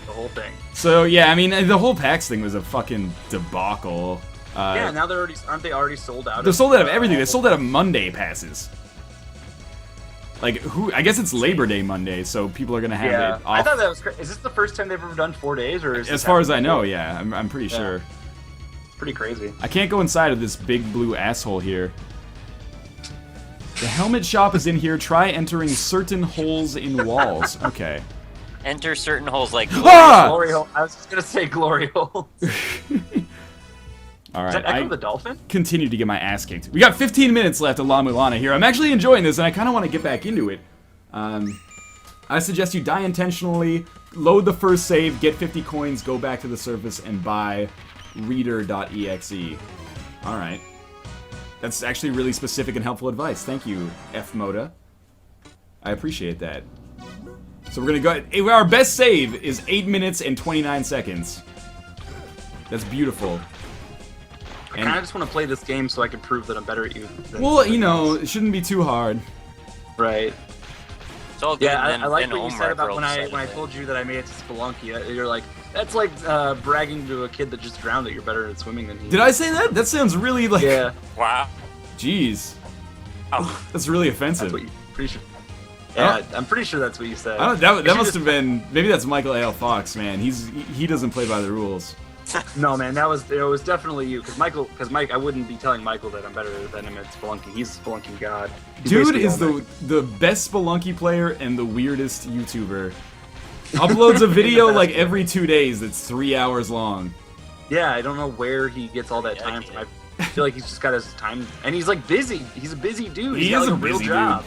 The whole thing. So yeah, I mean, the whole PAX thing was a fucking debacle. Yeah. Now aren't they already sold out? They're sold out of everything. They sold out of Monday passes. Like I guess it's Labor Day Monday, so people are gonna have Yeah. it off. I thought that was. Is this the first time they've ever done 4 days, or is As this far as I happening know, before? yeah, I'm pretty sure. Pretty crazy. I can't go inside of this big blue asshole here. The helmet shop is in here. Try entering certain holes in walls. Okay. Enter certain holes like Ah! Glory hole. I was just gonna say glory hole. All Is right. that Echo the Dolphin? Continue to get my ass kicked. We got 15 minutes left of La Mulana here. I'm actually enjoying this, and I kind of want to get back into it. I suggest you die intentionally, load the first save, get 50 coins, go back to the surface, and buy reader.exe. All right. That's actually really specific and helpful advice. Thank you, F Moda. I appreciate that. So we're gonna go. Our best save is 8 minutes and 29 seconds. That's beautiful. I kind of just want to play this game so I can prove that I'm better at you. Well, you know, it shouldn't be too hard. Right. It's all good. Yeah, and I like then what you Omar said about girl when I decided told you that I made it to Spelunky. You're like, that's like bragging to a kid that just drowned that you're better at swimming than he. Did I say that? That sounds really like. Yeah. Wow. Jeez. Oh. That's really That's offensive. what you. Pretty sure. Yeah, I'm pretty sure that's what you said. I don't, that You must just- have been. Maybe that's Michael A.L. Fox, man. He doesn't play by the rules. No, man, it was definitely you. Because Mike, I wouldn't be telling Michael that I'm better than him at Spelunky. He's a Spelunky god. He's Dude basically is all Mike. the best Spelunky player and the weirdest YouTuber. Uploads a video like every 2 days that's 3 hours long. Yeah, I don't know where he gets all that time from. I feel like he's just got his time, and he's like busy. He's a busy dude. He He's got is like a real busy job.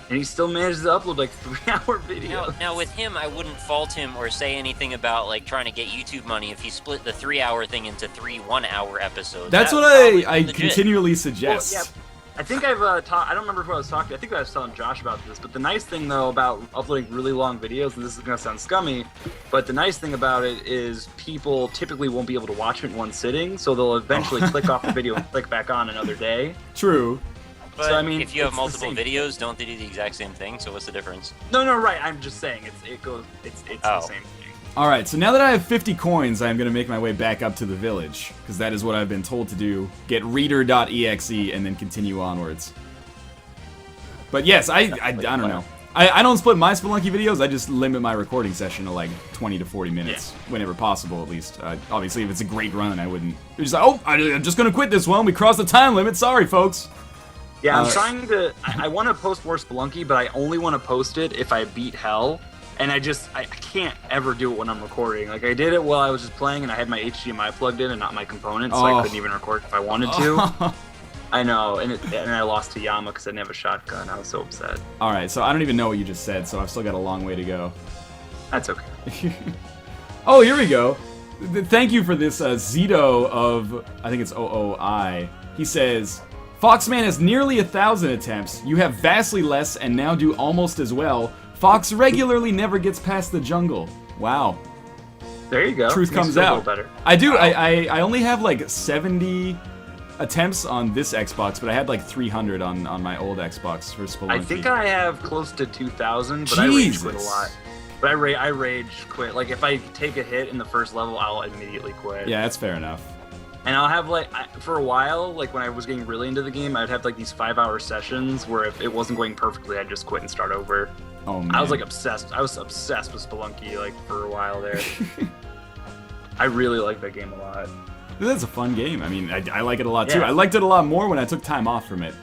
And he still manages to upload like 3-hour videos. Now with him, I wouldn't fault him or say anything about like trying to get YouTube money if he split the 3-hour thing into 3 1-hour episodes. That's That what probably I legit. continually Well, suggest. yeah, I think I've I don't remember who I was talking to. I think I was telling Josh about this. But the nice thing though about uploading really long videos, and this is gonna sound scummy, but the nice thing about it is people typically won't be able to watch it in one sitting, so they'll eventually click off the video and click back on another day. True. But So, I mean, if you have it's the multiple same. videos, don't they do the exact same thing? So what's the difference? No, right. I'm just saying it's the Oh. same thing. Alright, so now that I have 50 coins, I'm going to make my way back up to the village. Because that is what I've been told to do. Get reader.exe and then continue onwards. But yes, I don't know. I don't split my Spelunky videos, I just limit my recording session to like 20 to 40 minutes. Whenever possible, at least. Obviously, if it's a great run, I wouldn't. It's like, oh, I'm just going to quit this one. We crossed the time limit. Sorry, folks. Yeah, I'm trying to. I want to post more Spelunky, but I only want to post it if I beat Hell. And I can't ever do it when I'm recording. Like, I did it while I was just playing, and I had my HDMI plugged in and not my components, so I couldn't even record if I wanted to. I know, and I lost to Yama because I didn't have a shotgun. I was so upset. All right, so I don't even know what you just said, so I've still got a long way to go. That's okay. Oh, here we go. Thank you for this Zito of, I think it's OOI. He says, Foxman has nearly 1,000 attempts. You have vastly less and now do almost as well. Fox regularly never gets past the jungle. Wow. There you go. Truth Makes comes it feel a out. little better. I do. Wow. I only have like 70 attempts on this Xbox, but I had like 300 on my old Xbox for Spelunky. I think I have close to 2,000, but I rage quit a Jesus. lot. But I rage quit. Like, if I take a hit in the first level, I'll immediately quit. Yeah, that's fair enough. And I'll have, like, for a while, like, when I was getting really into the game, I'd have, like, these 5-hour sessions where if it wasn't going perfectly, I'd just quit and start over. Oh, man. I was, like, obsessed. I was obsessed with Spelunky, like, for a while there. I really like that game a lot. That's a fun game. I mean, I like it a lot, too. Yeah. I liked it a lot more when I took time off from it.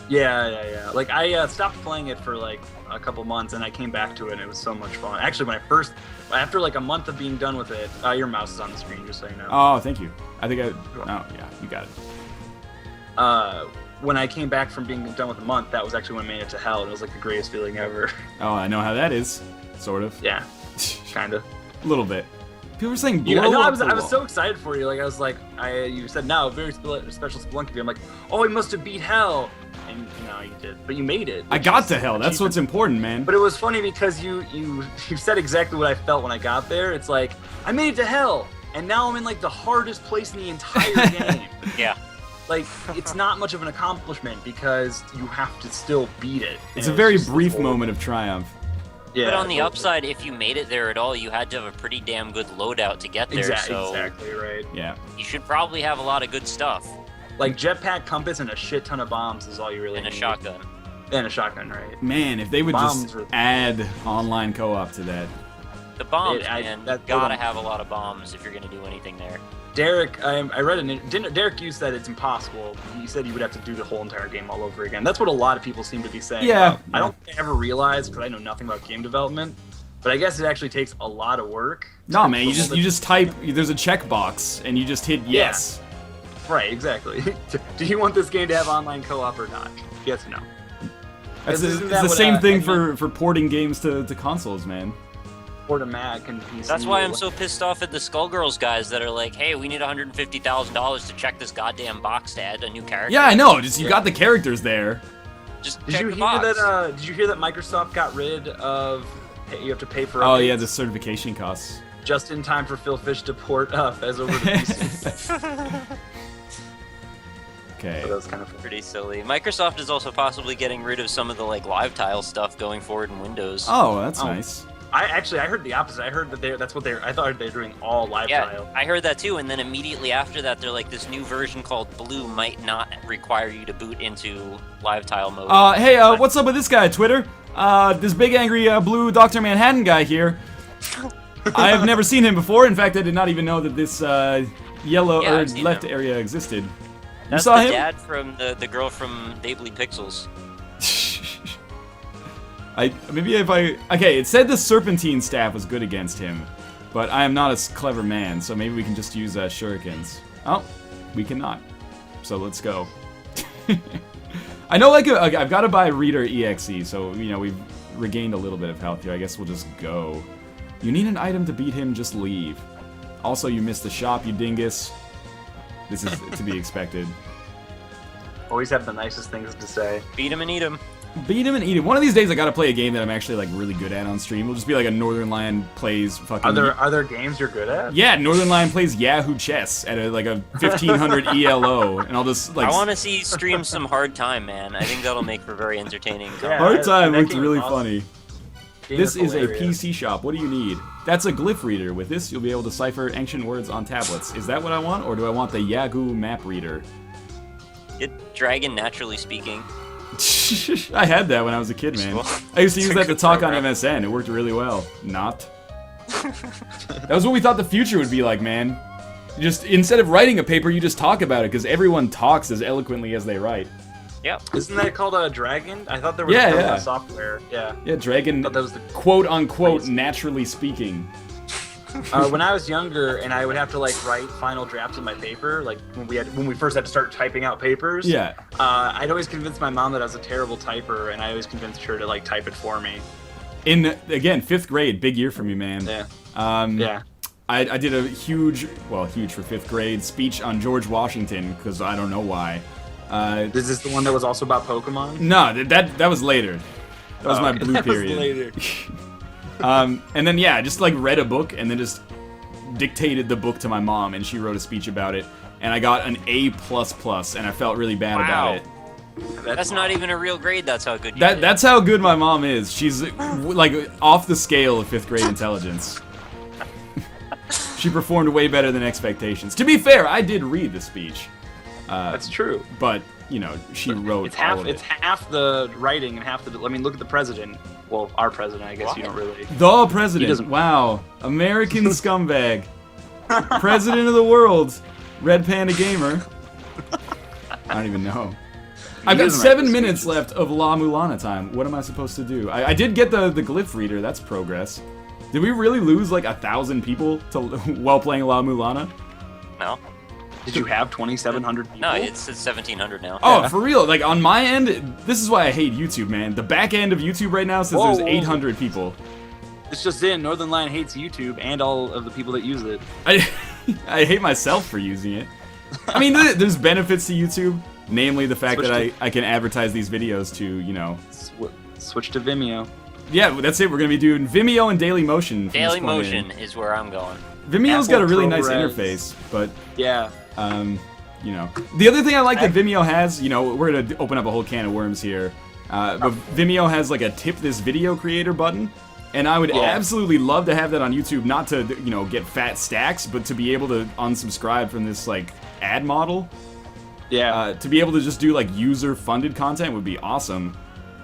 Yeah. Like, I stopped playing it for, like, a couple months, and I came back to it, and it was so much fun. Actually, after, like, a month of being done with it, your mouse is on the screen, just so you know. Oh, thank you. I think oh, yeah, you got it. When I came back from being done with a month, that was actually when I made it to hell, and it was, like, the greatest feeling ever. Oh, I know how that is. Sort of. Yeah, kind of. A little bit. People were saying blow Yeah, no, up I was the so wall. excited for you. Like, I was like, you said, no, very special Spelunky game. I'm like, oh, he must have beat hell. And, no, you did. But you made it. I got to hell. That's what's important, man. But it was funny because you said exactly what I felt when I got there. It's like, I made it to hell, and now I'm in, like, the hardest place in the entire game. Yeah. Like, it's not much of an accomplishment because you have to still beat it. It's And a very just brief horrible. moment of triumph. Yeah, But on the totally. upside, if you made it there at all, you had to have a pretty damn good loadout to get there. So Exactly right. Yeah. you should probably have a lot of good stuff Like, jetpack, compass, and a shit ton of bombs is all you really and a need. shotgun. And a shotgun, right? Man, if they would Bombs just are- add online co-op to that. The bombs, I- man. that- You gotta have a lot of bombs if you're gonna do anything there. Derek, I read Derek, you said it's impossible. He said you would have to do the whole entire game all over again. That's what a lot of people seem to be saying. Yeah. I don't think I ever realized, because I know nothing about game development, but I guess it actually takes a lot of work. No, man, you just type. There's a checkbox, and you just hit yes. Right, exactly. Do you want this game to have online co-op or not? Yes or no? That's Isn't it's that the what, same thing Eggman- for porting games to consoles, man. Or to Mac and PC. That's why I'm so pissed off at the Skullgirls guys that are like, hey, we need $150,000 to check this goddamn box to add a new character. Yeah, I know. Just you got the characters there. Just Did check you the hear box. that? Did you hear that Microsoft got rid of? You have to pay for. Oh updates yeah, the certification costs. just in time for Phil Fish to port Fez over to PC. Okay. So that was kind of Pretty silly. Microsoft is also possibly getting rid of some of the like live tile stuff going forward in Windows. Oh, that's Oh. nice. I heard the opposite. I heard that I thought they were doing all live Yeah, tile. I heard that too, and then immediately after that, they're like, this new version called Blue might not require you to boot into live tile mode. Hey, what's up with this guy, Twitter? This big angry blue Dr. Manhattan guy here. I have never seen him before. In fact, I did not even know that this yellow Yeah, or I've seen left him. area existed. That's you saw the him? dad from the girl from Dabley Pixels. Okay, it said the Serpentine staff was good against him, but I am not a clever man, so maybe we can just use shurikens. Oh, we cannot. So let's go. I know, like, I've got to buy Reader EXE, so, you know, we've regained a little bit of health here. I guess we'll just go. You need an item to beat him, just leave. Also, you missed the shop, you dingus. This is to be expected. Always have the nicest things to say. Beat him and eat him. Beat him and eat him. One of these days, I gotta play a game that I'm actually like really good at on stream. It'll just be like a Northern Lion plays fucking. Are there games you're good at? Yeah, Northern Lion plays Yahoo Chess at like a 1500 ELO, and I'll just like. I want to see stream some hard time, man. I think that'll make for very entertaining. Yeah. Hard time that looks game is really awesome. funny. Game This is a hilarious. PC shop. What do you need? That's a glyph reader. With this, you'll be able to cipher ancient words on tablets. Is that what I want, or do I want the Yahoo map reader? Get Dragon naturally speaking. I had that when I was a kid, man. I used to use that to talk on MSN. It worked really well. Not. That was what we thought the future would be like, man. Just instead of writing a paper, you just talk about it because everyone talks as eloquently as they write. Yep. Isn't that called a Dragon? I thought there was Yeah, some yeah. software. Yeah. Yeah, Dragon, I thought that was the quote unquote, Crazy. naturally speaking. When I was younger, and I would have to like write final drafts of my paper, like when we first had to start typing out papers. Yeah. I'd always convince my mom that I was a terrible typer, and I always convinced her to like type it for me. In again 5th grade, big year for me, man. Yeah. Yeah. I did a huge for 5th grade speech on George Washington because I don't know why. Is this the one that was also about Pokemon? No, that was later. That was my blue that was period. later. And then I just like read a book and then just dictated the book to my mom, and she wrote a speech about it, and I got an A++, and I felt really bad about it. That's not even a real grade. That's how good you did. That's how good my mom is. She's like off the scale of 5th grade intelligence. She performed way better than expectations. To be fair, I did read the speech. That's true. But she wrote It's half. all of it. It's half the writing and half the. I mean, look at the president. Well, our president. I guess you don't really. The president. He doesn't- Wow, American scumbag, president of the world, Red Panda Gamer. I don't even know. I've got doesn't write 7 the minutes speeches. left of La Mulana time. What am I supposed to do? I did get the glyph reader. That's progress. Did we really lose like 1,000 people while playing La Mulana? No, Did you have 2,700 people? no, it's 1,700 now. Oh, for real? Like on my end, this is why I hate YouTube, man. The back end of YouTube right now says Whoa, there's whoa. 800 people. It's just in. Northern Lion hates YouTube and all of the people that use it. I hate myself for using it. I mean, there's benefits to YouTube, namely the fact Switch that I can advertise these videos to, Switch to Vimeo. Yeah, that's it. We're going to be doing Vimeo and Daily Motion. from Daily this point in. Motion is where I'm going. Vimeo's Apple got a really nice ProRes. interface, but, Yeah. the other thing I like that Vimeo has, we're going to open up a whole can of worms here, but Vimeo has like a tip this video creator button, and I would Yeah. absolutely love to have that on YouTube, not to, get fat stacks, but to be able to unsubscribe from this, like, ad model. Yeah. To be able to just do, like, user-funded content would be awesome.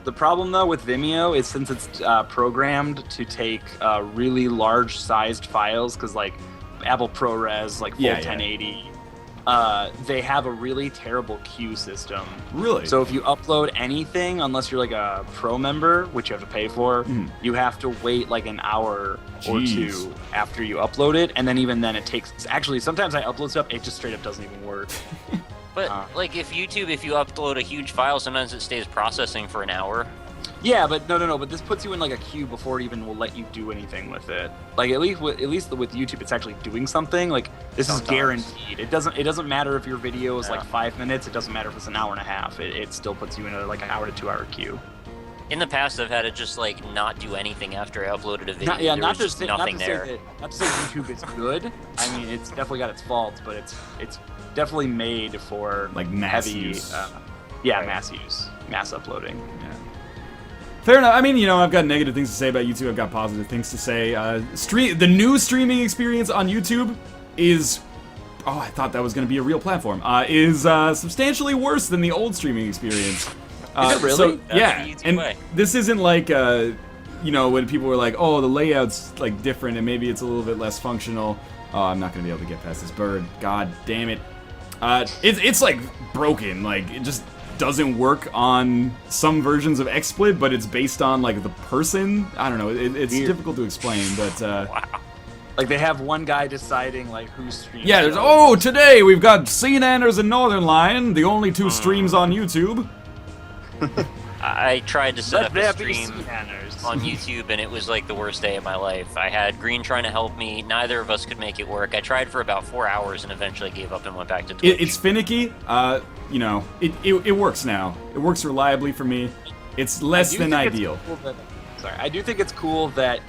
The problem though with Vimeo is since it's programmed to take really large-sized files, because like Apple ProRes, like full Yeah, 1080, they have a really terrible queue system. Really? So if you upload anything, unless you're like a pro member, which you have to pay for, you have to wait like an hour or Jeez. two after you upload it, and then even then it takes. Actually, sometimes I upload stuff, it just straight up doesn't even work. But like if you upload a huge file, sometimes it stays processing for an hour. Yeah, but no. But this puts you in like a queue before it even will let you do anything with it. Like at least with YouTube, it's actually doing something. Like this is guaranteed. It doesn't matter if your video is like 5 minutes. It doesn't matter if it's an hour and a half. It still puts you in a like an hour to 2 hour queue. In the past, I've had it just like not do anything after I uploaded a video. Not There was to nothing there. say YouTube is good. I mean, it's definitely got its faults, but it's definitely made for Like mass heavy, use. mass use, mass uploading. Yeah. Fair enough. I mean, I've got negative things to say about YouTube. I've got positive things to say. The new streaming experience on YouTube is... Oh, I thought that was going to be a real platform. Is substantially worse than the old streaming experience. Is it really? So, That's yeah. the easy And way. this isn't like, when people were like, oh, the layout's like different and maybe it's a little bit less functional. Oh, I'm not going to be able to get past this bird. God damn it. It's like broken. Like, it just doesn't work on some versions of XSplit, but it's based on like the person. I don't know. It's Weird. difficult to explain, but Like they have one guy deciding like who's streaming. yeah. There's today we've got Sea Nanners and Northern Lion, the only two streams on YouTube. I tried to set Let up there a be stream sea on YouTube, and it was like the worst day of my life. I had Green trying to help me. Neither of us could make it work. I tried for about 4 hours and eventually gave up and went back to Twitch. It's finicky. It works now. It works reliably for me. It's less than ideal. I do think it's cool that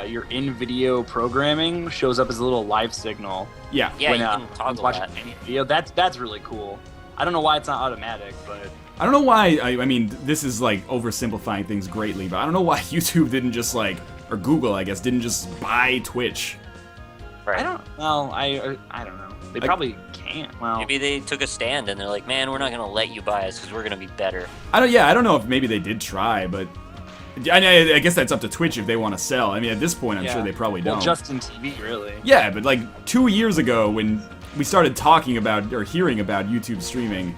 your in-video programming shows up as a little live signal. Yeah. Yeah, when you can when toggle watching that. any video. That's really cool. I don't know why it's not automatic, but I don't know why. I mean, this is like oversimplifying things greatly, but I don't know why YouTube didn't just or Google, I guess, didn't just buy Twitch. Right. I don't know. They probably can't. Well, Maybe they took a stand and they're like, man, we're not going to let you buy us because we're going to be better. I don't know if maybe they did try, but I guess that's up to Twitch if they want to sell. I mean, at this point, I'm sure they probably don't. Well, Justin TV, really. Yeah, but like 2 years ago when we started talking about or hearing about YouTube streaming,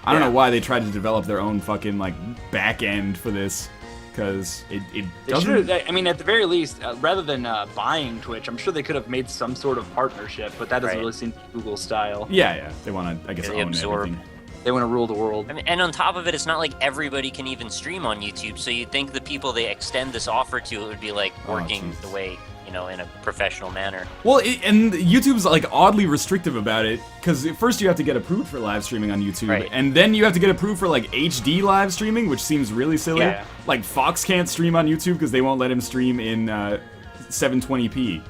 I don't know why they tried to develop their own fucking like back end for this. because it They doesn't. should, I mean, at the very least, rather than buying Twitch, I'm sure they could have made some sort of partnership, but that doesn't really seem Google style. Yeah, they want to, I guess, They own absorb. everything. They want to rule the world. I mean, and on top of it, it's not like everybody can even stream on YouTube. So you'd think the people they extend this offer to, it would be like working Jesus. the way, you know, in a professional manner. Well, and YouTube's like oddly restrictive about it, because first you have to get approved for live streaming on YouTube, Right. and then you have to get approved for like HD live streaming, which seems really silly. Yeah. Like Fox can't stream on YouTube because they won't let him stream in 720p.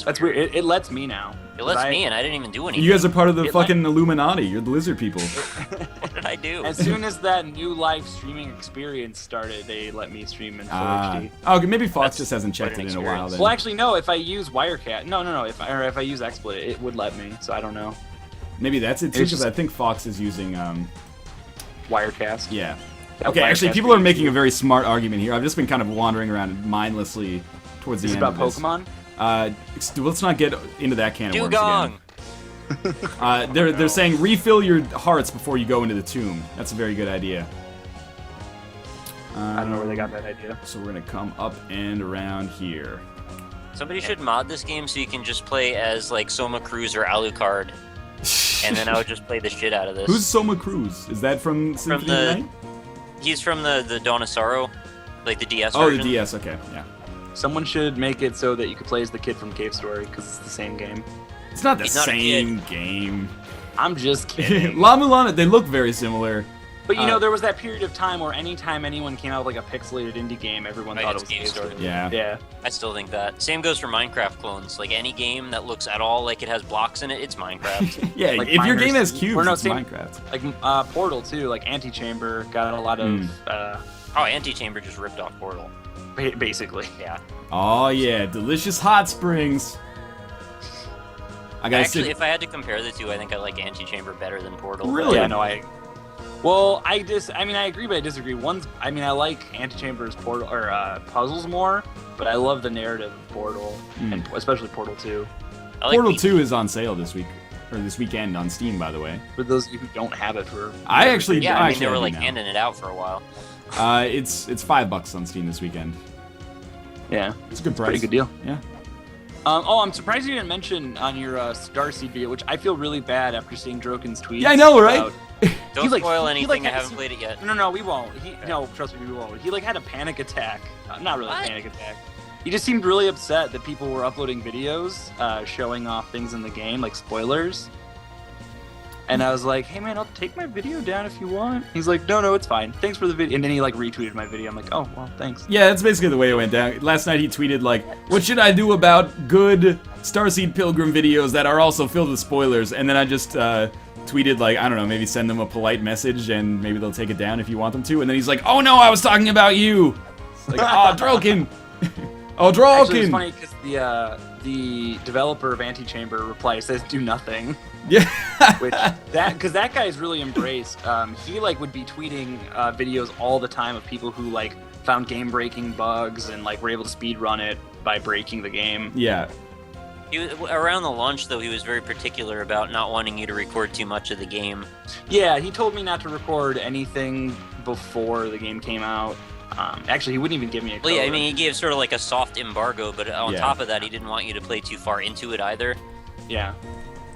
That's weird. It lets me now. It lets I- me in. I didn't even do anything. You guys are part of the It fucking Illuminati. You're the lizard people. What did I do? As soon as that new live streaming experience started, they let me stream in full HD. Okay, maybe Fox That's just hasn't checked quite it an in a while then. Well, actually, no. If I use Wirecat, no. If I use XSplit, it would let me. So I don't know. Maybe that's it too, It's because just- I think Fox is using, Wirecast. yeah. That Okay, actually, Wirecast people are thing. making a very smart argument here. I've just been kind of wandering around mindlessly towards the Is it end about of this. Pokemon? Let's not get into that can of worms Dugong! again. They're saying refill your hearts before you go into the tomb. That's a very good idea. I don't know where they got that idea. So we're gonna come up and around here. Somebody should mod this game so you can just play as like Soma Cruz or Alucard, and then I would just play the shit out of this. Who's Soma Cruz? Is that from Symphony the- of the Night? He's from the Dawn of Sorrow, like the DS Oh, the version. DS. Okay, yeah. Someone should make it so that you could play as the kid from Cave Story, because it's the same game. It's not the He's not a same game. I'm just kidding. La Mulana, they look very similar. But you know, there was that period of time where anytime anyone came out with like a pixelated indie game, everyone Right, thought it it's was Cave Cave Story. Story. Yeah. Yeah. I still think that. Same goes for Minecraft clones. Like any game that looks at all like it has blocks in it, it's Minecraft. Yeah, Like if your Miners- game has cubes, or no, it's same- Minecraft. Like Portal too, like Antichamber got a lot of Oh, Antichamber just ripped off Portal. basically. Yeah. Oh yeah, delicious hot springs. I gotta Actually, sit. if I had to compare the two, I think I like Antichamber better than Portal. Really? Yeah, no, Well, I agree, but I disagree. I like Antichamber's Portal or puzzles more, but I love the narrative of Portal, and especially Portal 2. I like Portal Beat- 2 is on sale this week, or this weekend on Steam, by the way. For those of you who don't have it for, I actually, Yeah, I mean actually they were do like now. handing it out for a while. It's $5 on Steam this weekend. yeah, It's a good price. pretty good deal. Yeah. I'm surprised you didn't mention on your Starseed video, which I feel really bad after seeing Droken's tweets. Yeah, I know, right? about- Don't like- spoil he, anything. like, I has- haven't played it yet. No, we won't. No, trust me, we won't. He like had a panic attack. Not really What? a panic attack. He just seemed really upset that people were uploading videos showing off things in the game, like spoilers. And I was like, hey man, I'll take my video down if you want. He's like, no, it's fine. Thanks for the video. And then he like retweeted my video. I'm like, oh, well, thanks. Yeah, that's basically the way it went down. Last night he tweeted like, "What should I do about good Starseed Pilgrim videos that are also filled with spoilers?" And then I just tweeted like, I don't know, maybe send them a polite message and maybe they'll take it down if you want them to. And then he's like, "Oh no, I was talking about you." It's like, "Oh, Droken." Oh, Actually, it's Droken. funny because the developer of Antichamber replies, says, do nothing. Yeah. Which because that guy's really embraced. He like would be tweeting videos all the time of people who like found game-breaking bugs and like were able to speed run it by breaking the game. Yeah. Around the launch, though, he was very particular about not wanting you to record too much of the game. Yeah, he told me not to record anything before the game came out. Actually, he wouldn't even give me a code. Well, yeah, I mean, he gave sort of like a soft embargo, but on Yeah. top of that, he didn't want you to play too far into it either. Yeah.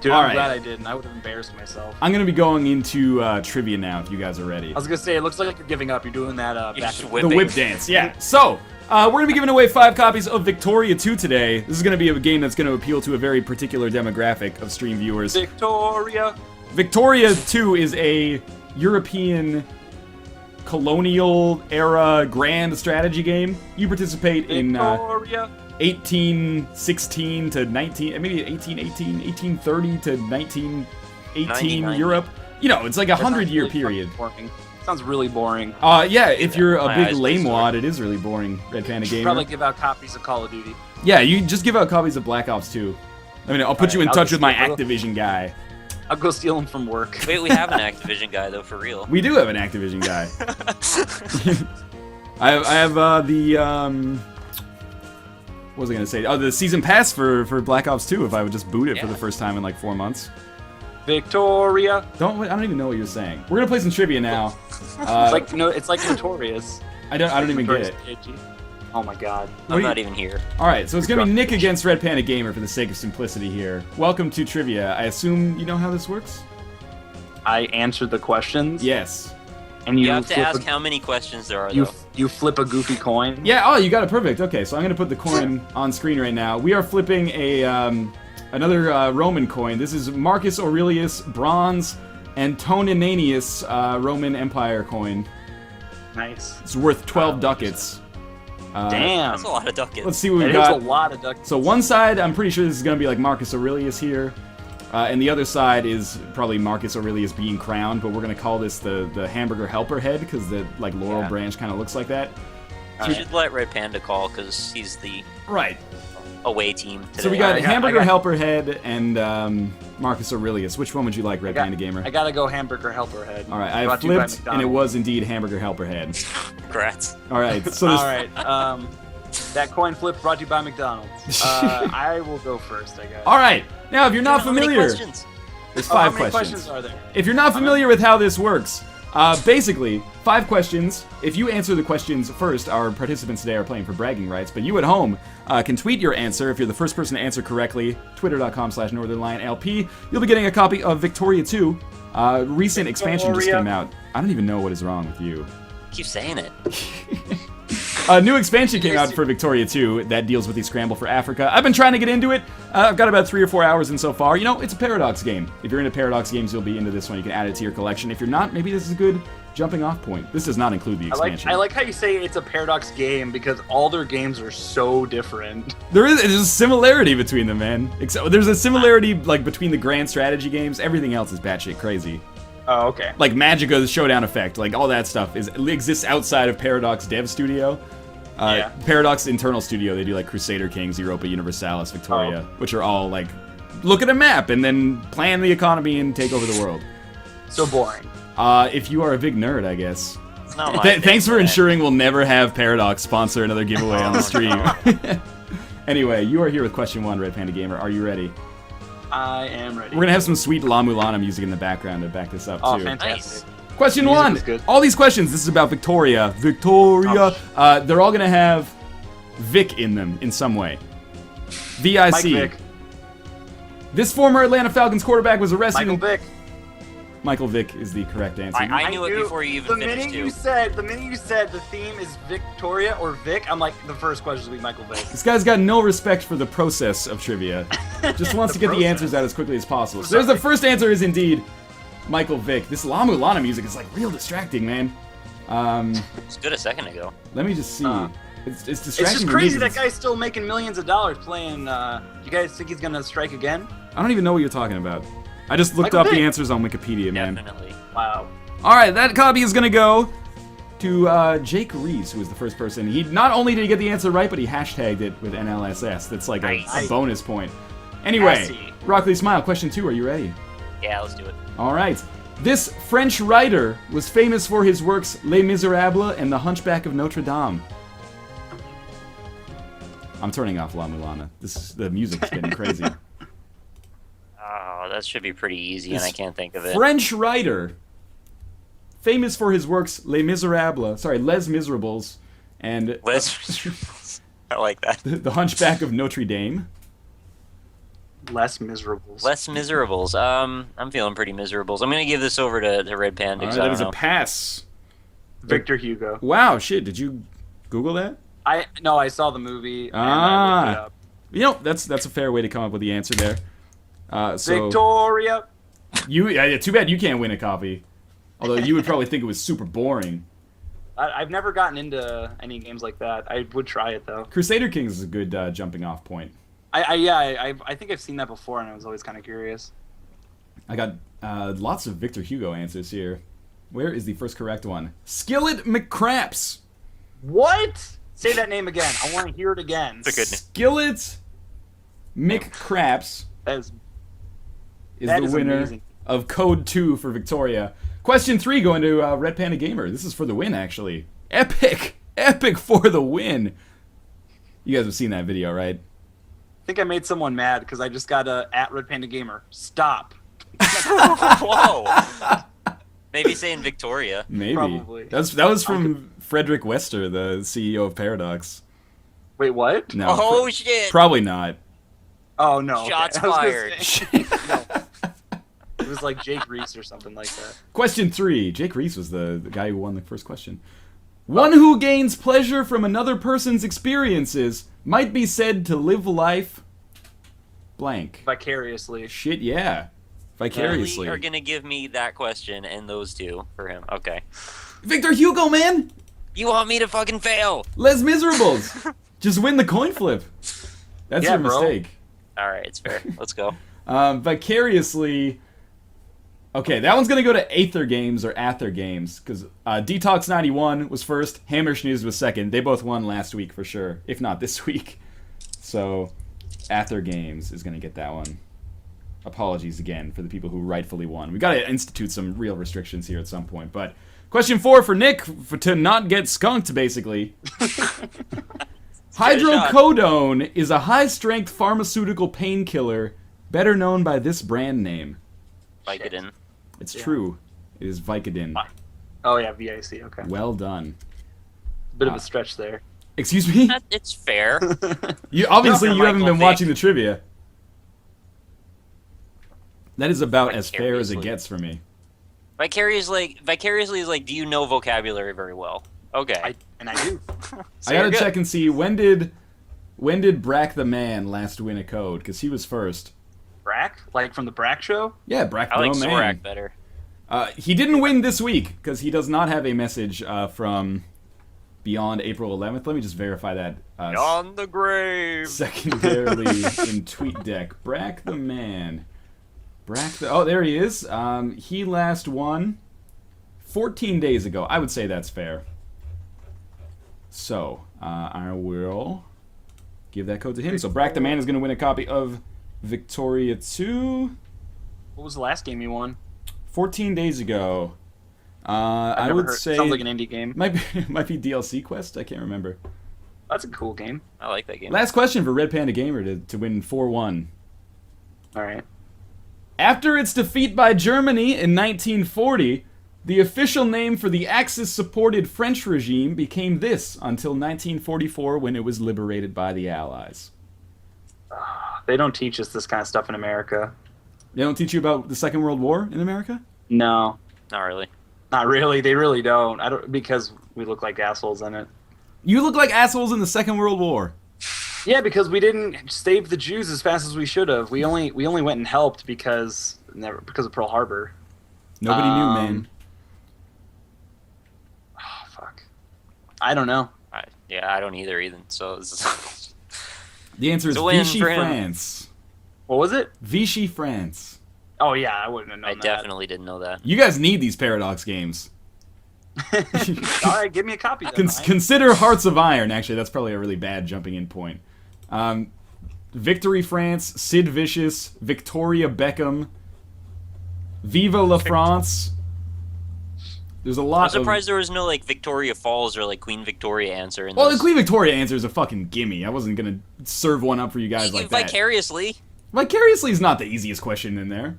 Dude, All I'm right. glad I didn't. I would have embarrassed myself. I'm gonna be going into trivia now if you guys are ready. I was gonna say, it looks like you're giving up. You're doing that You're back just and whipping. The whip dance, yeah. So, we're going to be giving away 5 copies of Victoria 2 today. This is going to be a game that's going to appeal to a very particular demographic of stream viewers. Victoria. Victoria 2 is a European colonial era grand strategy game. You participate in Victoria. 1816 to 19, maybe 1818, 1830 to 1918 99. Europe. You know, it's like a That sounds 100-year really period. fucking boring. Sounds really boring. Yeah, if you're a My big eyes lame just wad, it is really boring, Red Panda Gamer. Probably give out copies of Call of Duty. Yeah, you just give out copies of Black Ops 2. I mean, I'll put you in I'll touch just with my give a- Activision guy. I'll go steal them from work. Wait, we have an Activision guy, though, for real. We do have an Activision guy. I have the what was I gonna say? Oh, the season pass for Black Ops 2. If I would just boot it for Yeah. the first time in like 4 months. Victoria. I don't even know what you're saying. We're gonna play some trivia now. It's like Notorious. I don't even get it. Oh my god. I'm not even here. All right, so it's gonna be Nick against Red Panda Gamer for the sake of simplicity here. Welcome to trivia. I assume you know how this works. I answered the questions. Yes. And You have to ask how many questions there are, though. You flip a goofy coin. Yeah. Oh, you got it perfect. Okay, so I'm gonna put the coin on screen right now. We are flipping a another Roman coin. This is Marcus Aurelius Bronze Antoninanius Roman Empire coin. Nice. It's worth 12 ducats. Damn. That's a lot of ducats. Let's see what we It is got. a lot of ducats. So one side, I'm pretty sure this is gonna be like Marcus Aurelius here. And the other side is probably Marcus Aurelius being crowned, but we're gonna call this the hamburger helper head because the like laurel branch kind of looks like that. You should let Red Panda call because he's the Right. away team today. So we got I got- hamburger I got- helper head and Marcus Aurelius. Which one would you like, Red Panda Gamer? I gotta go hamburger helper head. All right, I Brought to you by flipped, and it McDonald's. was indeed hamburger helper head. Congrats. All right, so this, All right. That coin flip brought to you by McDonald's. I will go first, I guess. all right. Now, if you're not How many familiar, questions? there's Oh, how 5 many questions. are there? If you're not familiar with how this works, basically 5 questions. If you answer the questions first, our participants today are playing for bragging rights. But you at home can tweet your answer if you're the first person to answer correctly. Twitter.com/NorthernLionLP. You'll be getting a copy of Victoria 2. Recent expansion just came out. I don't even know what is wrong with you. Keep saying it. A new expansion came out for Victoria 2 that deals with the Scramble for Africa. I've been trying to get into it. I've got about 3 or 4 hours in so far. You know, it's a Paradox game. If you're into Paradox games, you'll be into this one. You can add it to your collection. If you're not, maybe this is a good jumping off point. This does not include the expansion. I like how you say it's a Paradox game because all their games are so different. There's a similarity between them, man. Except there's a similarity like between the grand strategy games. Everything else is batshit crazy. Oh, okay. Like Magicka, the Showdown Effect, like all that stuff exists outside of Paradox Dev Studio. Yeah. Paradox internal studio, they do like Crusader Kings, Europa Universalis, Victoria, which are all like look at a map and then plan the economy and take over the world. So boring. If you are a big nerd, I guess. It's not my thing Thanks for today. ensuring we'll never have Paradox sponsor another giveaway on the stream. Anyway, you are here with question 1, Red Panda Gamer. Are you ready? I am ready. We're gonna have some sweet La Mulana music in the background to back this up Oh, too. fantastic. Question Music 1. is good. All these questions. This is about Victoria. Victoria. They're all gonna have Vic in them in some way. VIC. Mike Vick. This former Atlanta Falcons quarterback was arrested. Michael Vick. Michael Vick is the correct answer. I knew it before you even finished, too. The minute you said the theme is Victoria or Vic, I'm like, the first question will be Michael Vick. This guy's got no respect for the process of trivia. Just wants to get the answers out as quickly as possible. So there's the first answer is indeed Michael Vick. This La Mulana music is like real distracting, man. It's good a second ago. Let me just see. It's distracting. It's just to me crazy because that guy's still making millions of dollars playing. You guys think he's gonna strike again? I don't even know what you're talking about. I just looked Michael up the Vick. answers on Wikipedia, man. Definitely. Wow. All right, that copy is gonna go to Jake Reese, who was the first person. He not only did he get the answer right, but he hashtagged it with NLSS. That's like a Nice. bonus point. Anyway, Classy. Rockley Smile, question 2. Are you ready? Yeah, let's do it. All right. This French writer was famous for his works Les Miserables and The Hunchback of Notre Dame. I'm turning off La Mulana. The music is getting crazy. Oh, that should be pretty easy, and This I can't think of it. French writer, famous for his works Les Miserables, and I like that. The Hunchback of Notre Dame. Less miserable. Less miserables. I'm feeling pretty miserables. I'm gonna give this over to Red Panda. All 'Cause right, I that is don't a know. pass. Victor Hugo. Wow, shit! Did you Google that? I saw the movie. And I Ah. looked it up. You know, that's a fair way to come up with the answer there. So Victoria. yeah, too bad you can't win a copy. Although you would probably think it was super boring. I've never gotten into any games like that. I would try it though. Crusader Kings is a good jumping off point. I think I've seen that before, and I was always kind of curious. I got lots of Victor Hugo answers here. Where is the first correct one? Skillet McCraps. What? Say that name again. I want to hear it again. It's a good name. Skillet McCraps That is that the is winner amazing. of Code 2 for Victoria. Question 3 going to Red Panda Gamer. This is for the win, actually. Epic for the win. You guys have seen that video, right? I think I made someone mad because I just got a at Red Panda Gamer. Stop. Whoa! Maybe saying Victoria. Maybe. Probably. That was from Frederick Wester, the CEO of Paradox. Wait, what? No. Oh shit! Probably not. Oh no. okay. Shots I was gonna fired. say- no. It was like Jake Reese or something like that. Question 3. Jake Reese was the guy who won the first question. One who gains pleasure from another person's experiences might be said to live life blank. Vicariously. Shit, yeah. Vicariously. You are gonna give me that question and those two for him. Okay. Victor Hugo, man! You want me to fucking fail? Les Miserables! Just win the coin flip. That's Yeah, your bro. mistake. All right, it's fair. Let's go. Vicariously... Okay, that one's gonna go to Aether Games or Ather Games, because Detox 91 was first, Hammer Schnews was second. They both won last week for sure, if not this week. So, Ather Games is gonna get that one. Apologies again for the people who rightfully won. We gotta institute some real restrictions here at some point. But question 4 for Nick to not get skunked, basically. Hydrocodone is a high-strength pharmaceutical painkiller, better known by this brand name. Vicodin. It's true. It is Vicodin. Oh yeah, VIC. Okay. Well done. Bit of a stretch there. Excuse me? It's fair. You obviously No, you haven't Michael been Vick. watching the trivia. That is about as fair as it Vicariously. gets for me. Vicariously is like, do you know vocabulary very well? Okay. I do. So I you're gotta good. check and see when did Brack the Man last win a code? Because he was first. Brack? Like from the Brack show? Yeah, Brack I like the Man. Zorak better. He didn't win this week because he does not have a message from beyond April 11th. Let me just verify that. On the grave. Secondarily in TweetDeck. Brack the Man. Oh, there he is. He last won 14 days ago. I would say that's fair. So, I will give that code to him. So, Brack the Man is going to win a copy of Victoria 2. What was the last game you won? 14 days ago. I've I never would heard. say... Sounds like an indie game. Might be DLC Quest? I can't remember. That's a cool game. I like that game. Last question for Red Panda Gamer to win 4-1. All right. After its defeat by Germany in 1940, the official name for the Axis-supported French regime became this until 1944 when it was liberated by the Allies. They don't teach us this kind of stuff in America. They don't teach you about the Second World War in America? No, Not really. not really. They really don't. I don't because we look like assholes in it. You look like assholes in the Second World War. Yeah, because we didn't save the Jews as fast as we should have. We only went and helped because of Pearl Harbor. Nobody knew, man. Oh, fuck. I don't know. I don't either. So it's The answer is It's a win Vichy for him. France. What was it? Vichy France. Oh yeah, I wouldn't have known I that. definitely didn't know that. You guys need these Paradox games. All right, give me a copy. Then, Ryan. Consider Hearts of Iron. Actually, that's probably a really bad jumping in point. Victory France, Sid Vicious, Victoria Beckham, Viva la France. There's a I'm lot surprised there was no like Victoria Falls or like Queen Victoria answer in Well, the this. Queen Victoria answer is a fucking gimme. I wasn't gonna serve one up for you guys like that. Vicariously. Vicariously is not the easiest question in there.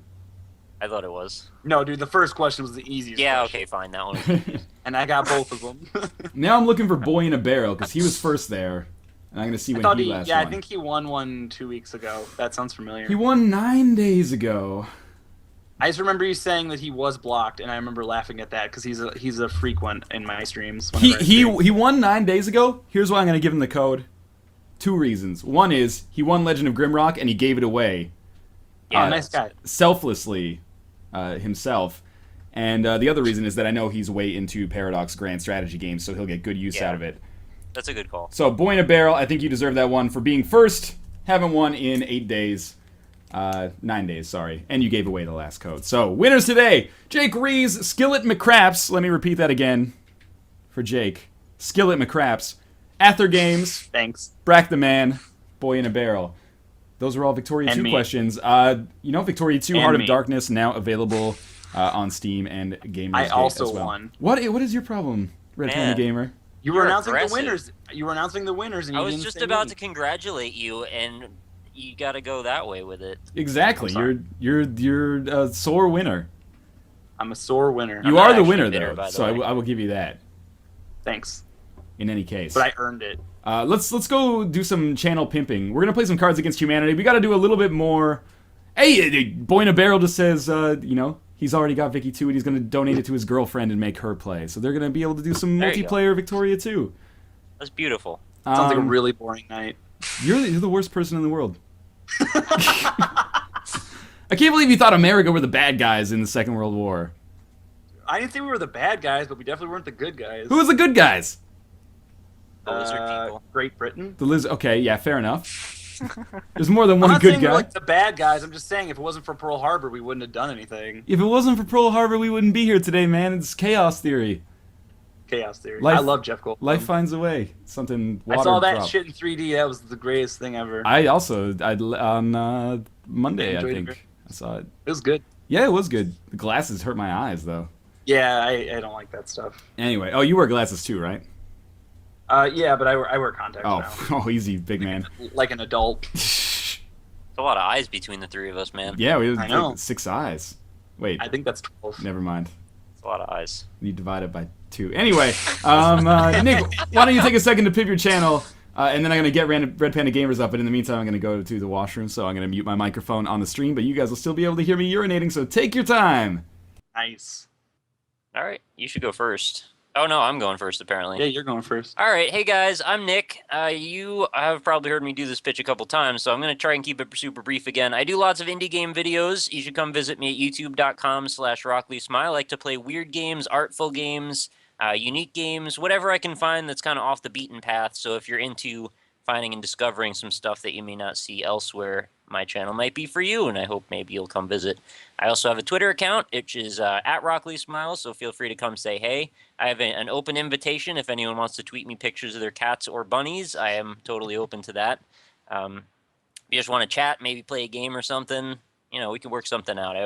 I thought it was. No, dude, the first question was the easiest. Yeah, question. okay, fine. That one. And I got both of them. Now I'm looking for Boy in a Barrel because he was first there, and I'm gonna see when he last won. I think he won one 2 weeks ago. That sounds familiar. He won 9 days ago. I just remember you saying that he was blocked, and I remember laughing at that because he's a frequent in my streams. whenever I stream. He won 9 days ago. Here's why I'm gonna give him the code. 2 reasons. One is he won Legend of Grimrock and he gave it away. Yeah, nice guy. Selflessly himself. And the other reason is that I know he's way into Paradox Grand Strategy games, so he'll get good use Yeah. out of it. That's a good call. So, Boy in a Barrel, I think you deserve that one for being first. Haven't won in 8 days. 9 days, sorry. And you gave away the last code. So, winners today, Jake Rees, Skillet McCraps. Let me repeat that again for Jake. Skillet McCraps. Ather Games. Thanks. Brack the Man. Boy in a Barrel. Those were all Victoria And 2 me. questions. Victoria 2 And Heart me. of Darkness now available on Steam and Gamers I Gate also as well. won. What is your problem, Red Man. Panda Gamer? You were You're announcing aggressive. the winners. You were announcing the winners, and I you was didn't just say about me. to congratulate you, and you got to go that way with it. Exactly. I'm sorry. You're a sore winner. I'm a sore winner. You not are the actually winner, bitter, though, by the so way. I will give you that. Thanks, In any case, but I earned it. let's go do some channel pimping. We're gonna play some Cards Against Humanity. We got to do a little bit more. Hey, Boy in a Barrel just says, you know, he's already got Vicky 2 and he's gonna donate it to his girlfriend and make her play. So they're gonna be able to do some There you go. multiplayer Victoria 2. That's beautiful. Sounds like a really boring night. You're the worst person in the world. I can't believe you thought America were the bad guys in the Second World War. I didn't think we were the bad guys, but we definitely weren't the good guys. Who was the good guys? The lizard people. Great Britain. The Liz. Okay, yeah, fair enough. There's more than I'm one not good saying we're guy. like the bad guys. I'm just saying if it wasn't for Pearl Harbor, we wouldn't have done anything. If it wasn't for Pearl Harbor, we wouldn't be here today, man. It's chaos theory. Chaos theory. Life- I love Jeff Goldblum. Life finds a way. Something. I Water saw that drop. shit in 3D. That was the greatest thing ever. I also on Monday, I Enjoyed it think very- I saw it. It was good. Yeah, it was good. The glasses hurt my eyes though. Yeah, I don't like that stuff. Anyway, oh, you wear glasses too, right? Yeah, but I wear contacts Oh, now. oh, easy, big man. Like an adult. There's a lot of eyes between the three of us, man. Yeah, we have I know. like 6 eyes. Wait, I think that's 12. never mind. It's a lot of eyes. You divide it by 2. Anyway, Nick, why don't you take a second to pimp your channel, and then I'm gonna get Red Panda Gamers up. But in the meantime, I'm gonna go to the washroom, so I'm gonna mute my microphone on the stream. But you guys will still be able to hear me urinating. So take your time. Nice. All right, you should go first. Oh no, I'm going first apparently. Yeah, you're going first. All right, hey guys, I'm Nick. You have probably heard me do this pitch a couple times, so I'm going to try and keep it super brief again. I do lots of indie game videos. You should come visit me at youtube.com/RockleeSmile. I like to play weird games, artful games, unique games, whatever I can find that's kind of off the beaten path. So if you're into finding and discovering some stuff that you may not see elsewhere, my channel might be for you, and I hope maybe you'll come visit. I also have a Twitter account, which is at RockleeSmile, so feel free to come say hey. I have an open invitation if anyone wants to tweet me pictures of their cats or bunnies. I am totally open to that. If you just want to chat, maybe play a game or something, you know, we can work something out. I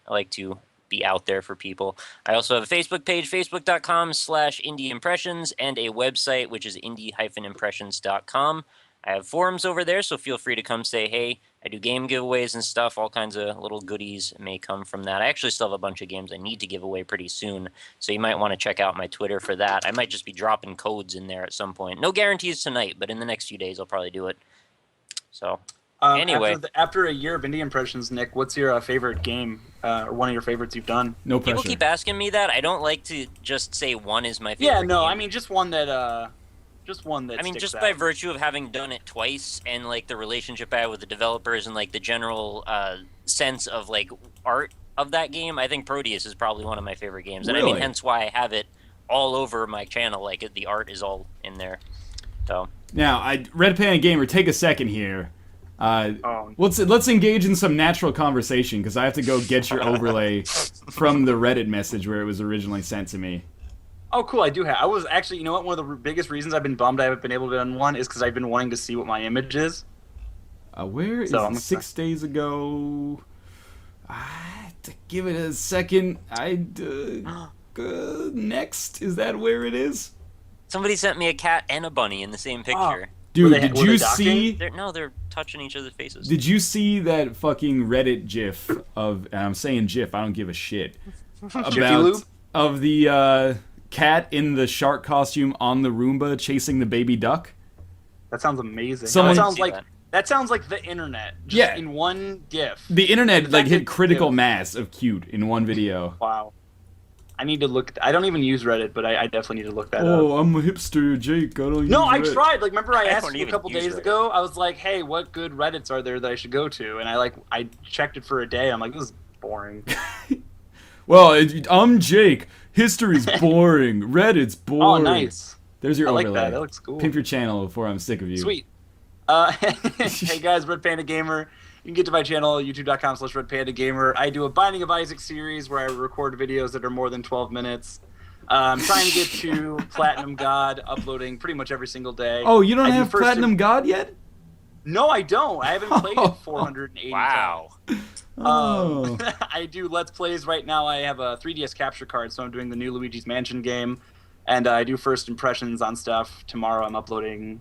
like to be out there for people. I also have a Facebook page, facebook.com/indieimpressions, and a website, which is indie-impressions.com. I have forums over there, so feel free to come say hey. I do game giveaways and stuff. All kinds of little goodies may come from that. I actually still have a bunch of games I need to give away pretty soon, so you might want to check out my Twitter for that. I might just be dropping codes in there at some point. No guarantees tonight, but in the next few days I'll probably do it. So, anyway. After a year of indie impressions, Nick, what's your favorite game, or one of your favorites you've done? No pressure. People keep asking me that. I don't like to just say one is my favorite Yeah, no, game. I mean just one that. Just one that. I mean, sticks just out. by virtue of having done it twice and, like, the relationship I have with the developers and, like, the general sense of, like, art of that game, I think Proteus is probably one of my favorite games. And I mean, Really? hence why I have it all over my channel. Like, the art is all in there. So, Now, Red Panda Gamer, take a second here. Let's engage in some natural conversation because I have to go get your overlay from the Reddit message where it was originally sent to me. Oh, cool! I do have. I was actually, you know what? One of the biggest reasons I've been bummed I haven't been able to run one is because I've been wanting to see what my image is. Where is So, it? I'm 6 days ago? To give it a second. Next, is that where it is? somebody sent me a cat and a bunny in the same picture. Dude, Were they- did were you they docking? see? They're touching each other's faces. Did you see that fucking Reddit GIF of? And I'm saying GIF. I don't give a shit. Jiffy Lube? Of the cat in the shark costume on the Roomba chasing the baby duck. That sounds amazing. Someone- That sounds like the internet. Just Yeah. in one GIF. The internet The like fact hit that- critical yeah. mass of cute in one video. Wow. I need to look. I don't even use Reddit, but I definitely need to look that up. Oh, I'm a hipster, Jake. I don't No, use I Reddit. tried. Like, remember I I asked don't you a even couple use days Reddit. ago? I was like, hey, what good Reddits are there that I should go to? And I checked it for a day. I'm like, this is boring. Well, I'm Jake. History's boring. Reddit's boring. Oh, nice. There's your I like overlay. that. That looks cool. Pimp your channel before I'm sick of you. Sweet. Hey guys, Red Panda Gamer. You can get to my channel, youtube.com/RedPandaGamer. I do a Binding of Isaac series where I record videos that are more than 12 minutes. I'm trying to get to Platinum God, uploading pretty much every single day. Oh, you don't I do have first Platinum God yet? No, I don't. I haven't played it 480 Wow. times. Oh. I do Let's Plays right now. I have a 3DS capture card, so I'm doing the new Luigi's Mansion game. And I do first impressions on stuff. Tomorrow I'm uploading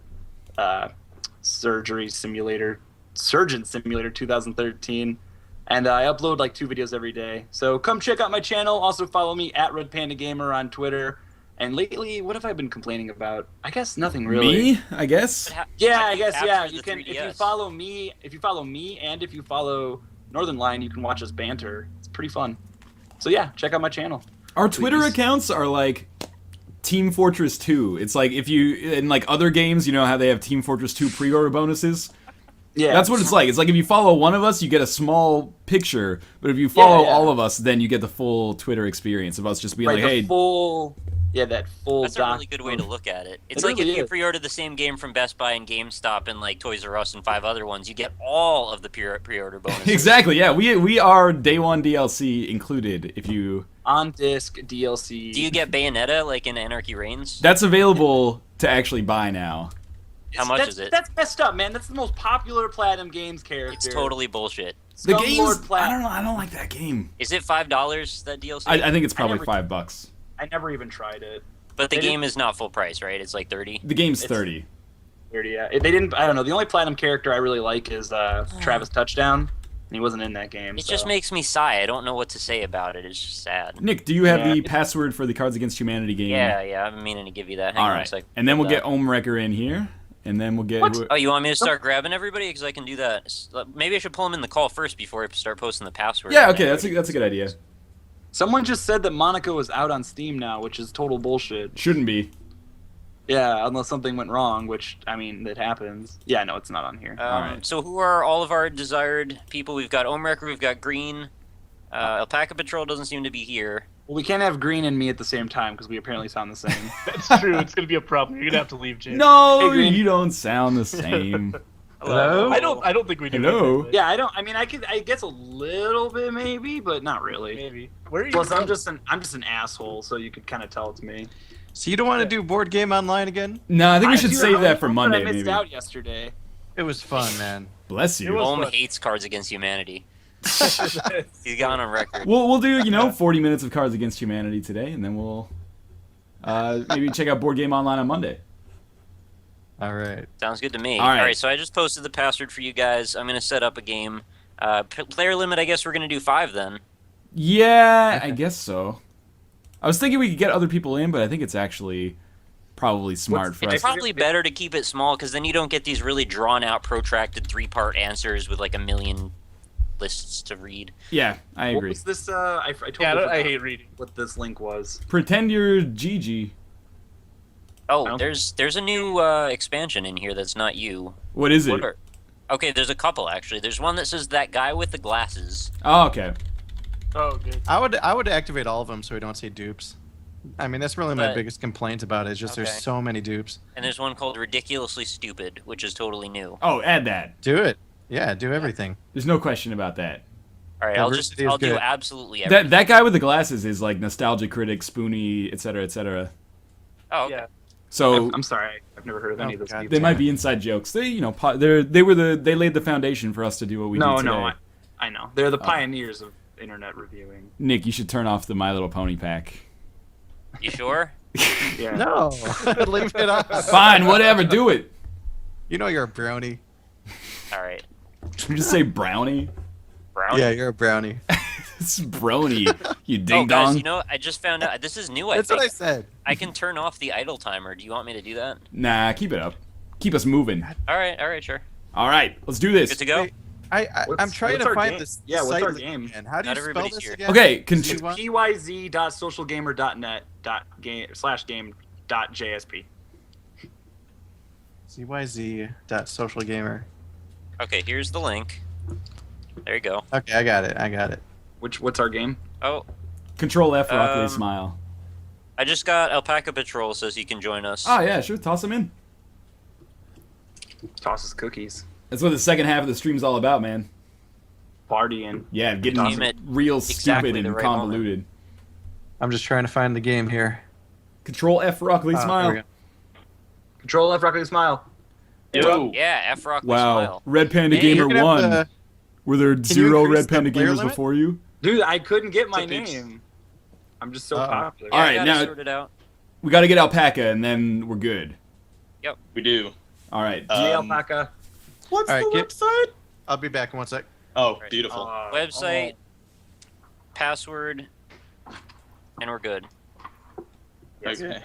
Surgeon Simulator 2013. And I upload like 2 videos every day. So come check out my channel. Also follow me at Red Panda Gamer on Twitter. And lately, what have I been complaining about? I guess nothing really. Me, I guess. Yeah, I guess yeah. Capture You the can if you 3DS. follow me, and if you follow Northern Line, you can watch us banter. It's pretty fun. So yeah, check out my channel. Our Twitter Please. accounts are like Team Fortress 2. It's like if you in like other games, you know how they have Team Fortress 2 pre-order bonuses. Yeah, That's what it's like. It's like if you follow one of us, you get a small picture, but if you follow Yeah. all of us, then you get the full Twitter experience of us just being right, like, the hey, full. Yeah, that full. That's a really good way to look at it. It's like really if you is. pre-order the same game from Best Buy and GameStop and like Toys R Us and 5 other ones, you get all of the pre-order bonuses. exactly, yeah, we are day one DLC included. If you on disc DLC. Do you get Bayonetta like in Anarchy Reigns? that's available to actually buy now. How much that's, is it? That's messed up, man. That's the most popular Platinum Games character. It's totally bullshit. The Scumlord game's I Platinum. don't know. I don't like that game. Is it $5 that DLC? I think it's probably never- $5. I never even tried it. but the they game is not full price, right? It's like 30. The game's It's- 30. Weird, yeah. They didn't. I don't know. The only Platinum character I really like is Travis Touchdown. And he wasn't in that game. It so. just makes me sigh. I don't know what to say about it. It's just sad. Nick, do you have Yeah. the password for the Cards Against Humanity game? Yeah, I've been meaning to give you that. Hang All on a right. sec. And then we'll Hold get Omwrecker in here, and then we'll get. What? Oh, you want me to start grabbing everybody? Because I can do that. Maybe I should pull them in the call first before I start posting the password. Yeah, okay, that's a good idea. Someone just said that Monaco is out on Steam now, which is total bullshit. Shouldn't be. Yeah, unless something went wrong, which I mean, that happens. Yeah, no, it's not on here. Alright. So who are all of our desired people? We've got Omrecker, we've got Green. Alpaca Patrol doesn't seem to be here. Well, we can't have Green and me at the same time because we apparently sound the same. That's true. It's gonna be a problem. You're gonna have to leave, Jay. No, Hey, Green. you don't sound the same. Hello. I don't think we do. Hello? anything, Yeah, I don't. I mean, I guess a little bit maybe, but not really. Maybe. Where are you? Plus, from? I'm just an asshole, so you could kind of tell it's me. So you don't want to do board game online again? No, I think we should do, save I that for hope Monday, I missed maybe. out yesterday. It was fun, man. Bless It you. was- Ohm fun. hates Cards Against Humanity. He's gone on record. We'll do 40 minutes of Cards Against Humanity today, and then we'll maybe check out Board Game Online on Monday. All right. Sounds good to me. All right. All right, so I just posted the password for you guys. I'm going to set up a game. Player limit, I guess we're going to do 5 then. Yeah, I guess so. I was thinking we could get other people in, but I think it's actually probably smart for It's us. probably better to keep it small because then you don't get these really drawn-out, protracted 3-part answers with like a million lists to read. Yeah, I What agree. was this? I totally Yeah, I forgot hate reading. what this link was. Pretend you're Gigi. Oh, don't- there's a new expansion in here that's not you. What is it? What are- Okay, there's a couple actually. There's one that says that guy with the glasses. Oh, okay. Oh, good. I would activate all of them so we don't see dupes. I mean, that's really my But- biggest complaint about it. Is just Okay. there's so many dupes. And there's one called Ridiculously Stupid, which is totally new. Oh, add that. Do it. Yeah, do everything. There's no question about that. All right, Diversity is I'll do good. absolutely everything. That guy with the glasses is like Nostalgia Critic, Spoony, etc., etc. Oh, okay. Yeah. So I'm sorry, I've never heard of any of Oh, those God. people. they might be inside jokes. They they laid the foundation for us to do what we do No, today. no, I know. They're the pioneers of internet reviewing. Nick, you should turn off the My Little Pony pack. You sure? Yeah. No, leave it up. Fine, whatever, do it. You know you're a brownie. All right. Did you just say brownie? Brown. Yeah, you're a brownie. It's brony, you Oh, ding guys, dong. you know, I just found out. This is new. I That's think what I said. I can turn off the idle timer. Do you want me to do that? Nah, keep it up. Keep us moving. All right, sure. All right, let's do this. Good to go. Wait, I'm What's- trying what's to our find game? this. Yeah, what's site our link game? again. How do you Not spell everybody's this here. again? Okay, pyz.socialgamer.net.game/game.jsp. CYZ.socialgamer. Okay, here's the link. There you go. Okay, I got it. What's our game? Oh, Control F, Rockaway Um, Smile. I just got Alpaca Patrol says he can join us. Oh yeah, sure, toss him in. Tosses cookies. That's what the second half of the stream's all about, man. Partying. Yeah, getting Name it real exactly stupid the and right convoluted. I'm just trying to find the game here. Control F, Rockaway There we Smile. go. Control F, Rocket Smile. Yo. Yeah, F Rock Wow, Smile. Red Panda Hey, Gamer You're gonna have 1. to- Were there you 0 increase Red the Panda player Gamers limit? before you? Dude, I couldn't get my Dudes. name. I'm just so Uh-oh. popular. All Yeah, right, I got it now- sorted out. We got to get Alpaca, and then we're good. We do. All right. Hey, Alpaca. What's All right, the get- website? I'll be back in 1 sec. Oh, beautiful. Website, password, and we're good. Okay.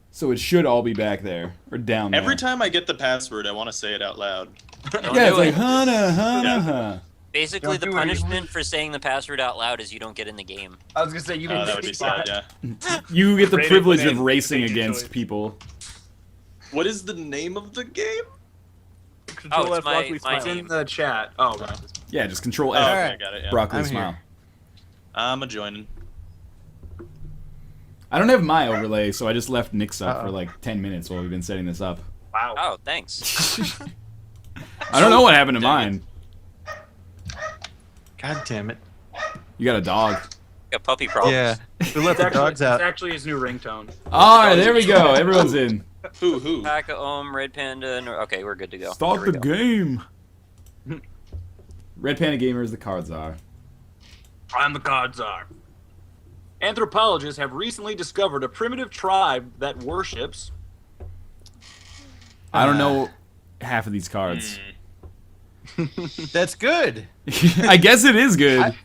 So it should all be back there or down there. Every time I get the password, I want to say it out loud. Yeah, it's like huh. Basically, the Don't do it. punishment for saying the password out loud is you don't get in the game. I was gonna say you didn't. That would be sad, yeah. You get the Rated privilege banana, of racing major against choice. people. What is the name of the game? Control it's F, my- broccoli my smile. It's in the chat. Oh, right. Yeah, just control Oh, F. okay, I Alright. got it, yeah. Broccoli I'm here. smile. I'm a joining. I don't have my overlay, so I just left Nick's up for Uh-oh. like 10 minutes while we've been setting this up. Wow. Oh, thanks. I don't know what happened to Dang mine. God damn it. You got a dog. Got puppy problems. Yeah. We let It's the actually, dogs it's out. actually his new ringtone. Alright, there we go. Everyone's in. Who? Paca Ohm, Red Panda, okay, we're good to go. Start Here we the go. game. Red Panda Gamers, the cards are. I'm the god czar. Anthropologists have recently discovered a primitive tribe that worships. I don't know half of these cards. That's good. I guess it is good.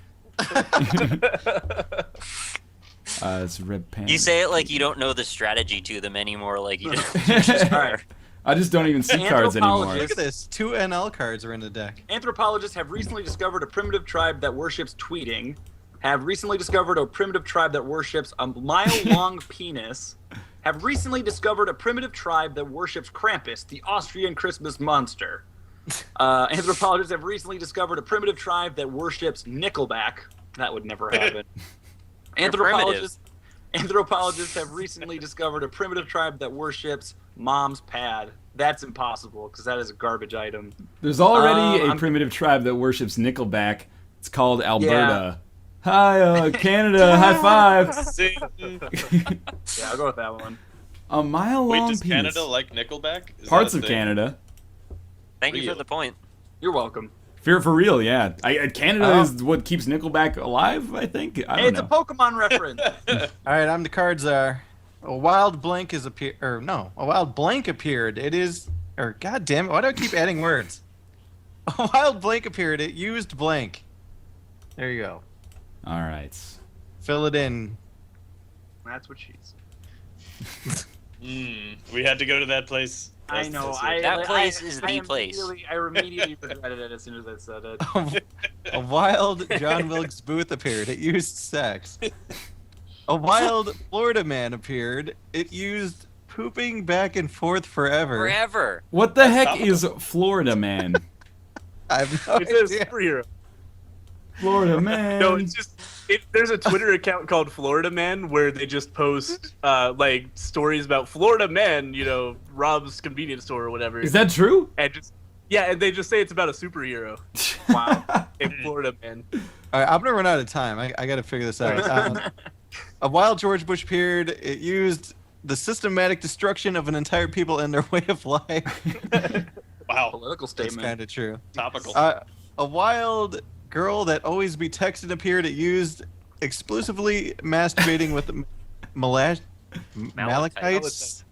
It's Red Panda. You say it like you don't know the strategy to them anymore, like you just All right. I just don't even see cards anymore. Anthropologist- Look at this. 2 NL cards are in the deck. Anthropologists have recently discovered a primitive tribe that worships tweeting. Have recently discovered a primitive tribe that worships a mile-long penis. Have recently discovered a primitive tribe that worships Krampus, the Austrian Christmas monster. Anthropologists have recently discovered a primitive tribe that worships Nickelback. That would never happen. Anthropologists have recently discovered a primitive tribe that worships Mom's Pad. That's impossible because that is a garbage item. There's already a I'm- primitive tribe that worships Nickelback. It's called Alberta. Hi, Canada, high five. Yeah, I'll go with that one. A mile Wait, long does penis. Canada like Nickelback? Is Parts that a of thing? Canada. Thank you Real. for the point. You're welcome. For real, yeah. Canada Oh. is what keeps Nickelback alive, I think. I Hey, don't it's a know. Pokemon reference. Alright, I'm the cards are. A wild blank is appear or no, a wild blank appeared. It is or god damn it, why do I keep adding words? A wild blank appeared, it used blank. There you go. All right. Fill it in. That's what she said. We had to go to that place. I know. That place is the I place. I immediately regretted it as soon as I said it. A wild John Wilkes Booth appeared. It used sex. A wild Florida man appeared. It used pooping back and forth forever. Forever. What the heck is Florida Man? I have no It's a idea. superhero. Florida Man. No, it's just there's a Twitter account called Florida Man where they just post like stories about Florida Man, you know, Rob's convenience store or whatever. Is that true? and just and they just say it's about a superhero. Wow. In Florida Man. All right, I'm gonna run out of time. I got to figure this out. A wild George Bush appeared. It used the systematic destruction of an entire people and their way of life. Wow, Political That's statement. kind of true. topical. A wild girl that always be texted appeared. It used exclusively masturbating with malachites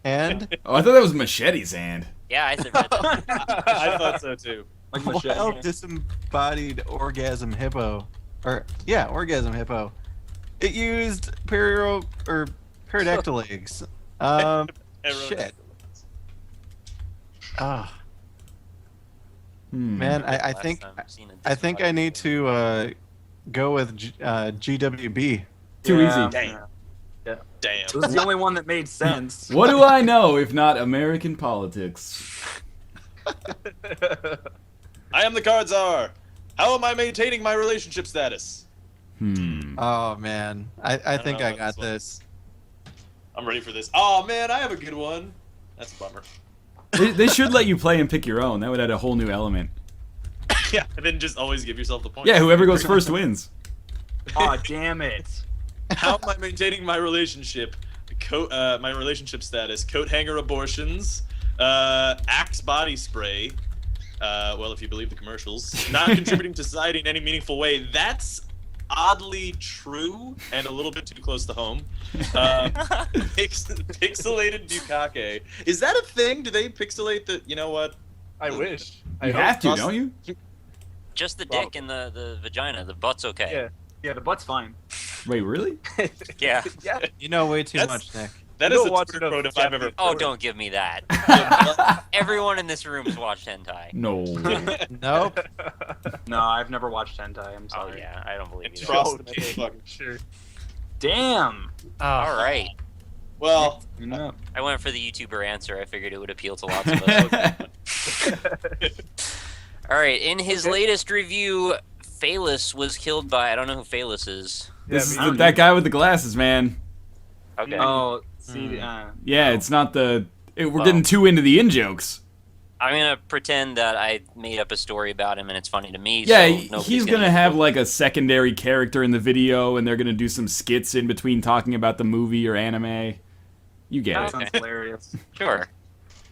and Oh, I thought that was Machete's hand. Yeah, I said that. I thought so too. Like a Michelle. wild disembodied orgasm hippo. Orgasm hippo. It used pterodactyl eggs. Shit. Ah, man, I Last think time I've seen a I think I need to go with GWB. Too Yeah. easy. Damn. Damn. It was the only one that made sense. What do I know if not American politics? I am the card czar. How am I maintaining my relationship status? Oh man, I think know I about got this one. this. I'm ready for this. Oh man, I have a good one. That's a bummer. They should let you play and pick your own. That would add a whole new element. Yeah, and then just always give yourself the point. Yeah, whoever goes first wins. Aw, damn it. How am I maintaining my relationship? My relationship status: coat hanger abortions, Axe body spray. Well, if you believe the commercials, not contributing to society in any meaningful way. That's oddly true and a little bit too close to home. Pixelated bukkake. Is that a thing? Do they pixelate the? You know what? I wish. You have to, don't you? Just the dick and the vagina. The butt's okay. Yeah. Yeah, the butt's fine. Wait, really? Yeah. Yeah. You know way too That's- much, Nick. That You is don't a watch Twitter enough quote if I've ever. Oh, don't give me that. Everyone in this room's watched hentai. No. Nope. No, I've never watched hentai. I'm Oh sorry. yeah, I don't believe It's you. frosted Okay. motherfucker. Sure. Damn. All right. Well, No. I went for the YouTuber answer. I figured it would appeal to lots of us. All right. In his latest review, Phalus was killed by. I don't know who Phalus is. This is me that guy with the glasses, man. Okay. Oh, see, Yeah, it's not the. We're Well. getting too into the in jokes. I'm gonna pretend that I made up a story about him and it's funny to me. Yeah, so nobody's he's gonna have like a secondary character in the video, and they're gonna do some skits in between talking about the movie or anime. You get that it. sounds hilarious. Sure.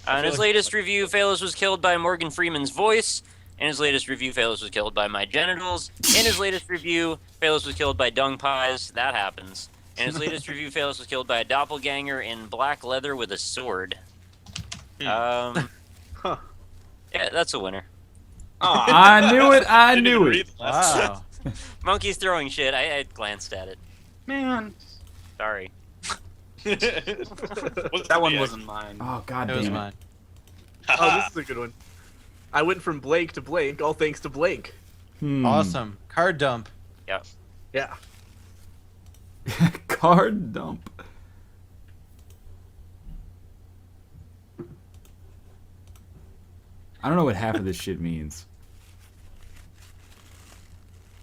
In his latest review, Phalus was killed by Morgan Freeman's voice. In his latest review, Phalus was killed by my genitals. In his latest review, Phalus was killed by dung pies. That happens. In his latest review, Phalus was killed by a doppelganger in black leather with a sword. Huh. Yeah, that's a winner. Aw. I knew it. I didn't knew read it. the last Wow. Monkey's throwing shit. I glanced at it. Man, Sorry. that one wasn't mine. Oh god It was damn it. mine. Oh, this is a good one. I went from blank to blank, all thanks to blank. Awesome. Card dump. Yeah. Card dump. I don't know what half of this shit means.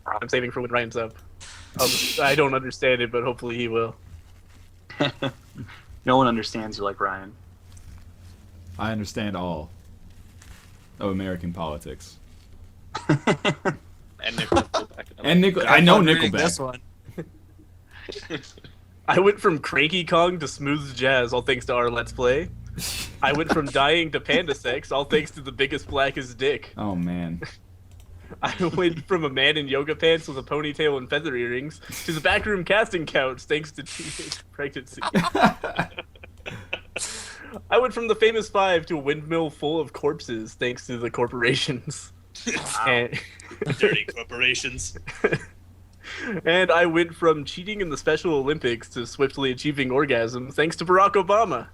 I'm saving for when Ryan's up. I don't understand it, but hopefully he will. No one understands you like Ryan. I understand all of American politics. And Nickelback. And Nickel. I know Reading This Nickelback. one. I went from Cranky Kong to Smooth Jazz, all thanks to our Let's Play. I went from dying to panda sex, all thanks to the biggest blackest dick. Oh man. I went from a man in yoga pants with a ponytail and feather earrings to the backroom casting couch, thanks to teenage pregnancy. I went from the famous five to a windmill full of corpses, thanks to the corporations. And, Dirty corporations. and I went from cheating in the Special Olympics to swiftly achieving orgasm, thanks to Barack Obama.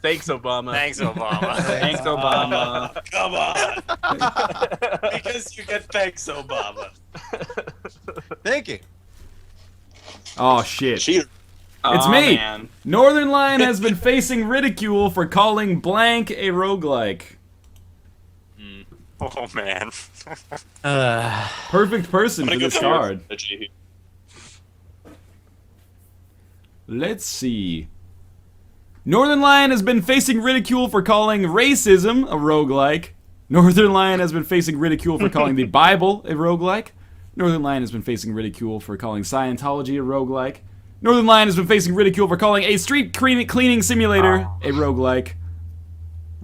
Thanks, Obama. Thanks, Obama. Thanks, Obama. Come on. Because you get thanks, Obama. Thank you. Oh shit. Cheater. It's Aw, me. Man. Northern Lion has been facing ridicule for calling blank a roguelike. Oh man. Perfect person I'm for gonna go this for your card. strategy. Let's see. Northern Lion has been facing ridicule for calling racism a roguelike. Northern Lion has been facing ridicule for calling the Bible a roguelike. Northern Lion has been facing ridicule for calling Scientology a roguelike. Northern Lion has been facing ridicule for calling a street cleaning simulator a roguelike.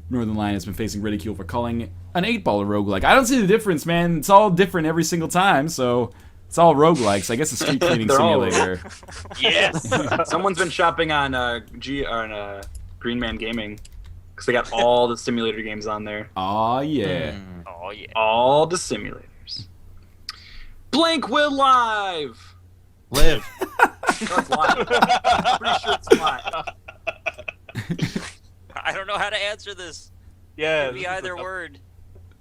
Northern Lion has been facing ridicule for calling an 8-ball a roguelike. I don't see the difference, man. It's all different every single time, so it's all roguelikes. I guess a street cleaning They're all- simulator. Yes. Someone's been shopping on Green Man Gaming because they got all the simulator games on there. Aw, yeah. Oh yeah. All the simulators. Blank will live. Live. No, it's live. I'm pretty sure it's live. I don't know how to answer this. Yeah. Could be either word.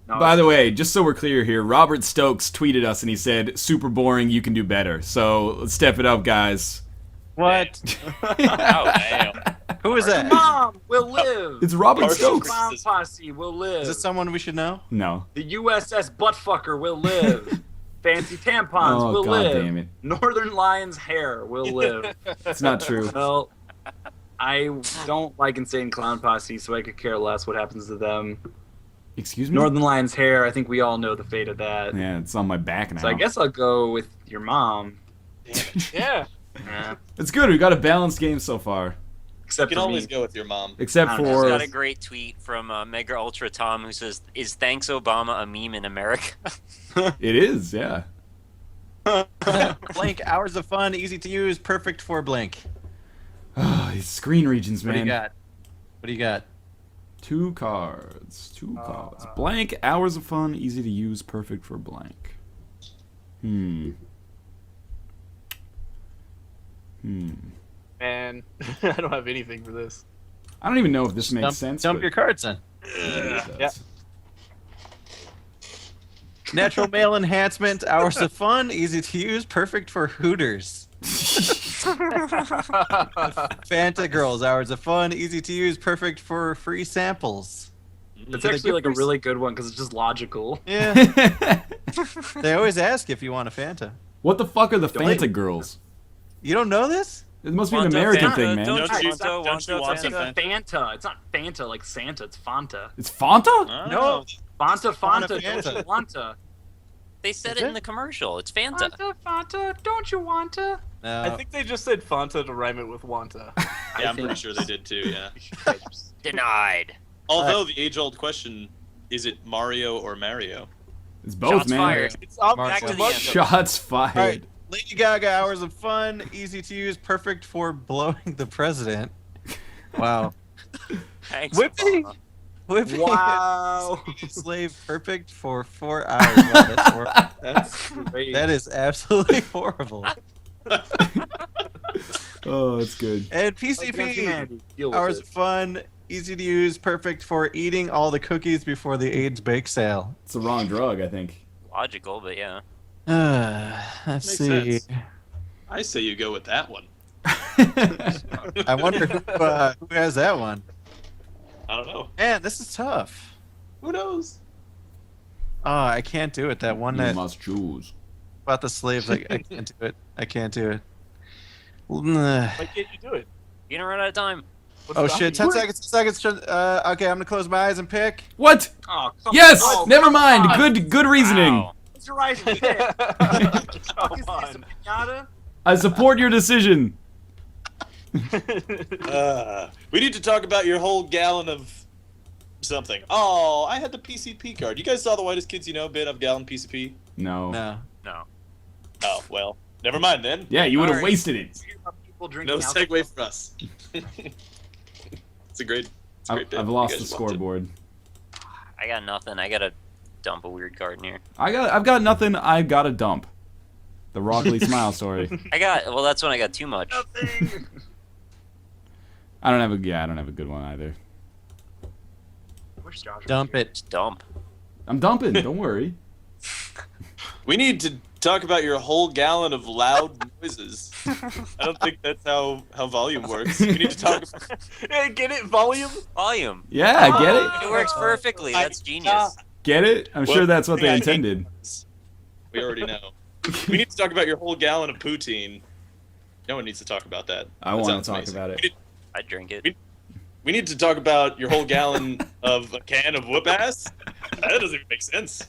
No, By the way, just so we're clear here, Robert Stokes tweeted us and he said, super boring, you can do better. So let's step it up, guys. What? Oh damn. Who is that? Mom will live. It's Robert Partial Stokes. Clown Posse will live. Is it someone we should know? No. The USS Buttfucker will live. Fancy tampons Oh, will God live. damn it. Northern Lion's hair will live. It's not true. Well, I don't like Insane Clown Posse, so I could care less what happens to them. Excuse me? Northern Lion's hair, I think we all know the fate of that. Yeah, it's on my back now. So I guess I'll go with your mom. Yeah. Yeah. It's good. We got a balanced game so far. Except You can for always me. go with your mom. Except I don't know. Just for... got a great tweet from Mega Ultra Tom who says, "Is Thanks Obama a meme in America?" It is, yeah. Blank, hours of fun, easy to use, perfect for blank. These screen regions, What do you man. got? What do you got? 2 cards. 2 cards. Blank, hours of fun, easy to use, perfect for blank. Hmm. Man, I don't have anything for this. I don't even know if this makes sense. Dump but your cards in. it Yeah. does. Natural male enhancement, hours of fun, easy to use, perfect for Hooters. Fanta Girls, hours of fun, easy to use, perfect for free samples. It's actually like a really good one because it's just logical. Yeah. They always ask if you want a Fanta. What the fuck are the Don't- Fanta girls? You don't know this? It must be an Fanta, American Fanta, thing, man. don't Don't you you- want to- don't want you to want Fanta? some It's Fanta. It's not Fanta like Santa. It's Fanta. It's Fanta? No. Fanta, Fanta, don't Fanta. you wanta? They said Is it it? in the commercial. It's Fanta. Fanta, don't you wanta? No. I think they just said Fanta to rhyme it with Wanta. Yeah, I'm pretty sure they did too. Yeah. Denied. Although the age-old question, is it Mario or Mario? It's both, Shots man. fired. It's all Mark, Back to the bunch end. Shots fired. All right. Lady Gaga, hours of fun, easy to use, perfect for blowing the president. Wow. Thanks, Whipping. Obama. Whipping Wow. a slave, perfect for 4 hours. Wow, that's horrible. That's great. That is absolutely horrible. Oh, that's good. And Against PCP, humanity. Deal with hours it. of fun, easy to use, perfect for eating all the cookies before the AIDS bake sale. It's the wrong drug, I think. Logical, but yeah. Let's Makes see. sense. I say you go with that one. I wonder who has that one. I don't know. Man, this is tough. Who knows? Oh, I can't do it. That one You that must choose. about the slaves, I can't do it. I can't do it. Ugh. Why can't you do it? You don't run out of time. What's Oh stopping shit, you? 10 seconds. Okay, I'm gonna close my eyes and pick. What? Oh, come Yes! on. Never mind. on. Good reasoning. Wow. What's your eyes and pick? Fuck is Come this, a on. pinata? I support your decision. We need to talk about your whole gallon of something. Oh, I had the PCP card. You guys saw the Whitest Kids You Know bit of gallon PCP? No. No. No. Oh, well, never mind then. Yeah, you would have Alright. wasted it. Hear about people drinking No alcohol. segue for us. It's a great bit. I've You lost the guys watch it. scoreboard. I got nothing. I gotta dump a weird card in here. I've got nothing. I got a dump. The Rockley Smile story. Well, that's when I got too much. Nothing. I don't have a good one either. Where's Josh? Dump it. Just dump. I'm dumping. Don't worry. We need to talk about your whole gallon of loud noises. I don't think that's how volume works. We need to talk about... Hey, get it? Volume? Volume. Yeah, get it. It works perfectly. That's genius. Get it. I'm sure Well, that's what they yeah, intended. We already know. We need to talk about your whole gallon of poutine. No one needs to talk about that. I That want sounds to talk amazing. about We it. need- I drink it. We need to talk about your whole gallon of a can of whoop ass. That doesn't even make sense.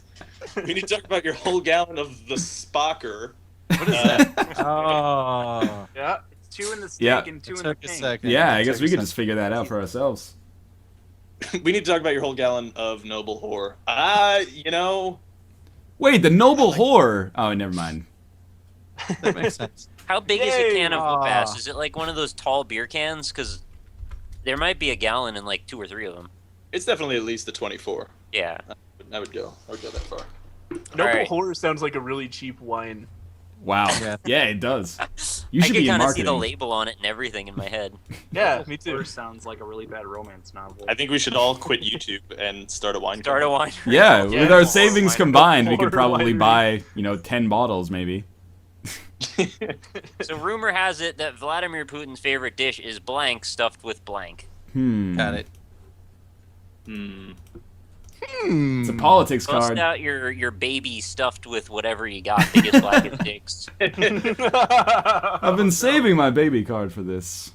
We need to talk about your whole gallon of the Spocker. What is that? Oh. Yeah. It's 2 in the steak Yeah. and 2 It in the took a tank. second. Yeah, I It guess took we a could just figure that out for ourselves. We need to talk about your whole gallon of Noble Whore. You know, Wait, the noble whore. Oh, never mind. second. That makes sense. How big is a can of Aw. whoop ass? Is it like one of those tall beer cans? Because there might be a gallon in like 2 or 3 of them. it's definitely at least the 24. Yeah. I would go that far. Noble Alright. Horror sounds like a really cheap wine. Wow. Yeah. Yeah, it does. You I should can be in kind of see marketing. the label on it and everything in my head. Yeah, me too. Horror sounds like a really bad romance novel. I think we should all quit YouTube and start a wine Start a company. wine. Yeah, Yeah, with our more savings wine. combined, we More could probably winery. buy, 10 bottles maybe. So rumor has it that Vladimir Putin's favorite dish is blank stuffed with blank. Got it. It's a politics Bust card. out your baby stuffed with whatever you got, biggest blackest dicks. I've been saving my baby card for this.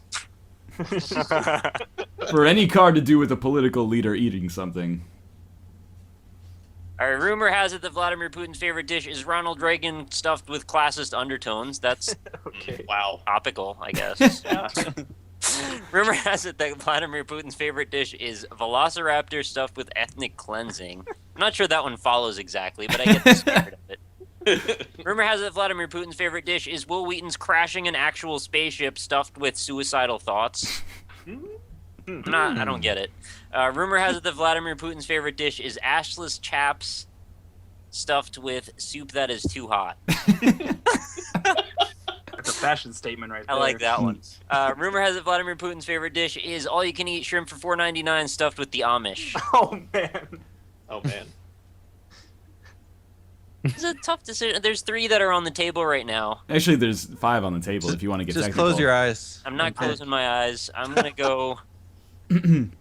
For any card to do with a political leader eating something. Alright, rumor has it that Vladimir Putin's favorite dish is Ronald Reagan stuffed with classist undertones. That's Okay. Wow. topical, I guess. Rumor has it that Vladimir Putin's favorite dish is Velociraptor stuffed with ethnic cleansing. I'm not sure that one follows exactly, but I get the spirit of it. Rumor has it that Vladimir Putin's favorite dish is Will Wheaton's crashing an actual spaceship stuffed with suicidal thoughts. I don't get it. Rumor has it that Vladimir Putin's favorite dish is ashless chaps stuffed with soup that is too hot. That's a fashion statement right I there. like that one. Rumor has it Vladimir Putin's favorite dish is all-you-can-eat shrimp for $4.99 stuffed with the Amish. Oh man. Oh man. It's a tough decision. There's 3 that are on the table right now. Actually, there's 5 on the table if you want to get Just technical. close your eyes. I'm not closing my eyes. I'm gonna go. I'm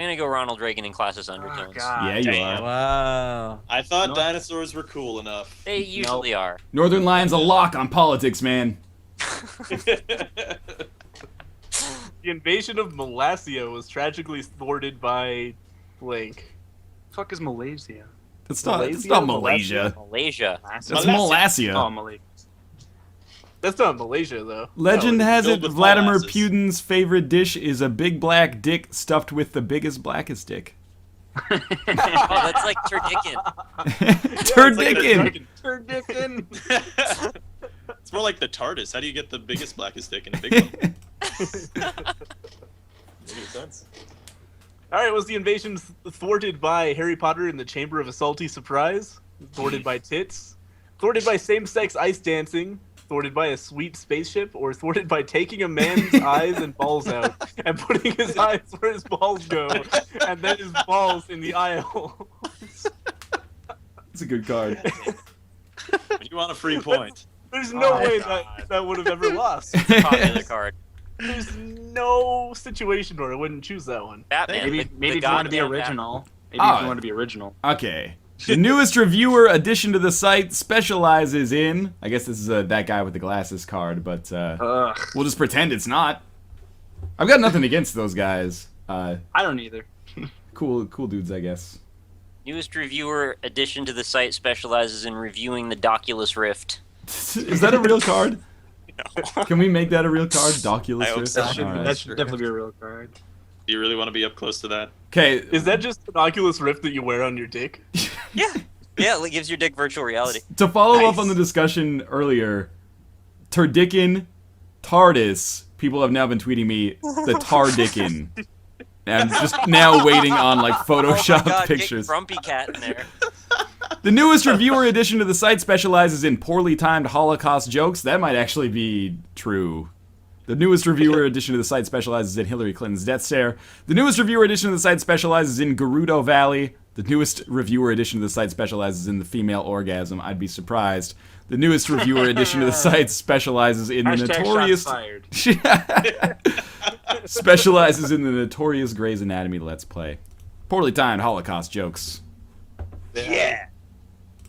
gonna go Ronald Reagan in Class's Undertones. God. Yeah, you Damn. are. Wow. I thought No. dinosaurs were cool enough. They usually are. Northern Lion's a lock on politics, man. The invasion of Malaysia was tragically thwarted by blank. Fuck is Malaysia? That's not Malaysia. Malaysia. That's Malaysia. Malaysia. Oh, Malaysia. That's not Malaysia though. Legend No, it's has it filled with Vladimir molasses. Putin's favorite dish is a big black dick stuffed with the biggest blackest dick. Oh, that's like turducken. Turducken. Turdickin. It's more like the TARDIS. How do you get the biggest, blackest dick in a big one? Makes sense. All right, was the invasion thwarted by Harry Potter and the Chamber of a Salty Surprise? Thwarted by tits? Thwarted by same-sex ice dancing? Thwarted by a sweet spaceship? Or thwarted by taking a man's eyes and balls out and putting his eyes where his balls go and then his balls in the aisle? It's a good card. You want a free point. There's no Oh, way God. that would have ever lost. Popular card. There's no situation where I wouldn't choose that one. Batman. Maybe the if you want to be goddamn original. Maybe Ah. if you want to be original. Okay. The newest reviewer addition to the site specializes in. I guess this is that guy with the glasses card, but Ugh. we'll just pretend it's not. I've got nothing against those guys. I don't either. Cool dudes, I guess. Newest reviewer addition to the site specializes in reviewing the Doculus Rift. Is that a real card? Can we make that a real card? Doculus I hope Rift? so. That should, Alright. that should definitely be a real card. Do you really want to be up close to that? Okay. Is that just an Oculus Rift that you wear on your dick? Yeah. Yeah, it gives your dick virtual reality. To follow up Nice. on the discussion earlier, Turducken, TARDIS, people have now been tweeting me the Tardicken. And I'm just now waiting on like Photoshop Oh my God, pictures. Get Grumpy Cat in there. The newest reviewer addition to the site specializes in poorly timed Holocaust jokes. That might actually be true. The newest reviewer addition to the site specializes in Hillary Clinton's death stare. The newest reviewer addition to the site specializes in Gerudo Valley. The newest reviewer addition to the site specializes in the female orgasm. I'd be surprised. The newest reviewer addition to the site specializes in the Hashtag notorious... shots fired. specializes in the notorious Grey's Anatomy Let's Play. Poorly timed Holocaust jokes. Yeah.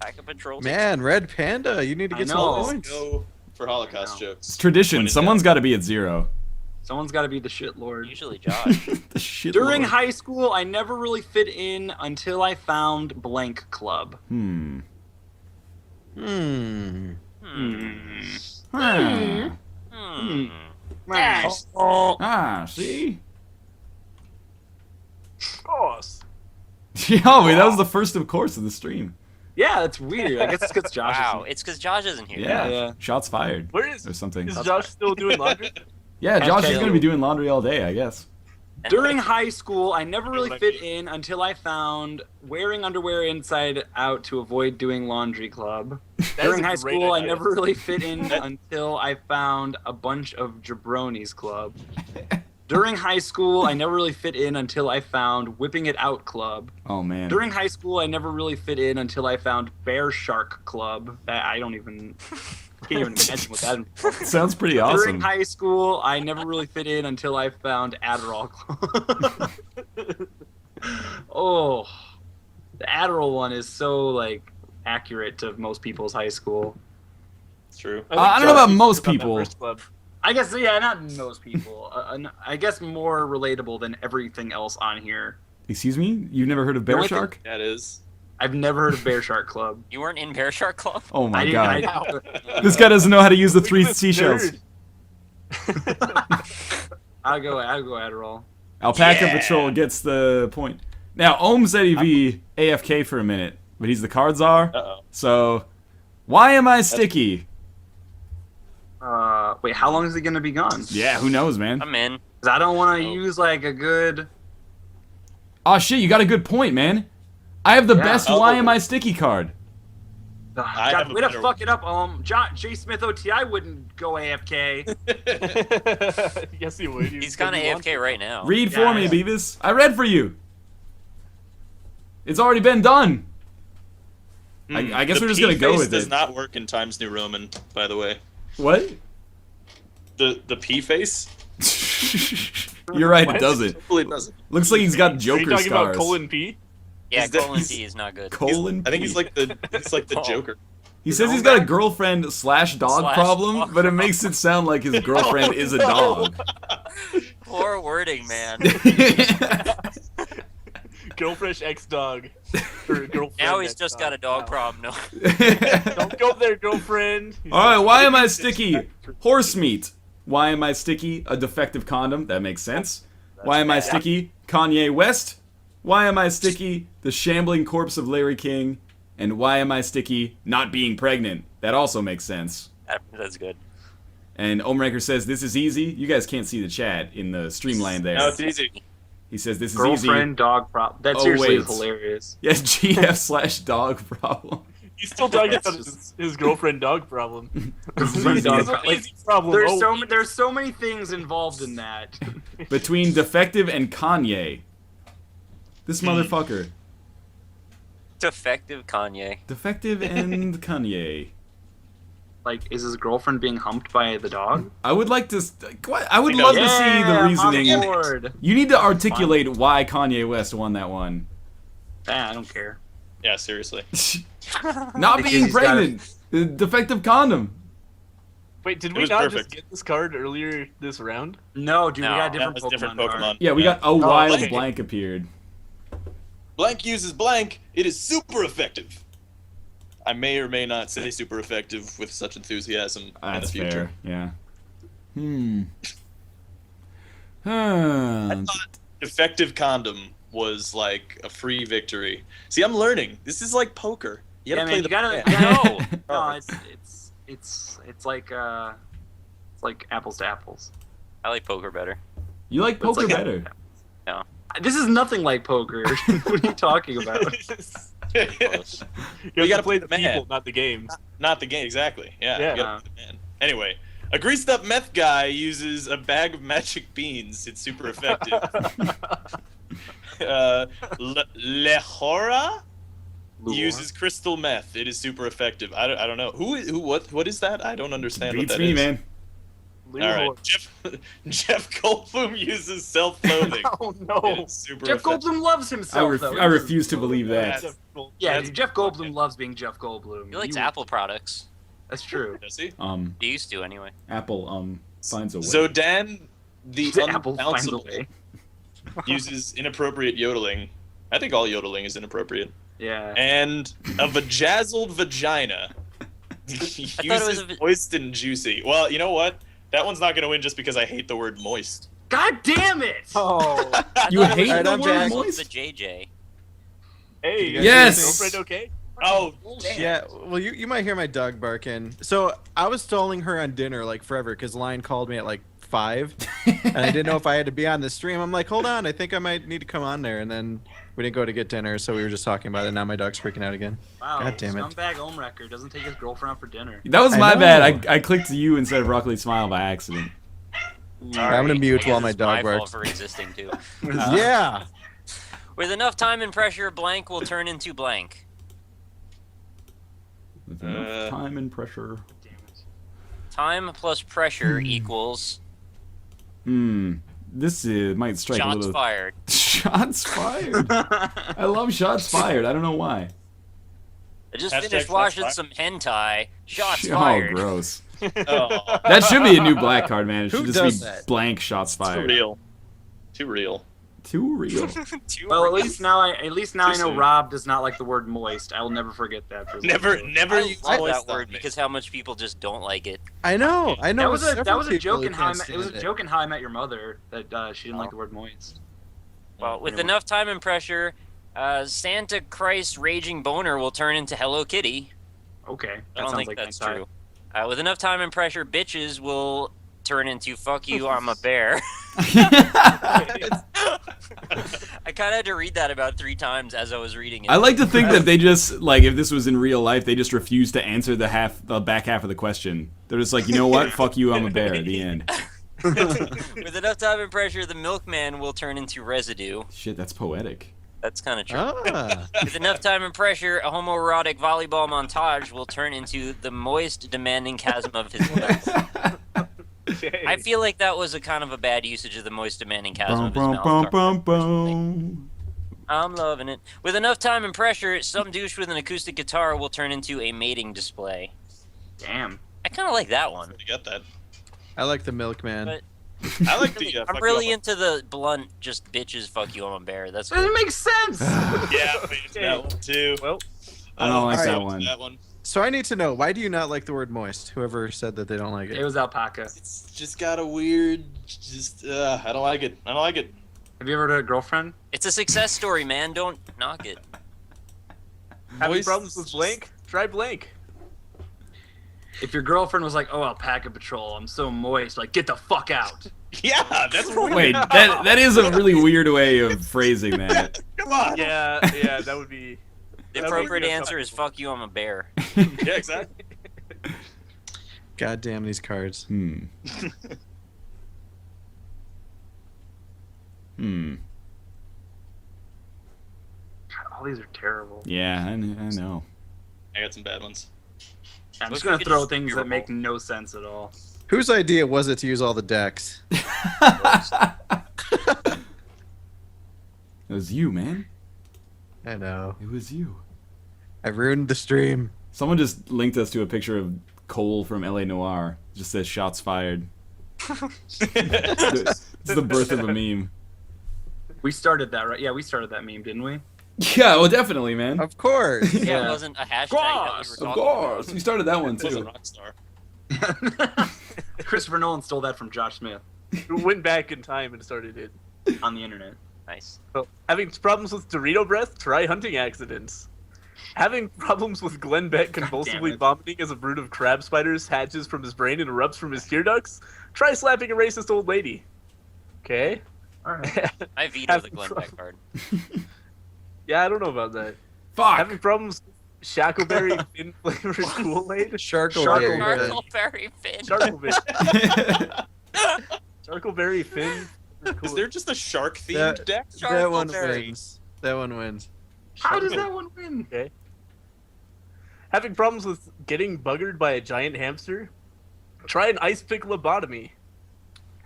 Pack a patrol. Man, Red Panda, you need to I get some know. points. Go for Holocaust It's jokes. tradition. When in Someone's doubt. got to be at 0. Someone's got to be the shit lord. Usually Josh. The shit During lord. high school, I never really fit in until I found Blank Club. Hmm. Hmm. Hmm. Hmm. Ah, see? Course. Oh, wait, that was the first, of course, of the stream. Yeah, that's weird. I guess it's because Josh Wow, is it's because Josh isn't here. Yeah. Yeah. Shots fired. Where is Or something. is Josh still doing laundry? Yeah, Josh is Hashtag- going to be doing laundry all day, I guess. During high school, I never really what I fit mean. in until I found wearing underwear inside out to avoid doing laundry club. That is During a high great school, I idea. never really fit in until I found a bunch of jabronis club. During high school, I never really fit in until I found whipping it out club. Oh, man. During high school, I never really fit in until I found bear shark club. I don't even can't even imagine what that involves. Sounds pretty During awesome. high school, I never really fit in until I found Adderall club. Oh, the Adderall one is so like accurate to most people's high school. It's true. I don't know about Josh most about that people. first club. I guess, yeah, not most people. I guess more relatable than everything else on here. Excuse me? You've never heard of Bear only thing- Shark? That is. I've never heard of Bear Shark Club. You weren't in Bear Shark Club? Oh, my I God. didn't. This guy doesn't know how to use the Look at 3 this seashells. nerd. I'll go Adderall. Alpaca Yeah. Patrol gets the point. Now, Ohm said he'd be AFK for a minute, but he's the card czar. Uh-oh. So, why am I sticky? Wait, how long is he gonna be gone? Yeah, who knows, man? I'm in. 'Cause I don't want to Oh. use like a good. Oh shit, you got a good point, man. I have the Yeah. best Why Am I Sticky card. I have God, a way to better fuck it up. J. Smith OTI wouldn't go AFK. Yes, he would. He's kind of AFK right now. Read Yeah, for me, yeah. Beavis. I read for you. It's already been done. I guess The we're just gonna go P-face with does it. not work in Times New Roman, by the way. What? The P face? You're right, it What? doesn't. Totally doesn't. Looks like he's got Are you Joker talking scars. about colon P? Yeah, He's de- colon he's- T is not good. Colon I think P. he's like the Oh. Joker. He says he's got a girlfriend / dog Slash problem, dog but it makes it sound like his girlfriend is a dog. Poor wording, man. Girlfresh X dog. Or girlfriend Now he's X just got a dog Wow. problem. No. Don't go there, girlfriend. All right, why am I sticky? Horse meat. Why am I sticky? A defective condom. That makes sense. Why am I sticky? Kanye West. Why am I sticky? The shambling corpse of Larry King. And why am I sticky? Not being pregnant. That also makes sense. That's good. And Omraker says this is easy. You guys can't see the chat in the streamline there. No, it's easy. He says this is easy. Girlfriend dog problem. That Oh, seriously wait. is hilarious. Yes, GF / dog problem. He's still talking about his girlfriend dog problem. Girlfriend dog It's an problem. easy problem. There's so many things involved in that. Between defective and Kanye. This Hmm. motherfucker. Defective Kanye. Defective and Kanye. Like, is his girlfriend being humped by the dog? I would like to. I would love to see the I'm on reasoning. board. You need to articulate why Kanye West won that one. Ah, I don't care. Yeah, seriously. Not Because being he's got pregnant. The defective condom. Wait, did It we was not perfect. just get this card earlier this round? No, dude, No, we got a That different, was different Pokemon, Pokemon. card. Yeah, we got a Oh, wild okay. blank appeared. Blank uses blank. It is super effective. I may or may not say super effective with such enthusiasm in the That's future. fair. Yeah. Hmm. I thought effective condom was like a free victory. See, I'm learning. This is like poker. You gotta Yeah, play man, the you gotta. plan. No, it's like apples to apples. I like poker better. You like But it's poker like- better. This is nothing like poker. What are you talking about? You gotta gotta play play the the man. people, not the games. Not the game, exactly. Yeah. Yeah. you gotta play the man. Anyway, a greased up meth guy uses a bag of magic beans. It's super effective. Lehora uses crystal meth. It is super effective. I don't know. What is that? I don't understand Beats what that me, is. man. All right. Jeff Goldblum uses self-loathing. Oh It no. is super Jeff effective. Goldblum loves himself, though. I refuse to believe that. That's- Yeah, That's- dude, Jeff Goldblum loves being Jeff Goldblum. He likes You- Apple products. That's true. Does he? He used to anyway. Apple finds a way. Zodan, the Apple finds a unbounceable, way. uses inappropriate yodeling. I think all yodeling is inappropriate. Yeah. And a vajazzled vagina it was uses a va- moist and juicy. Well, you know what? That one's not going to win just because I hate the word moist. God damn it! Oh. You thought it hate was the I'm word back. moist? The JJ. Hey, you Yes! guys girlfriend okay? Oh, Yeah, well, you might hear my dog barking. So I was stalling her on dinner like forever because Lion called me at like 5, and I didn't know if I had to be on the stream. I'm like, hold on, I think I might need to come on there, and then we didn't go to get dinner, so we were just talking about it. Now my dog's freaking out again. Wow, God damn it. scumbag Omrecker doesn't take his girlfriend out for dinner. That was I my know. bad. I clicked you instead of Rockly Smile by accident. I'm gonna mute I while guess my it's dog fault barks. for existing too. Yeah. With enough time and pressure, blank will turn into blank. With enough time and pressure. Time plus pressure equals This might strike a shots little. fired. Shots fired. I love shots fired. I don't know why. I just Hashtag finished shots watching fired. some hentai. Shots Oh, fired. gross. oh, That should be a new black card, man. It should Who just does be that? blank shots too fired. real. Too real. Too real. Too Well, at real. least now I know soon. Rob does not like the word moist. I will never forget that. For Never I use love moist that on word me. because how much people just don't like it. I know. That was a several people joke who in how I can't met, it was a stand joke in How I Met Your Mother that she didn't like the word moist. Well, with Anyway. enough time and pressure, Santa Christ Raging Boner will turn into Hello Kitty. Okay, I that don't sounds think like that's hentai. true. With enough time and pressure, bitches will turn into fuck you, I'm a bear. I kind of had to read that about 3 times as I was reading it. I like to think that they just, like, if this was in real life, they just refuse to answer the back half of the question. They're just like, you know what? Fuck you, I'm a bear. The end. With enough time and pressure, the milkman will turn into residue. Shit, that's poetic. That's kind of true. Ah. With enough time and pressure, a homoerotic volleyball montage will turn into the moist, demanding chasm of his lips. I feel like that was a kind of a bad usage of the moist, demanding chasm of his mouth. I'm loving it. With enough time and pressure, some douche with an acoustic guitar will turn into a mating display. Damn. I kind of like that one. You get that. I like the milkman. But I like the. I'm really into the blunt, just bitches, fuck you, I'm a bear. That's Doesn't good. make sense. Yeah, that one too. Well, I don't like that Alright. one. That one. So I need to know, why do you not like the word moist? Whoever said that they don't like It it. was alpaca. It's just got a weird. I don't like it. I don't like it. Have you ever had a girlfriend? It's a success story, man. Don't knock it. having Moist problems is with just- blank? Try blank. If your girlfriend was like, "Oh, alpaca patrol, I'm so moist," like, get the fuck out. Yeah, that's weird. Wait, that is a really weird way of phrasing that. Come on. Yeah, that would be. The That would appropriate be answer is acceptable. fuck you, I'm a bear. Yeah, exactly. God damn these cards. Hmm. Hmm. God, all these are terrible. Yeah, I know. I got some bad ones. I'm Looks just gonna like throw it's things that durable. make no sense at all. Whose idea was it to use all the decks? It was you, man. I know. It was you. I ruined the stream. Someone just linked us to a picture of Cole from LA Noire. It just says shots fired. It's the birth of a meme. We started that, right? Yeah, we started that meme, didn't we? Yeah, well, definitely, man. Of course. Yeah, Yeah. it wasn't a hashtag that we were Of talking course. We started that one, It was a too. rock star. Christopher Nolan stole that from Josh Smith We went back in time and started it. on the internet. about. Nice. So, having problems with Dorito breath? Try hunting accidents. Having problems with Glenn Beck convulsively it. vomiting as a brood of crab spiders hatches from his brain and erupts from his tear ducts? Try slapping a racist old lady. Okay. All right. I veto the Having Glenn Beck card. Yeah, I don't know about that. Fuck! Having problems with Shackleberry Finn flavored Kool-Aid? Sharkleberry. Charcoalberry Finn. Charcoalberry. Charcoalberry Finn. Is there just a shark themed That- deck? That one Charcoalberry. wins. That one wins. How does that one win? Okay. Having problems with getting buggered by a giant hamster? Try an ice pick lobotomy.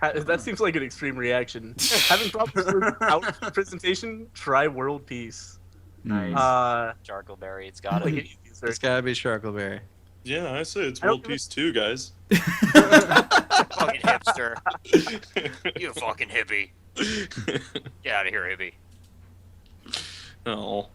That seems like an extreme reaction. Having problems with out presentation? Try world peace. Nice. Charcoalberry. It's gotta Like be. it easier. It's gotta be Sharkleberry. Yeah, I say it's I don't World Peace 2, guys. Fucking hipster. You fucking hippie. Get out of here, hippie. Oh.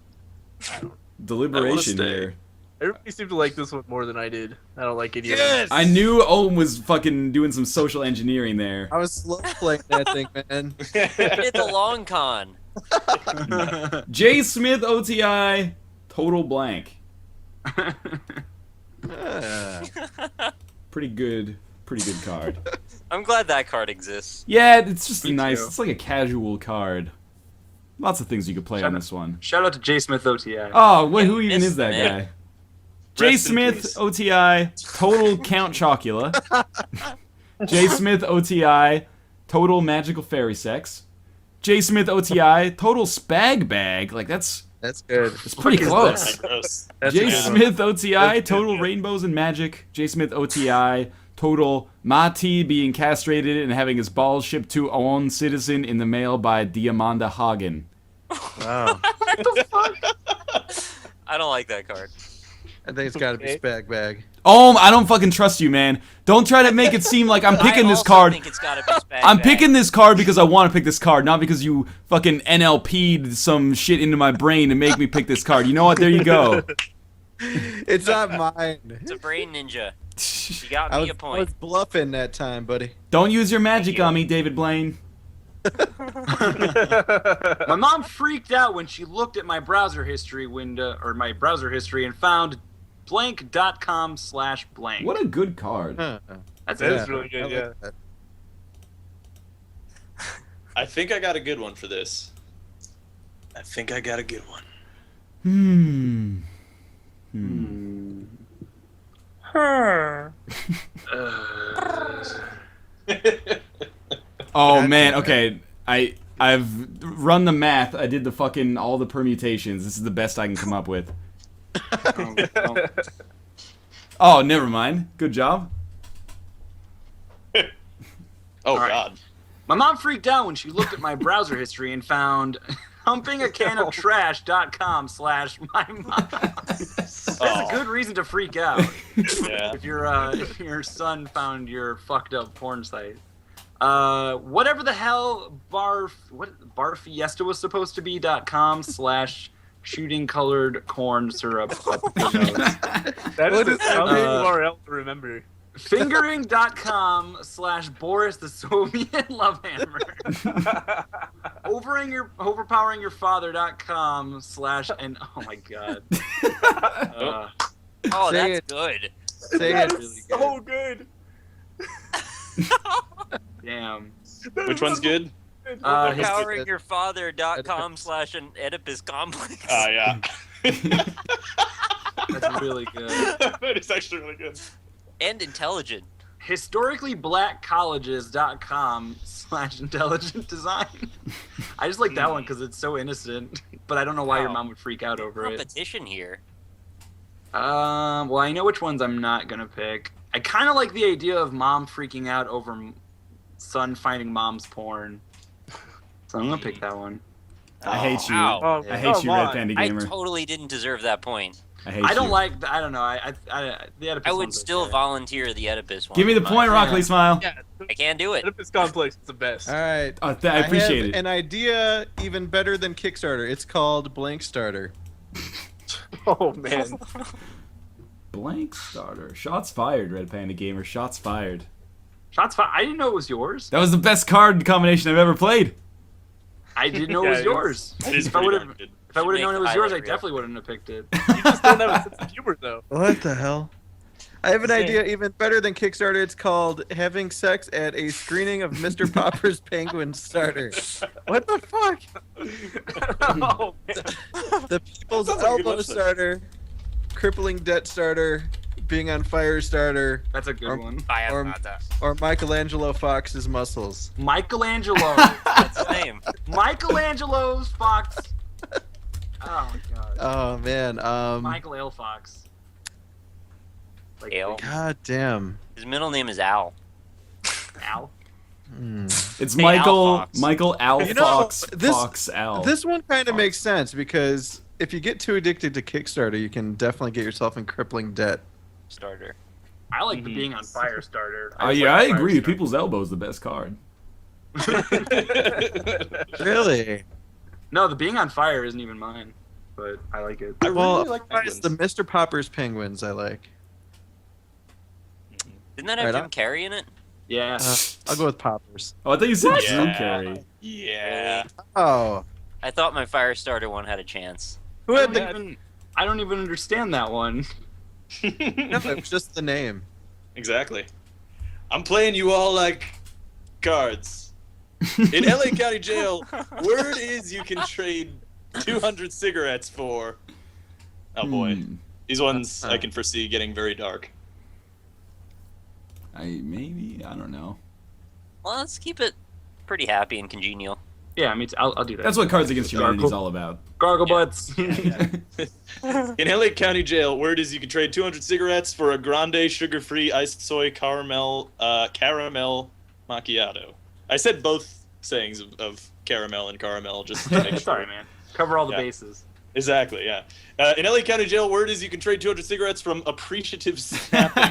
Deliberation stay. here. Everybody seemed to like this one more than I did. I don't like any of them. Yes! I knew Owen was fucking doing some social engineering there. I was slow playing that thing, man. I did the long con. J. Smith OTI, total blank. Ah. Pretty good card. I'm glad that card exists. Yeah, it's just a Me nice, too. it's like a casual card. Lots of things you could play on this one. Shout out to J Smith OTI. Oh, wait, who even Miss is that man. guy? J. Rest in Smith peace. OTI, total Count Chocula. J. Smith OTI, total magical fairy sex. J. Smith OTI, total spag bag. Like that's good. pretty close. That's gross. That's J. a good one. Smith OTI, That's good, total yeah. rainbows and magic. J. Smith OTI, total Mati being castrated and having his balls shipped to own citizen in the mail by Diamanda Hagen. Wow. I don't like that card. I think it's gotta be Okay. Spag Bag. I don't fucking trust you, man. Don't try to make it seem like I'm picking I this also card. think it's gotta be Spag I'm Bag. picking this card because I want to pick this card, not because you fucking NLP'd some shit into my brain to make me pick this card. You know what? There you go. It's not mine. It's a brain ninja. You got I me was, a I point. was bluffing that time, buddy. Don't use your magic you. on me, David Blaine. My mom freaked out when she looked at my browser history window or my browser history and found blank.com/blank. What a good card. Huh. That's That it. is really I good, like yeah. that. I think I got a good one for this. I think I got a good one. Oh man, okay. I've run the math. I did the fucking all the permutations. This is the best I can come up with. Oh, never mind. Good job. Oh right. God. My mom freaked out when she looked at my browser history and found humpingacanoftrash.com/my-mom. That's a good reason to freak out. Yeah. If your son found your fucked up porn site. Whatever the hell bar fiesta was supposed to be.com/shooting colored corn syrup up your nose. That is a that tough URL to remember. Fingering.com/Boris the Soviet love hammer. Overpowering your father.com/ and oh my god. Oh, Say that's good. Say it. Really good. So good. Damn. Which one's good? Overpoweringyourfather.com/an Oedipus complex. Yeah. That's really good. That is actually really good. And intelligent. Historicallyblackcolleges.com/intelligent design. I just like that one because it's so innocent, but I don't know why your mom would freak out over it. Competition here. Well, I know which ones I'm not gonna pick. I kind of like the idea of mom freaking out over son finding mom's porn, so I'm gonna pick that one. I hate you. Ow. I hate you, Red on. Panda I Gamer. tottle didn't deserve that point. I hate I don't you. like. I don't know. The Oedipus I would one's still okay. volunteer the Oedipus one. Give me the point, Rockley Smile. Yeah, I can't do it. Oedipus complex is the best. All right. I appreciate have it. an idea even better than Kickstarter. It's called Blank Starter. Oh man. Blank starter. Shots fired, Red Panda Gamer. Shots fired. Shots fired. I didn't know it was yours. That was the best card combination I've ever played. I didn't know it was yours. It is If I pretty would darn have, good. if I would have known it was yours, I highlight reel. definitely wouldn't have picked it. You just don't have a sense of humor though. What the hell? I have an idea even better than Kickstarter. It's called having sex at a screening of Mr. Popper's Penguin Starter. What the fuck? Oh, The People's That sounds like a good Elbow website. Starter, Crippling Debt Starter, Being on Fire Starter, That's a good one. I have Or- not that. or Michelangelo Fox's Muscles. Michelangelo. That's the name. Michelangelo's Fox. Oh my god. Oh man. Michael Ale Fox. Like Ale. God damn. His middle name is Al. Al. It's Hey, Michael. Al Fox. Michael Al You know, Fox. this- Fox Al. This one kind of makes sense because if you get too addicted to Kickstarter, you can definitely get yourself in crippling debt. Starter. I like the Being on Fire starter. Oh just yeah, I like the agree. Fire starter. People's Elbow is the best card. Really? No, the Being on Fire isn't even mine, but I like it. I really Well, like it's the Mr. Popper's Penguins I like. Didn't that have Right Jim on. Carrey in it? Yeah. I'll go with Poppers. Oh, I thought you said Drew Yeah. Carey. Yeah. Oh. I thought my Firestarter one had a chance. Who had I don't even understand that one. No, it was just the name. Exactly. I'm playing you all like cards. In LA County Jail, word is you can trade 200 cigarettes for. Oh boy. These ones I can foresee getting very dark. I don't know. Well, let's keep it pretty happy and congenial. Yeah, I mean, I'll do that. That's what Cards Against Humanity is Gargle. all about. Gargle butts. In LA County Jail, word is you can trade 200 cigarettes for a grande sugar-free iced soy caramel macchiato. I said both sayings of caramel and caramel just to make sure. Sorry, man. Cover all the Yeah. bases. Exactly, yeah. In LA County Jail, word is you can trade 200 cigarettes from appreciative snapping.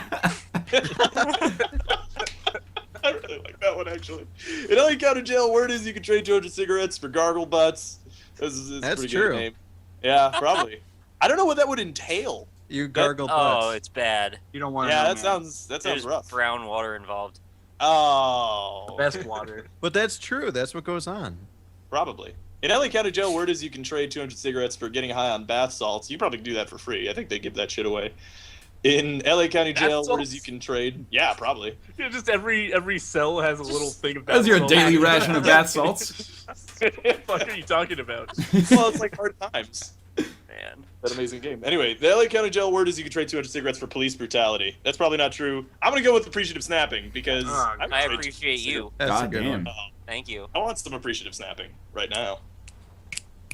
I really like that one, actually. In LA County Jail, word is you can trade 200 cigarettes for gargle butts. That's That's pretty true. Good name. Yeah, probably. I don't know what that would entail. You gargle Oh, butts. it's bad. You don't want to. Yeah, know, that man. sounds There's rough. brown water involved. Oh. Best water. But that's true. That's what goes on. Probably. In LA County Jail, word is you can trade 200 cigarettes for getting high on bath salts. You probably can do that for free. I think they give that shit away. In LA County Bath Jail, word is salts? you can trade. Yeah, probably. Yeah, just every cell has a little thing of That's bath your salt. daily ration of bath salts. the fuck are you talking about? Well, it's like hard times. Man. That amazing game. Anyway, the LA County Jail word is you can trade 200 cigarettes for police brutality. That's probably not true. I'm gonna go with appreciative snapping because would I trade appreciate 200 you. That's a God good damn. one. Thank you. I want some appreciative snapping right now.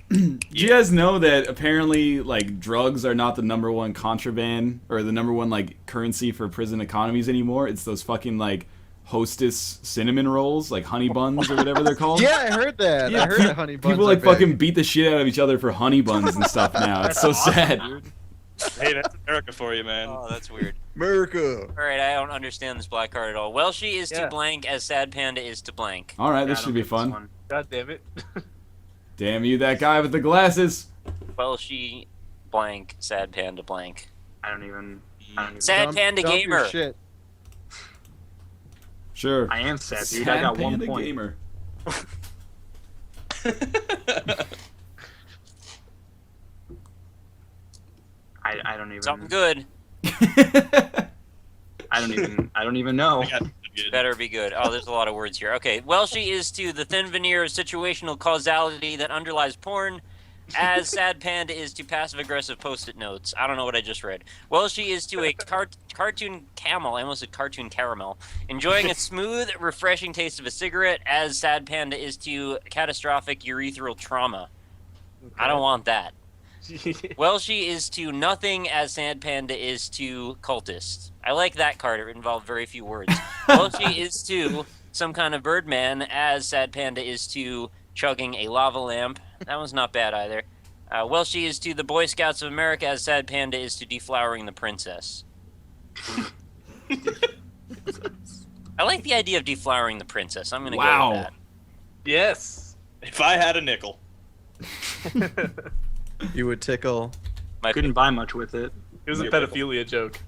Do you guys know that apparently, like, drugs are not the #1 contraband or the #1 like currency for prison economies anymore? It's those fucking like Hostess cinnamon rolls, like honey buns or whatever they're called. Yeah, I heard that. Yeah, I heard that honey buns. People are like big. fucking beat the shit out of each other for honey buns and stuff now. It's so sad. Hey, that's America for you, man. Oh, that's weird. America. All right, I don't understand this black card at all. Welshie is to Yeah. blank as Sad Panda is to blank. All right, Yeah, this I should don't be get this fun. one. God damn it. Damn you, that guy with the glasses. Welshie blank, Sad Panda blank. I don't even. Sad Panda dump Gamer. Your shit. Sure. I am sad, dude. Sad I got Panda 1 point. Gamer. I don't even. Something good. I don't even know. I got good. Better be good. Oh, there's a lot of words here. Okay, Welshie is to the thin veneer of situational causality that underlies porn, as Sad Panda is to passive-aggressive post-it notes. I don't know what I just read. Welshie is to a cartoon camel. I almost said cartoon caramel. Enjoying a smooth, refreshing taste of a cigarette, as Sad Panda is to catastrophic urethral trauma. I don't want that. Welshie is to nothing, as Sad Panda is to cultist. I like that card. It involved very few words. Welshie is to some kind of birdman, as Sad Panda is to chugging a lava lamp. That one's not bad either. Welshie is to the Boy Scouts of America, as Sad Panda is to deflowering the princess. I like the idea of deflowering the princess. I'm gonna go Wow. with that. Yes. If I had a nickel. You would tickle. My Couldn't buy much with it. It was a Yeah, pedophilia joke.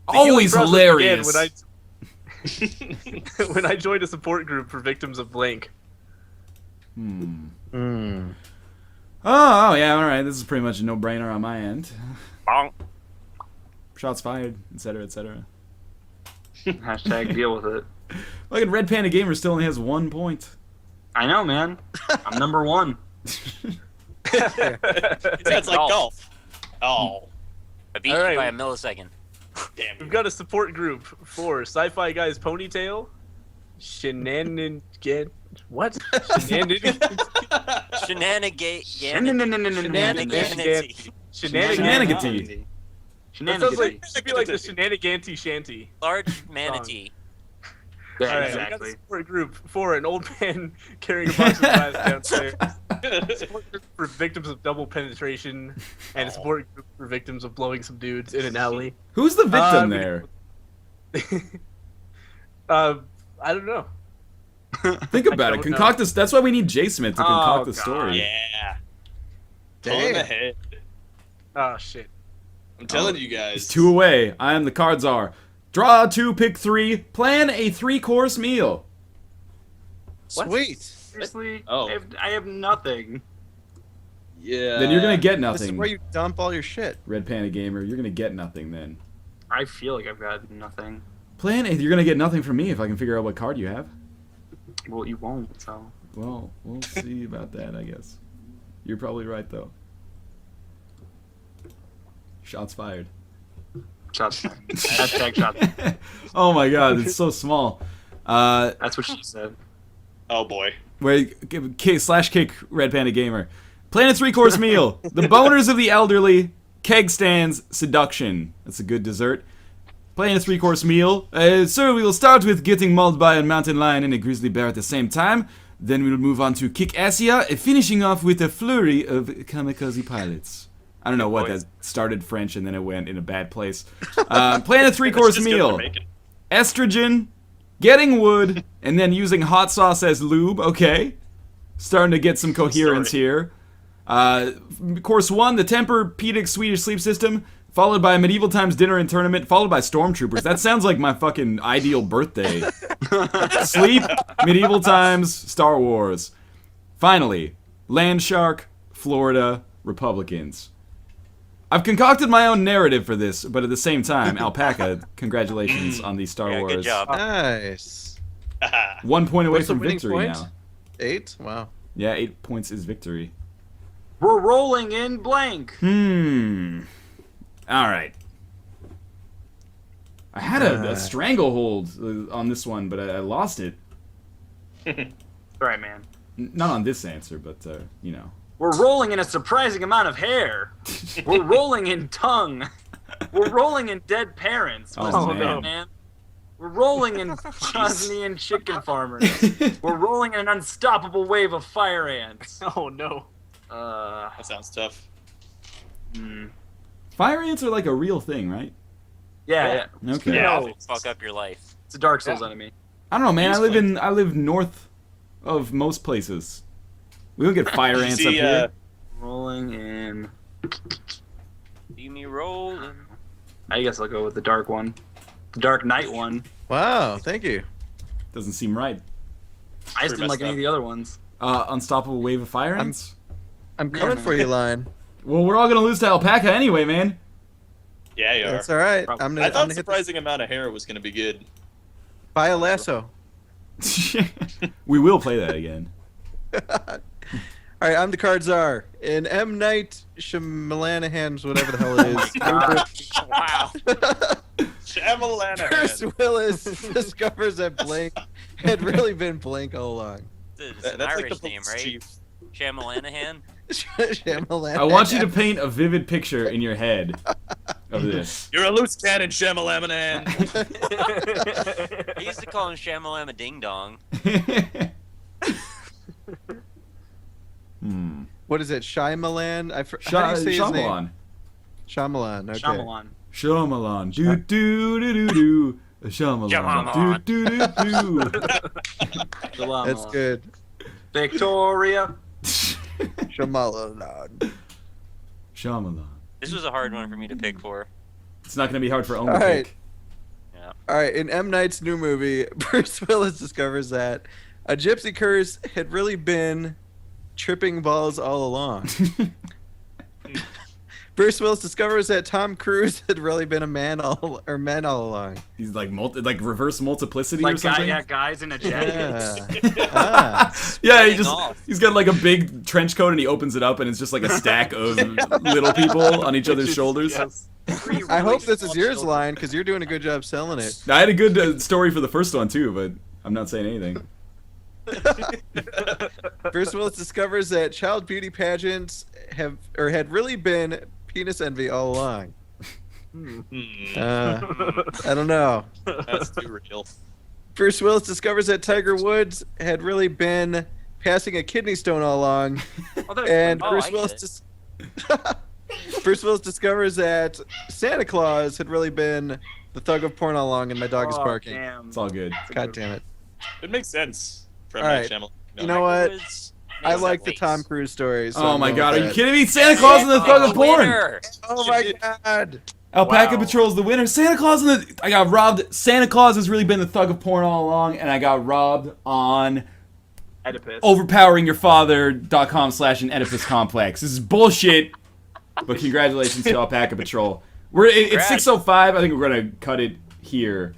Always The healing hilarious. process began when I joined a support group for victims of blank. Hmm. Mm. Oh, yeah, all right. This is pretty much a no-brainer on my end. bonk. Shots fired, etc., etc. Hashtag deal with it. Look at Red Panda Gamer still only has 1 point. I know, man. I'm #1. That's like golf. Oh, I beat All you right. by a millisecond. damn. We've got a support group for Sci-Fi Guy's Ponytail, Shenanigan. What? Shenanigan. Shenaniganity. Shenaniganity. That sounds like Shenaniganity. should be like the Shenaniganty Shanty. Large manatee. Yeah, All right, we got a exactly. support group for an old man carrying a box of glass downstairs. A support group for victims of double penetration, and a support group for victims of blowing some dudes in an alley. Who's the victim we- there? I don't know. Think about it. don't know. Concoct this. That's why we need J Smith to concoct Oh, the God. story. Yeah. Pulling Damn. ahead. Oh shit. I'm telling you guys. It's 2 away. I am the card czar. Draw 2, pick 3. Plan a 3-course meal. What? Sweet. Seriously? Oh. I have nothing. Yeah. Then you're gonna get This is nothing. where you dump all your shit. Red Panda Gamer, you're gonna get nothing then. I feel like I've got nothing. Plan a. You're gonna get nothing from me if I can figure out what card you have. Well, you won't, so. Well, we'll see about that, I guess. You're probably right though. Shots fired. Shots fired. Hashtag shots fired. Oh my god, it's so small. That's what she said. Oh boy. Wait, /kick Red Panda Gamer. Plan a 3-course meal. The boners of the elderly, keg stands, seduction. That's a good dessert. Plan a 3-course meal. Sir, we will start with getting mauled by a mountain lion and a grizzly bear at the same time. Then we'll move on to kick Asia, finishing off with a flurry of kamikaze pilots. I don't know what that started French and then it went in a bad place. Plan a 3-course Just good meal. for making. Estrogen, getting wood, and then using hot sauce as lube. Okay. Starting to get some coherence here. Course 1, the Tempur-Pedic Swedish sleep system, followed by medieval times dinner and tournament, followed by stormtroopers. That sounds like my fucking ideal birthday. Sleep, medieval times, Star Wars. Finally, Land Shark, Florida, Republicans. I've concocted my own narrative for this, but at the same time, Alpaca, congratulations on the Star Yeah, Wars. good job. Nice. 1 point away What's the from winning victory point? now. 8? Wow. Yeah, 8 points is victory. We're rolling in blank. All right. I had a stranglehold on this one, but I lost it. Sorry, man. Not on this answer, but you know. We're rolling in a surprising amount of hair. We're rolling in tongue. We're rolling in dead parents. Oh, Listen, man. man. We're rolling in Bosnian chicken farmers. We're rolling in an unstoppable wave of fire ants. Oh no. That sounds tough. Fire ants are like a real thing, right? Yeah. Okay. Yeah, No. fuck up your life. It's a Dark Souls enemy. I don't know, man. Useful. I live north of most places. We don't get fire You ants see, up here. Rolling in. See me rolling. I guess I'll go with the dark one. The Dark Knight one. Wow, thank you. Doesn't seem right. I just didn't like any of the other ones. Unstoppable wave of fire ants. I'm coming for you, Lion. Well, we're all gonna lose to alpaca anyway, man. Yeah, you are. That's all right. Probably. I'm I gonna thought hit surprising amount of hair was gonna be good. buy a lasso. We will play that again. All right, I'm the card czar. In M. Night Shyamalan's whatever the hell it is. Wow. Shamalana. Bruce Willis discovers that Blank had really been Blank all along. It's an That's like Irish the name, police right? chief. Shamalanahan? Shyamalan. I want you to paint a vivid picture in your head of this. You're a loose cannon, Shamalamanan. I used to call him Shamalama Ding Dong. What is it? Shyamalan? How do you say his name? Shyamalan. Shyamalan. Okay. Shyamalan. Shyamalan. Do do do do do. Shyamalan. Do do do do. That's good. Victoria. Shyamalan. Shyamalan. This was a hard one for me to pick for. It's not gonna be hard for Owen All to right. pick. Yeah. All right. In M. Night's new movie, Bruce Willis discovers that a gypsy curse had really been tripping balls all along. Bruce Willis discovers that Tom Cruise had really been a men all along. He's like reverse multiplicity or Like something. guys in a jacket. Ah. Yeah, Getting he's got like a big trench coat and he opens it up and it's just like a stack of little people on each other's shoulders. Yes. I hope this is yours, Line, because you're doing a good job selling it. I had a good story for the first one too, but I'm not saying anything. Bruce Willis discovers that child beauty pageants had really been penis envy all along. I don't know. That's too real. Bruce Willis discovers that Tiger Woods had really been passing a kidney stone all along, and Oh, Bruce I Willis get Bruce Willis discovers that Santa Claus had really been the thug of porn all along, and my dog is barking. Damn. It's all good. God damn it! It makes sense. For M. All Night right. Shyamalan. You know what? Woods I makes like that the face. Tom Cruise story. So Oh I'm my going god, are with you that. kidding me? Santa Claus and the thug of porn! Winner. Oh my god! Alpaca Wow. Patrol's the winner. Santa Claus and the... I got robbed. Santa Claus has really been the thug of porn all along, and I got robbed on Oedipus. overpoweringyourfather.com/an Oedipus complex. This is bullshit, but congratulations to Alpaca Patrol. It's Congrats. 6:05. I think we're gonna cut it here,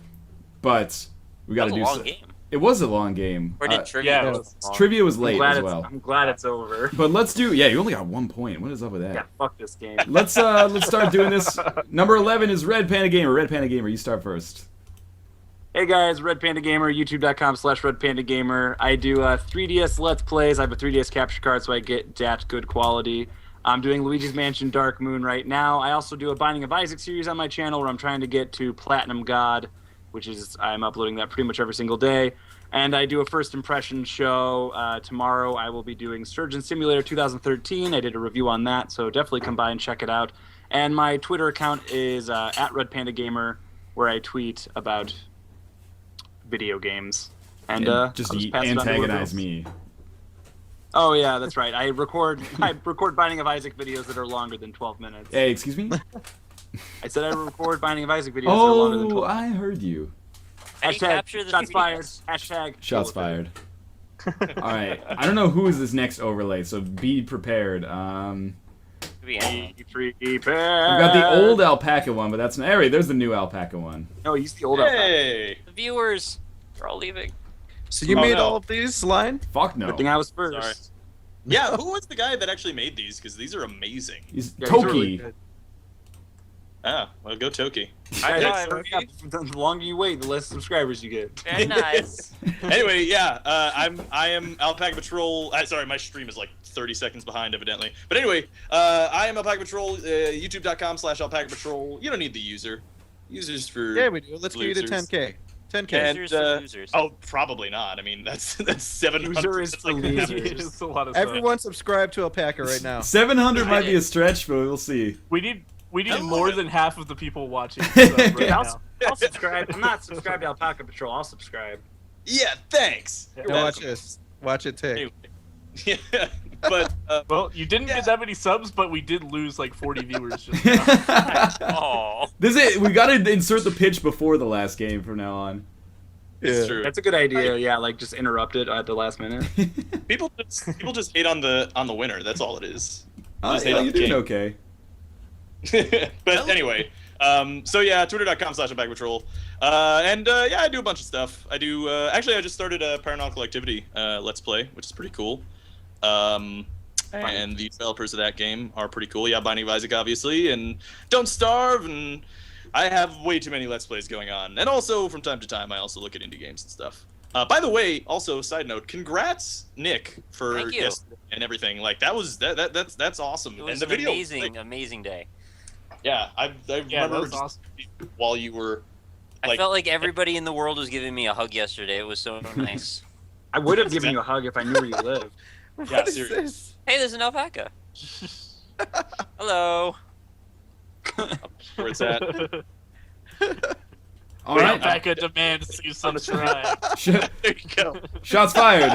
but we got That to was do a long so. game. It was a long game. Or did trivia yeah, go it long? Trivia was late as I'm well. glad it's over. But let's do. Yeah, you only got 1 point. What is up with that? Yeah, fuck this game. Let's start doing this. Number 11 is Red Panda Gamer. Red Panda Gamer, you start first. Hey guys, Red Panda Gamer, youtube.com/Red Panda Gamer. I do 3DS Let's Plays. I have a 3DS capture card so I get that good quality. I'm doing Luigi's Mansion Dark Moon right now. I also do a Binding of Isaac series on my channel where I'm trying to get to Platinum God, which is, I'm uploading that pretty much every single day. And I do a first impression show. Tomorrow I will be doing Surgeon Simulator 2013. I did a review on that, so definitely come by and check it out. And my Twitter account is at Red Panda Gamer, where I tweet about video games. And just I'll pass it on to whoever antagonize else. me. Oh yeah, that's right. I record Binding of Isaac videos that are longer than 12 minutes. Hey, excuse me? I said I record Binding of Isaac videos that are longer than Oh, 12 I heard you. How do you Hashtag capture the shots 3DS? fired. Hashtag Shots fired. Alright, I don't know who is this next overlay, so be prepared. Could be anyone. We've got the old alpaca one, but there's the new alpaca one. No, use the old alpha. Hey! The viewers are all leaving. So you Oh, made no. all of these, Line? Fuck no. Good thing I was first. Sorry. Yeah, who was the guy that actually made these? Because these are amazing. He's Yeah, Toki. he's really good. Ah, well, go Toki. I Yeah, know. the longer you wait, the less subscribers you get. Very nice. Anyway, yeah, I am Alpaca Patrol. Sorry, my stream is like 30 seconds behind, evidently. But anyway, I am Alpaca Patrol. YouTube.com/Alpaca Patrol. You don't need the user. Users for Yeah, we do. Let's get you to losers. 10K. 10K. And, Losers for losers. Oh, probably not. I mean, that's 700. User is for losers. It's a lot of stuff. Everyone subscribe to Alpaca right now. 700 might be a stretch, but we'll see. We need Hello. more than half of the people watching right Yeah, now. I'll subscribe. I'm not subscribed to Alpaca Patrol. I'll subscribe. Yeah, thanks. Yeah. Here, watch this. Watch it take. Anyway. Yeah, but Well, you didn't get that many subs, but we did lose like 40 viewers just now. Oh. This is we gotta insert the pitch before the last game from now on. it's Yeah. true. That's a good idea. Yeah, like just interrupt it at the last minute. People just hate on the winner. That's all it is. Just hate Yeah, on you're the doing king. okay. But anyway, so yeah, twitter.com/Alpaca Patrol. Yeah, I do a bunch of stuff. I do, actually, I just started a Paranormal Activity Let's Play, which is pretty cool. And the developers of that game are pretty cool. Yeah, Binding of Isaac, obviously, and Don't Starve, and I have way too many Let's Plays going on. And also, from time to time, I also look at indie games and stuff. By the way, also, side note, congrats, Nick, for Thank you. yesterday and everything. Like, that's awesome. It was and the an video, amazing, like, amazing day. yeah, I Yeah, that remember was just awesome. while you were. I Like- felt like everybody in the world was giving me a hug yesterday. It was so nice. I would have given you a hug if I knew where you lived. What is seriously. this? Hey, there's an alpaca. Hello. Where it's at. All right, Alpaca demands you subscribe. Sh- There you go. shots fired.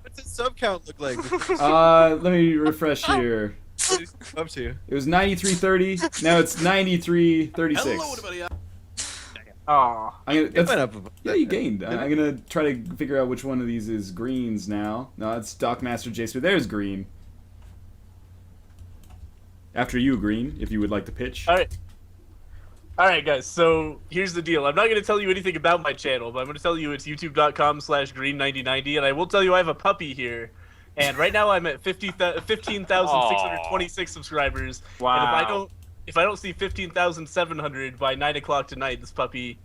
What's his sub count look like? Let me refresh here. What is he up to? It was 93.30. Now it's 93.36. Hello, everybody. Aw. It went up. Yeah, you gained. I'm gonna try to figure out which one of these is greens now. No, it's Dockmaster J Smith. There's green. After you, green, if you would like to pitch. Alright, guys, so here's the deal. I'm not going to tell you anything about my channel, but I'm going to tell you it's youtube.com/green9090, and I will tell you I have a puppy here. And right now I'm at 15,626 subscribers. Wow. And if I don't see 15,700 by 9 o'clock tonight, this puppy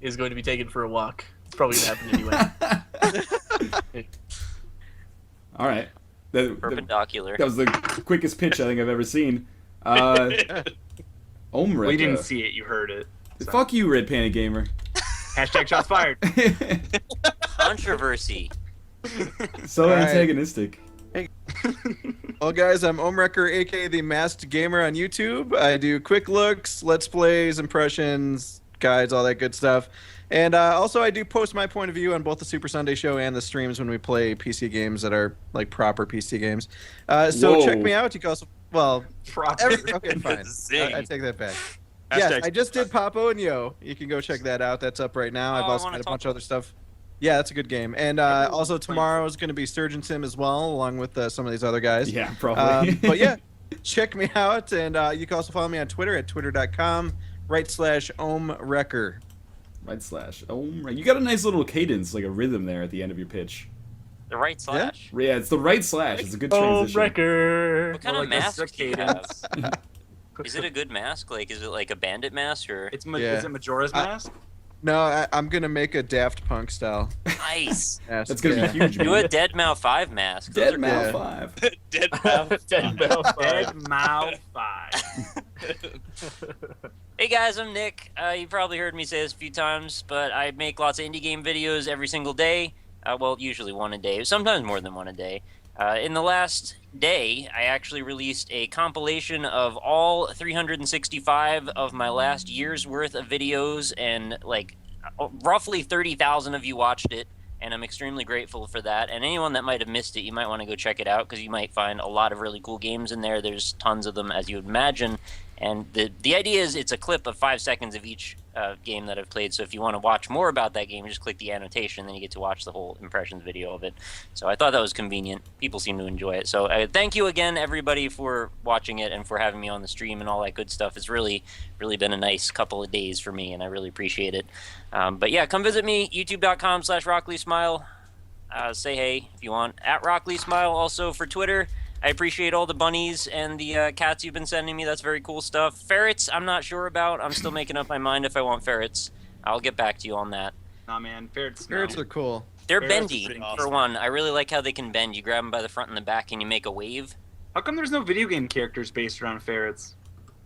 is going to be taken for a walk. It's probably going to happen anyway. All right. Perpendicular. That was the quickest pitch I think I've ever seen. Omreka. We didn't see it. You heard it. So. Fuck you, Red Panda Gamer. Hashtag shots fired. Controversy. So All right. antagonistic. Well, guys, I'm Omrecker, aka the Masked Gamer on YouTube. I do quick looks, let's plays, impressions, guides, all that good stuff. And also, I do post my point of view on both the Super Sunday Show and the streams when we play PC games that are like proper PC games. So Whoa. check me out. You can also, well, Proper. okay, fine. Zing. I take that back. Hashtag- Yes, I just did Papo and Yo. You can go check that out. That's up right now. I've Oh, I also wanna got a talk bunch of other stuff. Yeah, that's a good game. And also tomorrow is going to be Sturgeon Sim as well, along with some of these other guys. Yeah, probably. But yeah, check me out. And you can also follow me on Twitter at twitter.com/omrecker. Right slash. Right. You got a nice little cadence, like a rhythm there at the end of your pitch. The right slash. Yeah, it's the right slash. It's a good Oh, transition. wrecker. What kind Well, of like, that's mask the do you have? cadence. Is it a good mask? Like, is it like a bandit mask or? It's Yeah. Is it Majora's Mask? No, I'm going to make a Daft Punk style Nice. mask. That's gonna yeah. be huge. Do Man. a Dead Mouse 5 mask. Those Dead are Mal Yeah. 5. Dead mouth. Dead Bell Dead Mouth 5. Hey guys, I'm Nick. You probably heard me say this a few times, but I make lots of indie game videos every single day. Well, usually one a day, sometimes more than one a day. In the last day, I actually released a compilation of all 365 of my last year's worth of videos, and like roughly 30,000 of you watched it, and I'm extremely grateful for that. And anyone that might have missed it, you might want to go check it out, because you might find a lot of really cool games in there. There's tons of them, as you would imagine. And the idea is it's a clip of 5 seconds of each game that I've played. So if you want to watch more about that game, just click the annotation, then you get to watch the whole impressions video of it. So I thought that was convenient. People seem to enjoy it. So thank you again, everybody, for watching it and for having me on the stream and all that good stuff. It's really, really been a nice couple of days for me, and I really appreciate it. But yeah, come visit me, youtube.com/RockleySmile. say hey if you want. At Rockley Smile also for Twitter. I appreciate all the bunnies and the cats you've been sending me. That's very cool stuff. Ferrets, I'm not sure about. I'm still making up my mind if I want ferrets. I'll get back to you on that. Nah, man, ferrets. Ferrets are cool. They're Ferrets are bendy, pretty for awesome. one. I really like how they can bend. You grab them by the front and the back and you make a wave. How come there's no video game characters based around ferrets?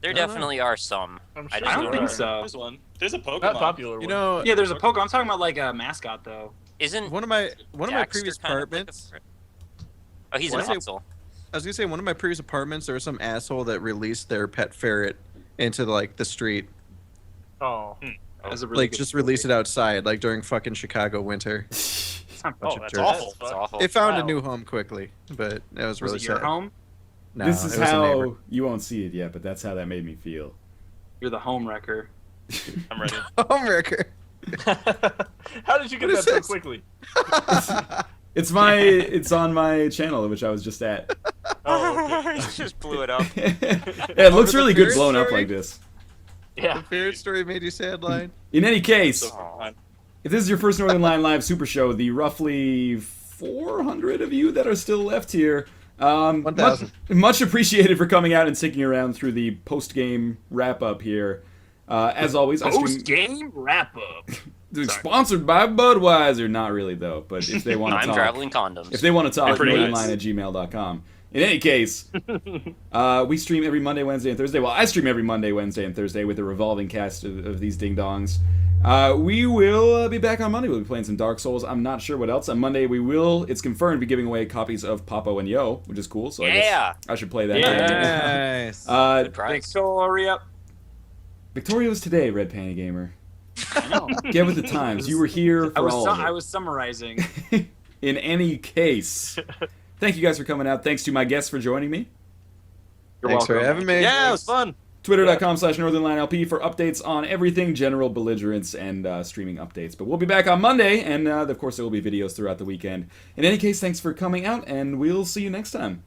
There don't know. definitely are some. I'm I sure just I don't don't think know. so. There's one. There's a Pokemon. Not popular. You know, Yeah, there's a Pokemon. I'm talking about like a mascot though. Isn't one of my Daxter previous kind of like a apartments. ferret? Oh, he's What? an Axel. I was gonna say one of my previous apartments. There was some asshole that released their pet ferret into like the street, Oh. As a really like good just release it outside, like during fucking Chicago winter. It's not Oh, of that's jerks. awful. It's awful. It found Wow. a new home quickly, but it was Was really it your sad. home? No, This is it was a neighbor. how you won't see it yet, but that's how that made me feel. You're the home wrecker. I'm ready. Homewrecker. How did you get What that is so this? quickly? It's on my channel, which I was just at. Oh, okay. You just blew it up. Yeah, it looks the really good ferret blown up story? like this. Yeah. The ferret story made you sad, line. In any case, So fun. if this is your first Northern Line Live Super Show, the roughly 400 of you that are still left here, 1,000. much appreciated for coming out and sticking around through the post-game wrap-up here. As always, I stream... Post-game wrap-up. They're sponsored by Budweiser. Not really, though, but if they want to I'm talk... traveling condoms. If they want to talk, They're pretty northernline at gmail.com. In any case, we stream every Monday, Wednesday, and Thursday. Well, I stream every Monday, Wednesday, and Thursday with a revolving cast of these ding-dongs. We will be back on Monday. We'll be playing some Dark Souls. I'm not sure what else. On Monday, we will, it's confirmed, be giving away copies of Papo and Yo, which is cool. So I Yeah. guess I should play that. Nice. Good prize. Victoria. Victorio's today, Red Panty Gamer. I know. Get with the times. You were here for all of it. I was summarizing. In any case, thank you guys for coming out. Thanks to my guests for joining me. You're Thanks for welcome. having me. Yeah, it was fun. Twitter.com/NorthernLineLP for updates on everything general belligerence and streaming updates. But we'll be back on Monday, and of course there will be videos throughout the weekend. In any case, thanks for coming out, and we'll see you next time.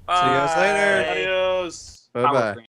See you guys later. Adios. Bye bye.